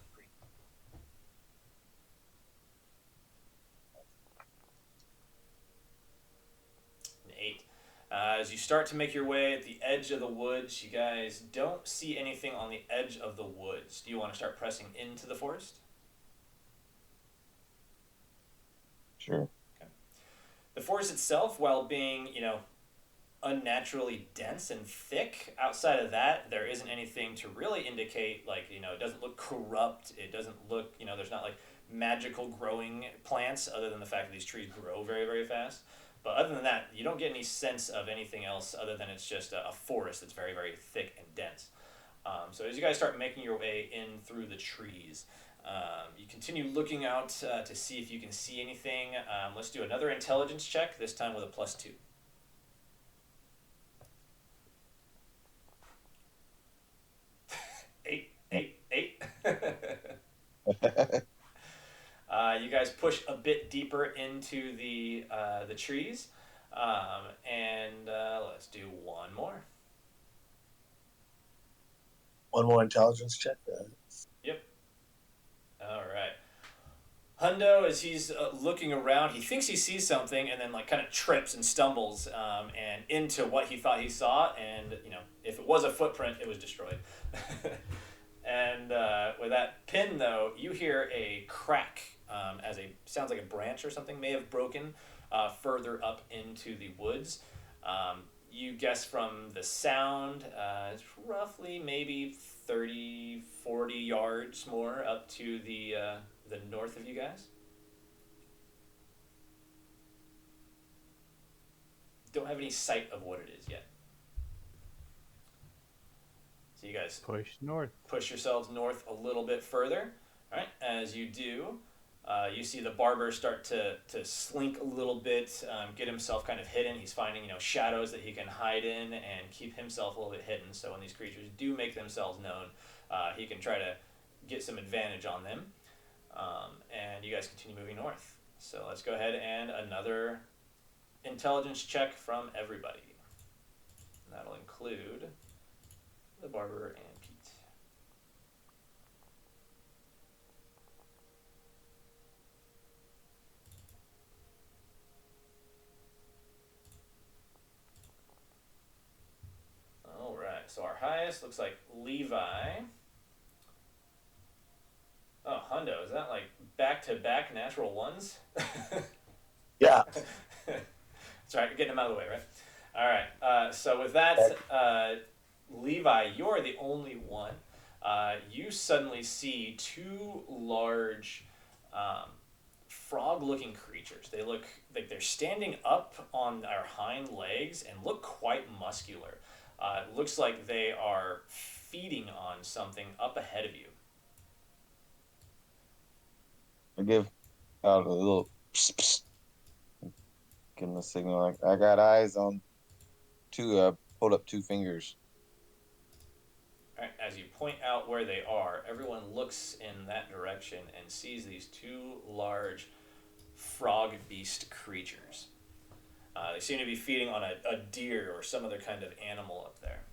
An 8. As you start to make your way at the edge of the woods, you guys don't see anything on the edge of the woods. Do you want to start pressing into the forest? Sure. The forest itself, while being, unnaturally dense and thick. Outside of that, there isn't anything to really indicate, like, it doesn't look corrupt. It doesn't look, there's not like magical growing plants other than the fact that these trees grow very, very fast. But other than that, you don't get any sense of anything else other than it's just a forest that's very, very thick and dense. So as you guys start making your way in through the trees, you continue looking out to see if you can see anything. Let's do another intelligence check, this time with a +2. 8. You guys push a bit deeper into the trees, and let's do one more. One more intelligence check. Yep. All right. Hundo, as he's looking around, he thinks he sees something, and then like kind of trips and stumbles and into what he thought he saw, and if it was a footprint, it was destroyed. And with that pin, though, you hear a crack sounds like a branch or something may have broken further up into the woods. You guess from the sound, it's roughly maybe 30, 40 yards more up to the north of you guys. Don't have any sight of what it is yet. So you guys push yourselves north a little bit further. All right, as you do, you see the barber start to slink a little bit, get himself kind of hidden. He's finding shadows that he can hide in and keep himself a little bit hidden. So when these creatures do make themselves known, he can try to get some advantage on them. And you guys continue moving north. So let's go ahead and another intelligence check from everybody. And that'll include the barber and Pete. All right, so our highest looks like Levi. Oh, Hundo, is that like back-to-back natural ones? Yeah. That's right, you're getting them out of the way, right? All right, so with that, Levi, you're the only one. You suddenly see two large frog-looking creatures. They look like they're standing up on their hind legs and look quite muscular. It looks like they are feeding on something up ahead of you. I give out a little psst, psst. Give them a signal like I got eyes on two. Hold up 2 fingers. All right, as you point out where they are, everyone looks in that direction and sees these two large frog beast creatures. They seem to be feeding on a deer or some other kind of animal up there.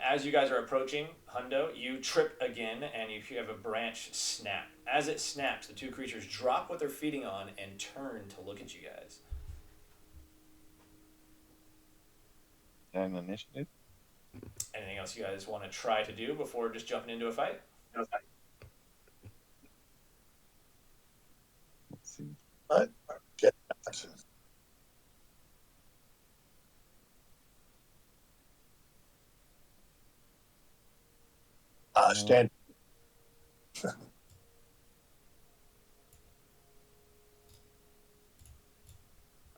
As you guys are approaching, Hundo, you trip again and you have a branch snap. As it snaps, the two creatures drop what they're feeding on and turn to look at you guys. Is that an initiative? Anything else you guys want to try to do before just jumping into a fight? Let's see. What? Stand.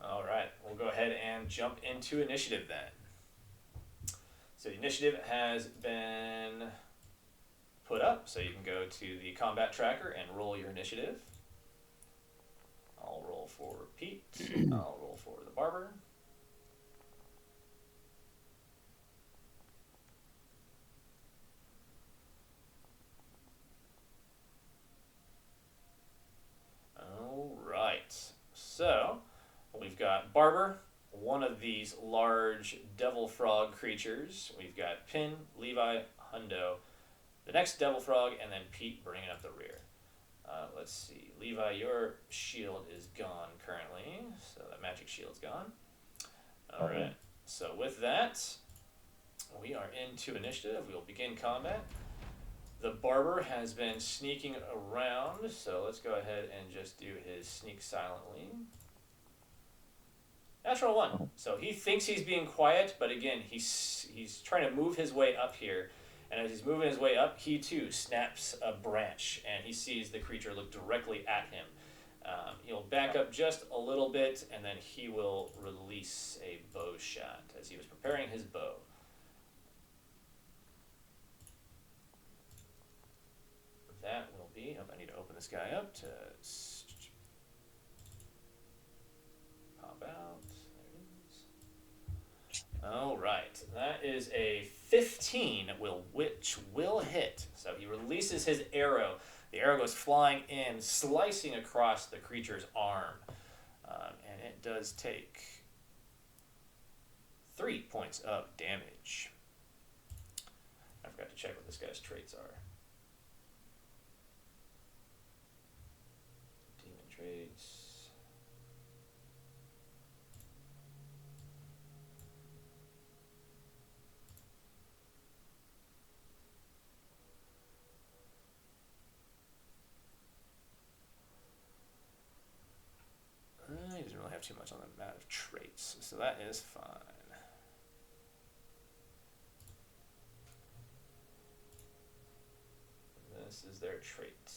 All right, we'll go ahead and jump into initiative then. So the initiative has been put up, so you can go to the combat tracker and roll your initiative. I'll roll for Pete. I'll roll for the barber. All right. So we've got Barber, one of these large devil frog creatures. We've got Pin, Levi, Hundo, the next devil frog, and then Pete bringing up the rear. Let's see. Levi, your shield is gone currently, so that magic shield's gone. All right. So with that, we are into initiative. We'll begin combat. The barber has been sneaking around, so let's go ahead and just do his sneak silently. Natural 1. So he thinks he's being quiet, but again, he's trying to move his way up here. And as he's moving his way up, he too snaps a branch, and he sees the creature look directly at him. He'll back up just a little bit, and then he will release a bow shot as he was preparing his bow. That will be... I need to open this guy up to pop out. There it is. All right. That is a 15, which will hit. So he releases his arrow. The arrow goes flying in, slicing across the creature's arm. And it does take 3 points of damage. I forgot to check what this guy's traits are. Demon traits. He doesn't really have too much on the amount of traits, so that is fine. This is their trait.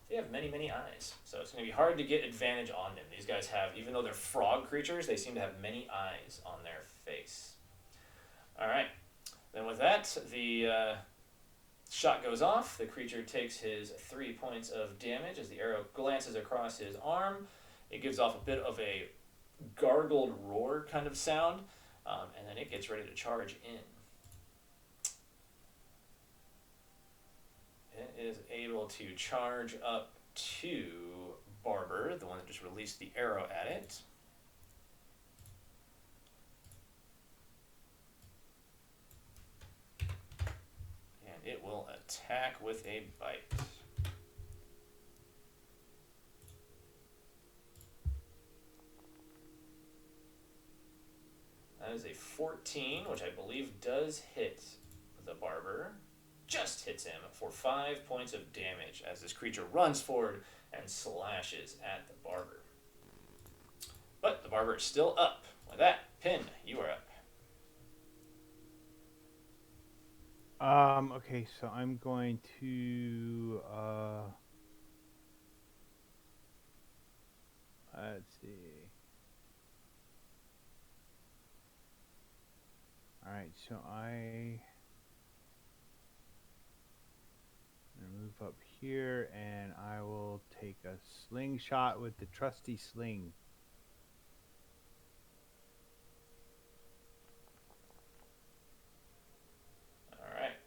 They have many, many eyes, so it's going to be hard to get advantage on them. These guys have, even though they're frog creatures, they seem to have many eyes on their face. Alright, then with that, the shot goes off. The creature takes his 3 points of damage as the arrow glances across his arm. It gives off a bit of a gargled roar kind of sound, and then it gets ready to charge in. It is able to charge up to Barber, the one that just released the arrow at it. And it will attack with a bite. That is a 14, which I believe does hit the Barber. Just hits him for 5 points of damage as this creature runs forward and slashes at the Barber. But the Barber is still up. With that, Pin, you are up. Okay, so I'm going to let's see. All right, so I'm gonna move up here, and I will take a slingshot with the trusty sling.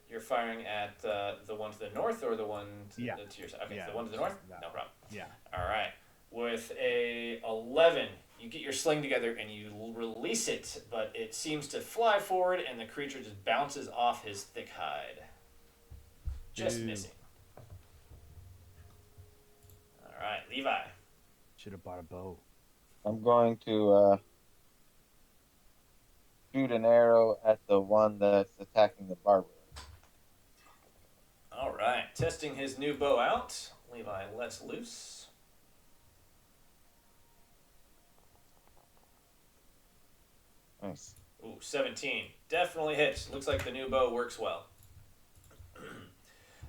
You're firing at the one to the north or the one to your side? Okay, Yeah, the one to the north? that No one. problem. Yeah. All right. With a 11, you get your sling together and you release it, but it seems to fly forward and the creature just bounces off his thick hide. Just missing. All right, Levi. Should have bought a bow. I'm going to shoot an arrow at the one that's attacking the Barber. All right, testing his new bow out. Levi lets loose. Nice. Ooh, 17. Definitely hits. Looks like the new bow works well.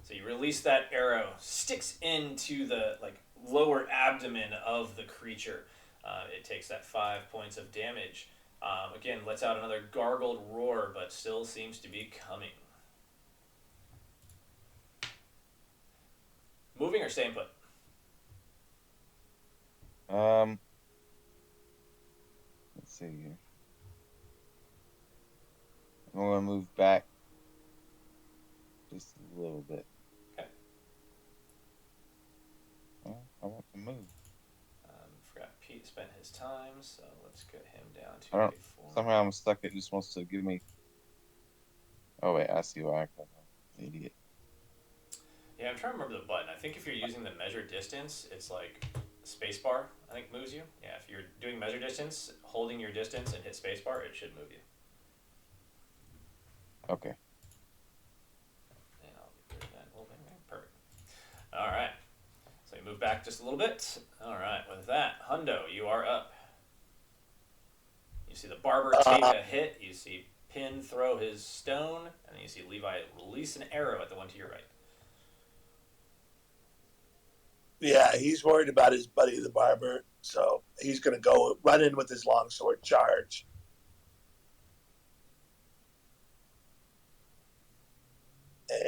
So you release that arrow, sticks into the lower abdomen of the creature. It takes that 5 points of damage. Again, lets out another gargled roar, but still seems to be coming. Moving or staying put? Let's see here. I'm going to move back just a little bit. Okay. Well, I want to move. Forgot Pete spent his time, so let's get him down to I don't. a 4. Somehow I'm stuck. It just wants to give me. Oh wait, I see why I can. Idiot. Yeah, I'm trying to remember the button. I think if you're using the measure distance, it's like spacebar, I think, moves you. Yeah, if you're doing measure distance, holding your distance and hit spacebar, it should move you. Okay. And I'll get rid of that little thing there. Perfect. All right. So you move back just a little bit. All right. With that, Hundo, you are up. You see the barber take a hit. You see Pin throw his stone, and then you see Levi release an arrow at the one to your right. Yeah, he's worried about his buddy the barber, so he's going to go run in with his longsword charge. And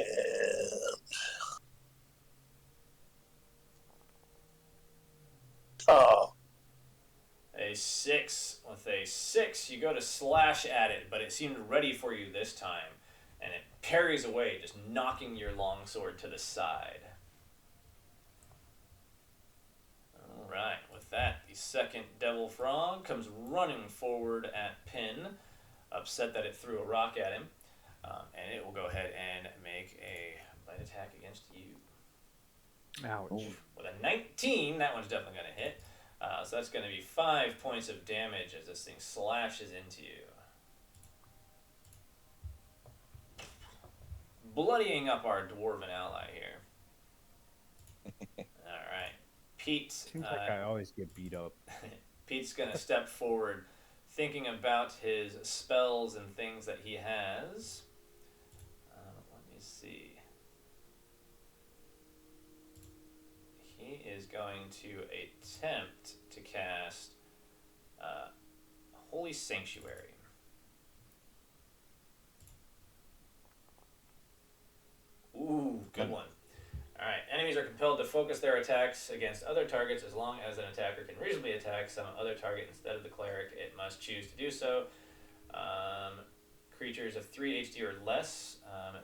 A 6. With a 6, you go to slash at it, but it seemed ready for you this time, and it parries away, just knocking your longsword to the side. Alright, with that, the second devil frog comes running forward at Pin, upset that it threw a rock at him, and it will go ahead and make a bite attack against you. Ouch. Ooh. With a 19, that one's definitely going to hit. So that's going to be 5 points of damage as this thing slashes into you. Bloodying up our dwarven ally here. Alright. Pete. Seems like I always get beat up. Pete's going to step forward, thinking about his spells and things that he has. Let me see. He is going to attempt to cast Holy Sanctuary. Ooh, good one. Alright, enemies are compelled to focus their attacks against other targets as long as an attacker can reasonably attack some other target instead of the cleric. It must choose to do so. Creatures of 3 HD or less.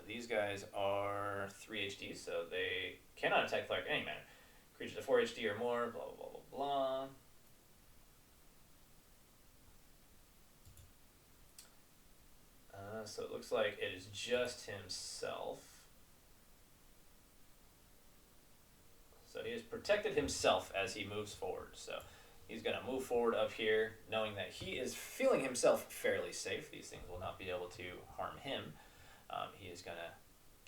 These guys are 3 HD, so they cannot attack cleric in any manner. Creatures of 4 HD or more, blah, blah, blah, blah, blah. So it looks like it is just himself. So he has protected himself as he moves forward. So he's going to move forward up here, knowing that he is feeling himself fairly safe. These things will not be able to harm him. He is going to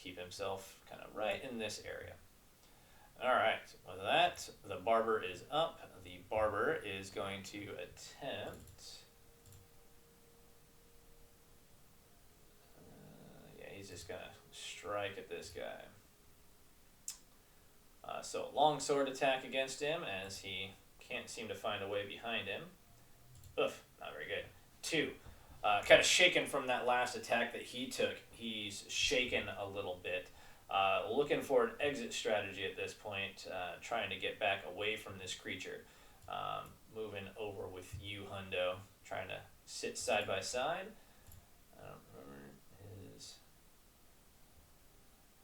keep himself kind of right in this area. Alright, with that, the barber is up. The barber is going to attempt... yeah, he's just going to strike at this guy. So longsword attack against him as he can't seem to find a way behind him. Oof, not very good. 2. Kind of shaken from that last attack that he took. He's shaken a little bit. Looking for an exit strategy at this point, trying to get back away from this creature. Moving over with you, Hundo, trying to sit side by side. I don't remember his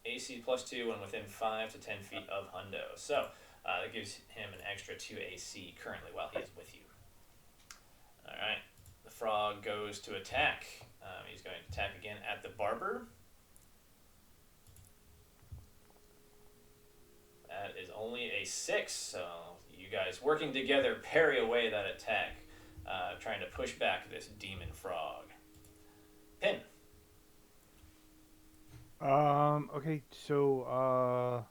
AC +2 and within 5 to 10 feet of Hundo. So that gives him an extra 2 AC currently while he is with you. Alright, the frog goes to attack. He's going to attack again at the barber. That is only a 6, so you guys working together parry away that attack, trying to push back this demon frog. Pin. Okay, so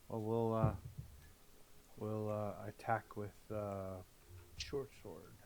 we'll attack with short sword.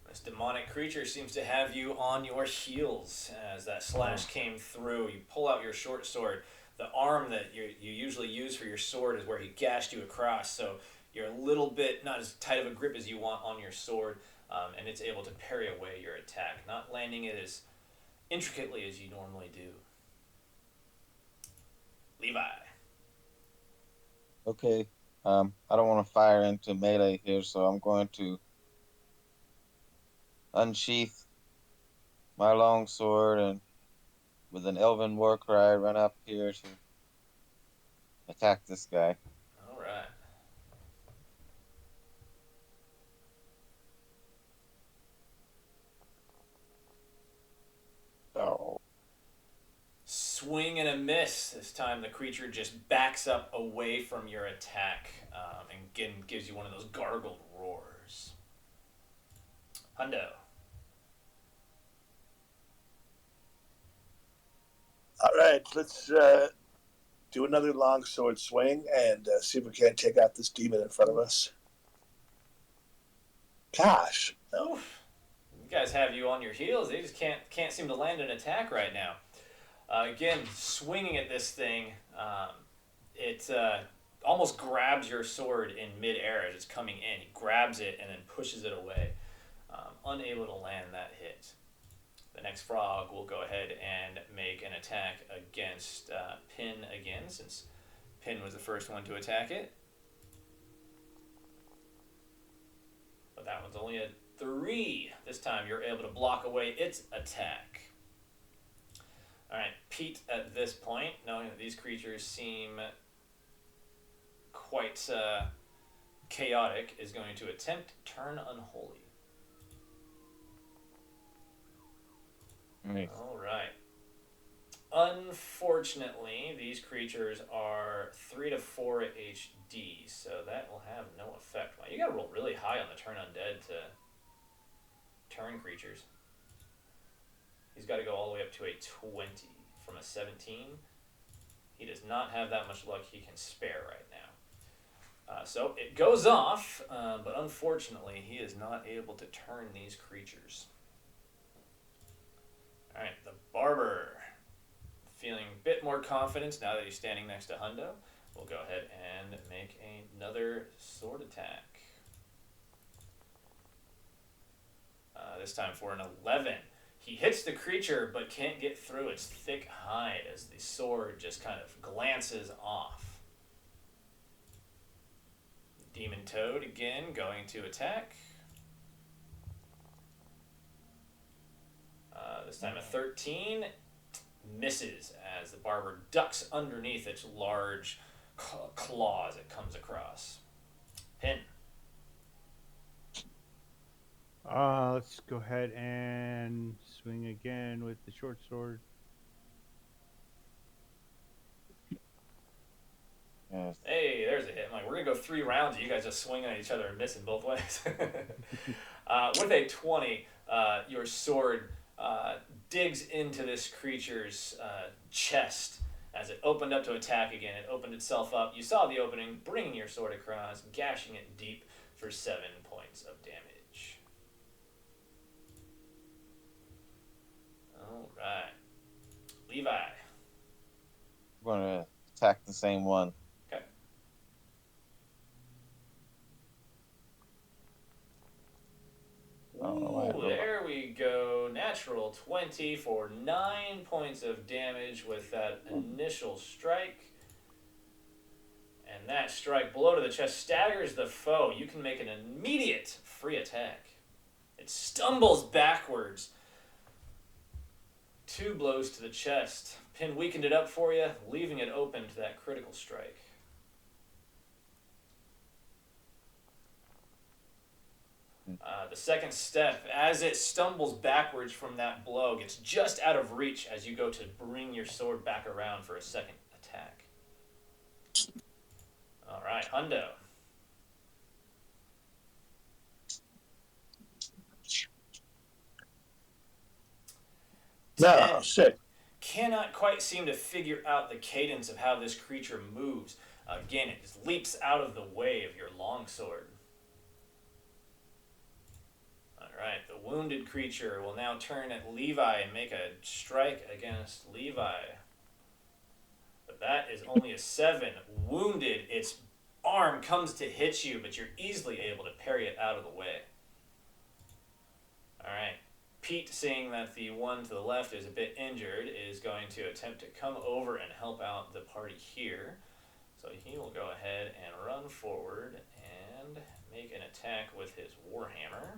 This demonic creature seems to have you on your heels as that slash came through. You pull out your short sword. The arm that you usually use for your sword is where he gashed you across, so you're a little bit not as tight of a grip as you want on your sword, and it's able to parry away your attack, not landing it as intricately as you normally do. Levi. Okay. I don't want to fire into melee here, so I'm going to unsheath my longsword and with an elven war cry run up here to attack this guy. All right. Oh. Swing and a miss. This time the creature just backs up away from your attack and again gives you one of those gargled roars. Hundo. all right, let's do another long sword swing and see if we can't take out this demon in front of us. Gosh. No. Oof. You guys have you on your heels. They just can't seem to land an attack right now. Again, swinging at this thing, it almost grabs your sword in midair as it's coming in. He grabs it and then pushes it away, unable to land that hit. The next frog will go ahead and make an attack against Pin again, since Pin was the first one to attack it. But that one's only a 3. This time you're able to block away its attack. Alright, Pete at this point, knowing that these creatures seem quite chaotic, is going to attempt Turn Unholy. Nice. Alright. Unfortunately, these creatures are 3 to 4 HD, so that will have no effect. Wow, you gotta roll really high on the Turn Undead to turn creatures. He's got to go all the way up to a 20 from a 17. He does not have that much luck he can spare right now. So it goes off, but unfortunately he is not able to turn these creatures. Alright, the Barber, feeling a bit more confidence now that he's standing next to Hundo, will go ahead and make another sword attack. This time for an 11. He hits the creature but can't get through its thick hide as the sword just kind of glances off. Demon Toad again going to attack. This time a 13 misses as the Barber ducks underneath its large claws it comes across. Pin. Let's go ahead and swing again with the short sword. Yes. Hey, there's a hit. I'm like, we're going to go 3 rounds of you guys just swinging at each other and missing both ways. With a 20, your sword digs into this creature's chest as it opened up to attack again. It opened itself up. You saw the opening, bringing your sword across, gashing it deep for 7 points of damage. All right. Levi. We're going to attack the same one. Okay. I don't know why I Ooh, rolled there we go. Natural 20 for 9 points of damage with that initial strike. And that strike blow to the chest staggers the foe. You can make an immediate free attack. It stumbles backwards. 2 blows to the chest. Pin weakened it up for you, leaving it open to that critical strike. The second step, as it stumbles backwards from that blow, gets just out of reach as you go to bring your sword back around for a second attack. All right, Hundo. No, shit. Cannot quite seem to figure out the cadence of how this creature moves. Again, it just leaps out of the way of your longsword. Alright, the wounded creature will now turn at Levi and make a strike against Levi. But that is only a 7. Wounded, its arm comes to hit you, but you're easily able to parry it out of the way. Alright. Pete, seeing that the one to the left is a bit injured, is going to attempt to come over and help out the party here. So he will go ahead and run forward and make an attack with his Warhammer.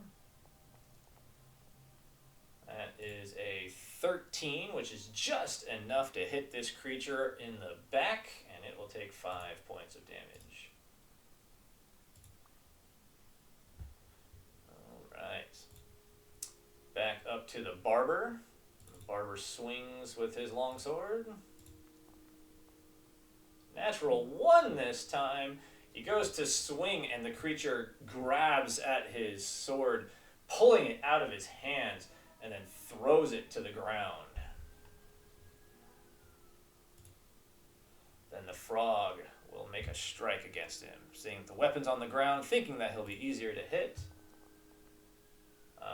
That is a 13, which is just enough to hit this creature in the back, and it will take 5 points of damage. Alright. Back up to the Barber. The Barber swings with his longsword. Natural 1 this time. He goes to swing, and the creature grabs at his sword, pulling it out of his hands, and then throws it to the ground. Then the frog will make a strike against him, seeing the weapons on the ground, thinking that he'll be easier to hit.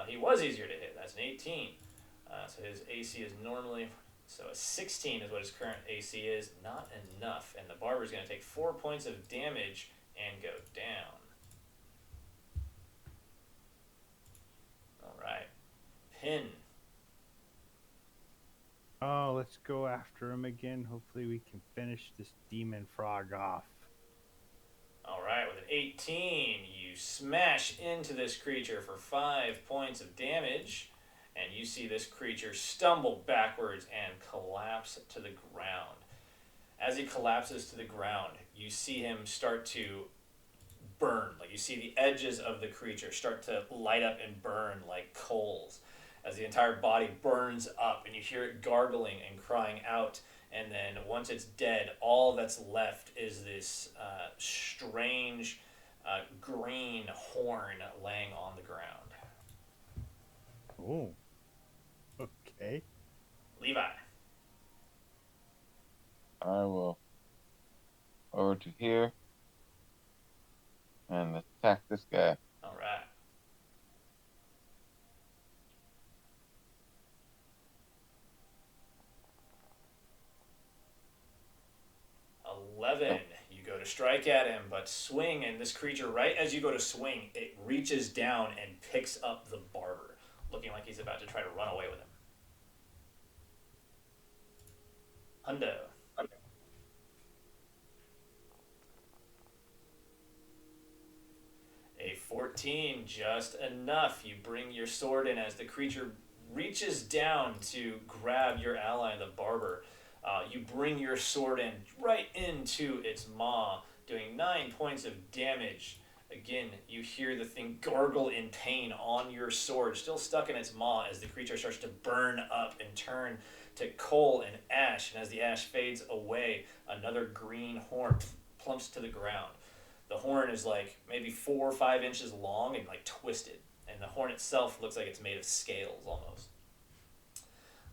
He was easier to hit. That's an 18. So his AC is normally... So a 16 is what his current AC is. Not enough. And the barber's going to take 4 points of damage and go down. Alright. Pin. Oh, let's go after him again. Hopefully we can finish this demon frog off. Alright, with an 18, you smash into this creature for 5 points of damage, and you see this creature stumble backwards and collapse to the ground. As he collapses to the ground, you see him start to burn. Like, you see the edges of the creature start to light up and burn like coals as the entire body burns up, and you hear it gargling and crying out. And then once it's dead, all that's left is this strange green horn laying on the ground. Oh. Okay. Levi. I will over to here and attack this guy. All right. 11. You go to strike at him, but swing, and this creature, right as you go to swing, it reaches down and picks up the barber, looking like he's about to try to run away with him. Hundo. A 14, just enough. You bring your sword in as the creature reaches down to grab your ally, the barber. You bring your sword in right into its maw, doing 9 points of damage. Again, you hear the thing gargle in pain on your sword, still stuck in its maw as the creature starts to burn up and turn to coal and ash. And as the ash fades away, another green horn plumps to the ground. The horn is like maybe 4 or 5 inches long and like twisted. And the horn itself looks like it's made of scales almost.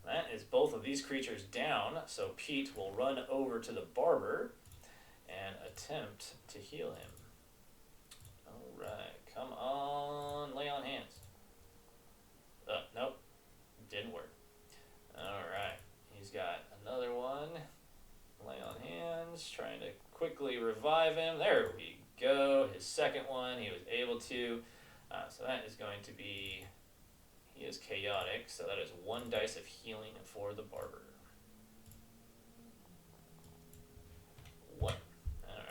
That is both of these creatures down, so Pete will run over to the barber and attempt to heal him. Alright, come on, lay on hands. Nope, didn't work. Alright, he's got another one. Lay on hands, trying to quickly revive him. There we go, his second one, he was able to. So that is going to be... He is chaotic, so that is 1 dice of healing for the barber. 1. Alright.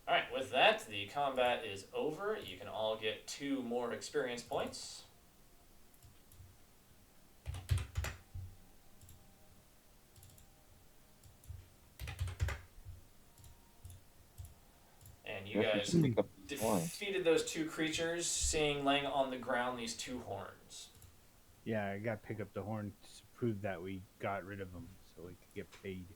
Alright, with that, the combat is over. You can all get 2 more experience points. And you guys defeated those 2 creatures, seeing laying on the ground these 2 horns. Yeah, I got to pick up the horn to prove that we got rid of them so we could get paid.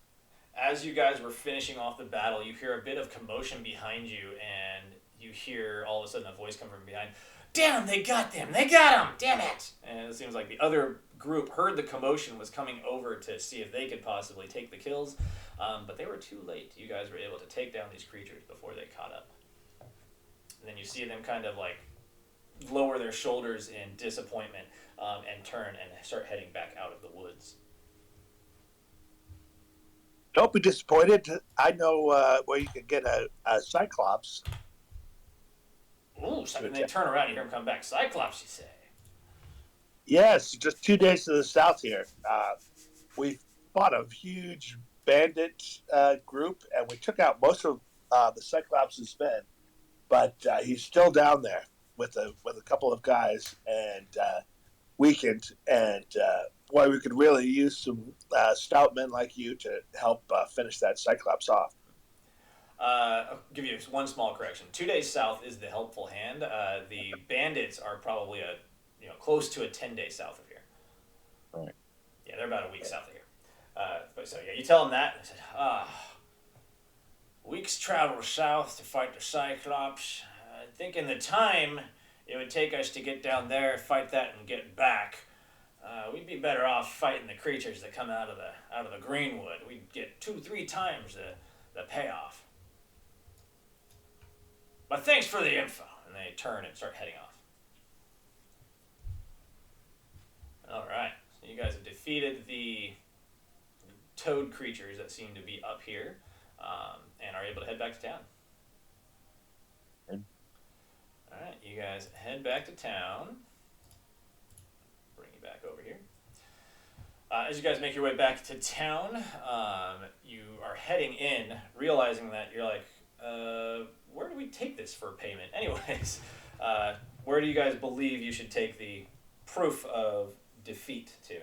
As you guys were finishing off the battle, you hear a bit of commotion behind you, and you hear all of a sudden a voice come from behind. Damn, they got them! They got them! Damn it! And it seems like the other group heard the commotion, was coming over to see if they could possibly take the kills, but they were too late. You guys were able to take down these creatures before they caught up. And then you see them kind of like lower their shoulders in disappointment and turn and start heading back out of the woods. Don't be disappointed. I know where you can get a Cyclops. Ooh, and they turn around and you hear them come back. Cyclops, you say? Yes, just 2 days to the south here. We fought a huge bandit group, and we took out most of the Cyclops' men. But he's still down there with a couple of guys and weakened. And boy, we could really use some stout men like you to help finish that Cyclops off. I'll give you 1 small correction. 2 days south is the helpful hand. The bandits are probably close to a 10-day south of here. Right. Yeah, they're about a week south of here. But so yeah, you tell them that. I said, weeks travel south to fight the Cyclops. Thinking the time it would take us to get down there, fight that, and get back. we'd be better off fighting the creatures that come out of the greenwood. We'd get 2-3 times the payoff. But thanks for the info. And they turn and start heading off. All right. So you guys have defeated the toad creatures that seem to be up here, and are able to head back to town. Good. All right. You guys head back to town. Bring you back over here. As you guys make your way back to town, you are heading in, realizing that you're like, where do we take this for payment? Anyways, where do you guys believe you should take the proof of defeat to?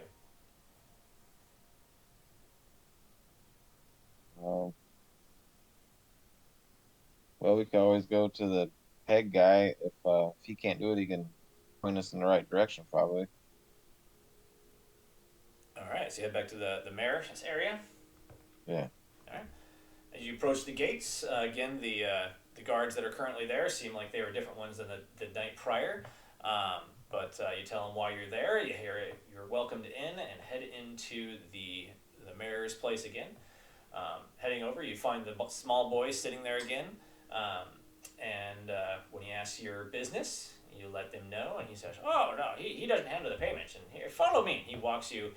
Well, we can always go to the head guy. If he can't do it, he can point us in the right direction, probably. All right, so you head back to the mayor's area. Yeah. All right. As you approach the gates, again, the guards that are currently there seem like they were different ones than the night prior. But you tell them why you're there. You hear it, you're welcomed in, and head into the mayor's place again. Heading over, you find the small boy sitting there again. And when he asks your business, you let them know, and he says, "Oh no, he doesn't handle the payments. And here, follow me." He walks you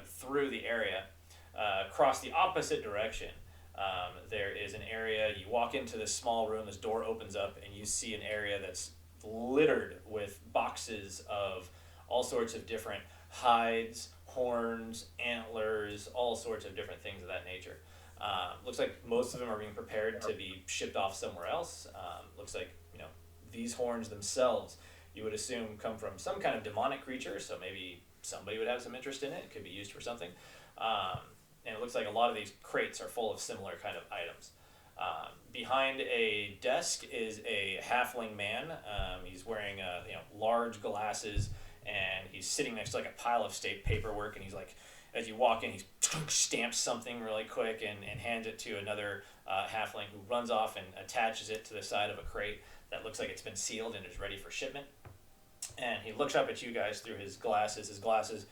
through the area, across the opposite direction. There is an area. You walk into this small room. This door opens up, and you see an area that's littered with boxes of all sorts of different hides, horns, antlers, all sorts of different things of that nature. Looks like most of them are being prepared to be shipped off somewhere else. Looks like, these horns themselves, you would assume, come from some kind of demonic creature, so maybe somebody would have some interest in it. It could be used for something. And it looks like a lot of these crates are full of similar kind of items. Behind a desk is a halfling man. He's wearing large glasses, and he's sitting next to like a pile of state paperwork, and he's like, as you walk in, he stamps something really quick and hands it to another halfling, who runs off and attaches it to the side of a crate that looks like it's been sealed and is ready for shipment. And he looks up at you guys through his glasses. His glasses,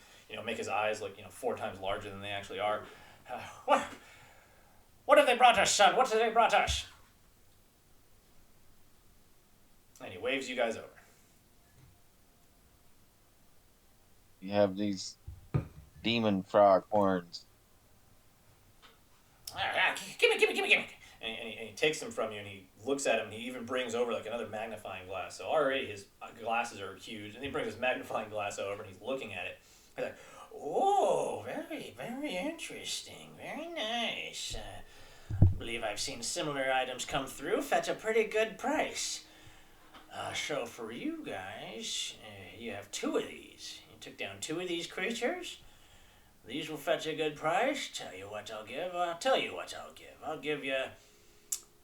make his eyes look 4 times larger than they actually are. What have they brought us, son? What have they brought us? And he waves you guys over. You have these demon frog horns. Give me. And he takes them from you, and he looks at him, and he even brings over like another magnifying glass. So already his glasses are huge, and he brings his magnifying glass over, and he's looking at it. He's like, "Oh, very, very interesting. Very nice. I believe I've seen similar items come through, fetch a pretty good price. So for you guys, you have 2 of these. You took down 2 of these creatures. These will fetch a good price. Tell you what I'll give. I'll give you...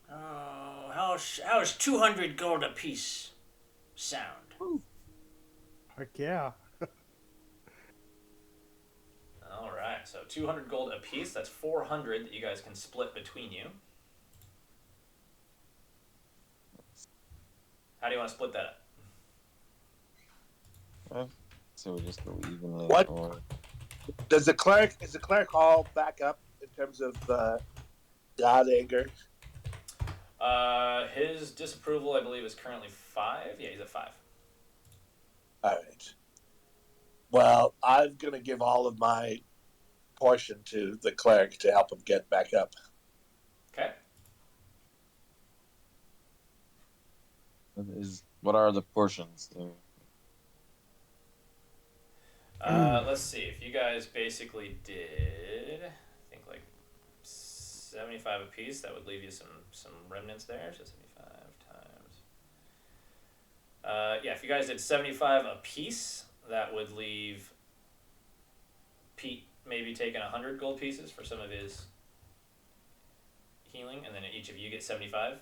how's 200 gold apiece sound?" Ooh. Heck yeah. All right, so 200 gold apiece. That's 400 that you guys can split between you. How do you want to split that up? So we just go evenly. What? Or... Is the cleric all back up in terms of god anger? His disapproval, I believe, is currently 5. Yeah, he's at 5. All right. Well, I'm going to give all of my portion to the cleric to help him get back up. Okay. What are the portions? Let's see. If you guys basically did, I think like 75 apiece, that would leave you some remnants there. So 75 times. Yeah, if you guys did 75 apiece, that would leave Pete maybe taking 100 gold pieces for some of his healing, and then each of you get 75.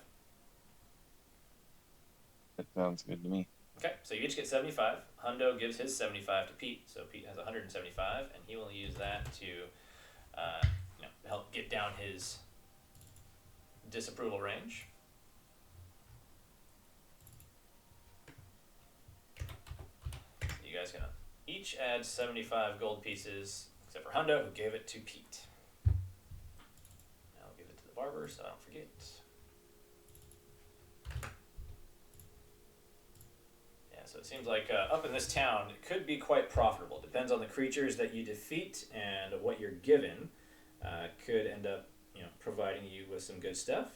That sounds good to me. Okay, so you each get 75. Hundo gives his 75 to Pete, so Pete has 175, and he will use that to help get down his disapproval range. You guys gonna each adds 75 gold pieces, except for Hundo, who gave it to Pete. I'll give it to the barber so I don't forget. Yeah, so it seems like up in this town, it could be quite profitable. Depends on the creatures that you defeat and what you're given. Could end up, providing you with some good stuff.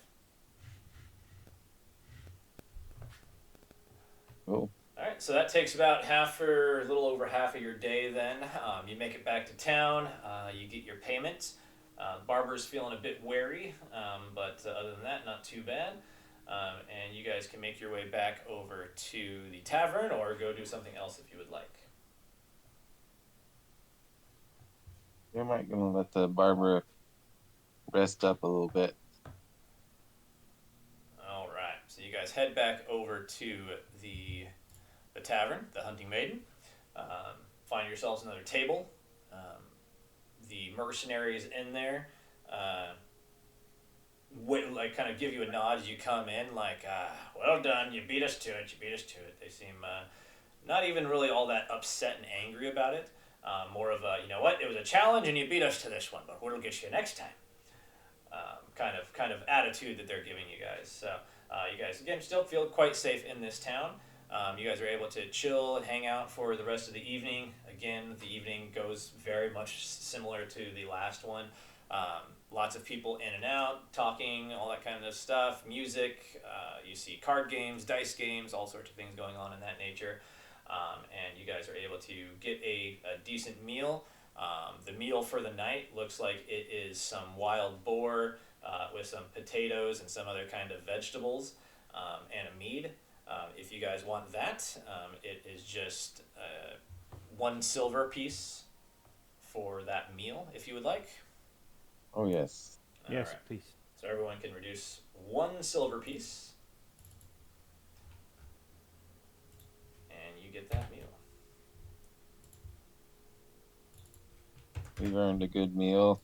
Cool. All right, so that takes about a little over half of your day then. You make it back to town, you get your payment. Barber's feeling a bit wary, but other than that, not too bad. And you guys can make your way back over to the tavern or go do something else if you would like. We might gonna let the barber rest up a little bit. All right, so you guys head back over to the tavern, the Hunting Maiden. Find yourselves another table. The mercenaries in there kind of give you a nod as you come in, like, well done, you beat us to it. They seem not even really all that upset and angry about it. More of a, it was a challenge and you beat us to this one, but what'll get you next time? Kind of attitude that they're giving you guys. So you guys, again, still feel quite safe in this town. You guys are able to chill and hang out for the rest of the evening. Again, the evening goes very much similar to the last one. Lots of people in and out, talking, all that kind of stuff, music. You see card games, dice games, all sorts of things going on in that nature. And you guys are able to get a decent meal. The meal for the night looks like it is some wild boar with some potatoes and some other kind of vegetables and a mead. If you guys want that, it is just 1 silver piece for that meal, if you would like. Oh, yes. Yes, All right. please. So everyone can reduce 1 silver piece. And you get that meal. We've earned a good meal.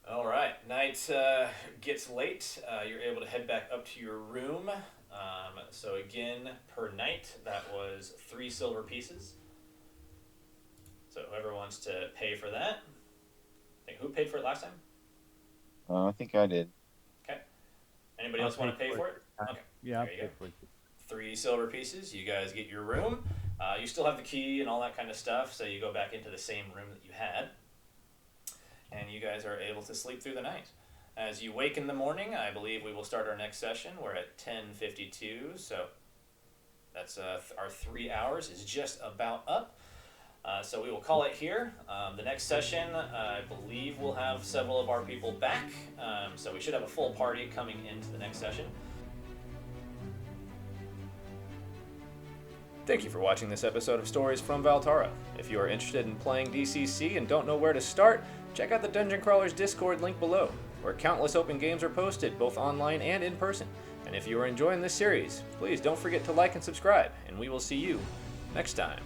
All right, night gets late. You're able to head back up to your room. So again, per night, that was 3 silver pieces. So whoever wants to pay for that. I think who paid for it last time? I think I did. Okay. Anybody else want to pay for it? Okay. Yeah, I'll There you pay go. for it. 3 silver pieces. You guys get your room. You still have the key and all that kind of stuff, so you go back into the same room that you had. And you guys are able to sleep through the night. As you wake in the morning, I believe we will start our next session. We're at 10:52, so that's our 3 hours is just about up. So we will call it here. The next session, I believe we'll have several of our people back. So we should have a full party coming into the next session. Thank you for watching this episode of Stories from Valtara. If you are interested in playing DCC and don't know where to start, check out the Dungeon Crawlers Discord link below, where countless open games are posted, both online and in person. And if you are enjoying this series, please don't forget to like and subscribe, and we will see you next time.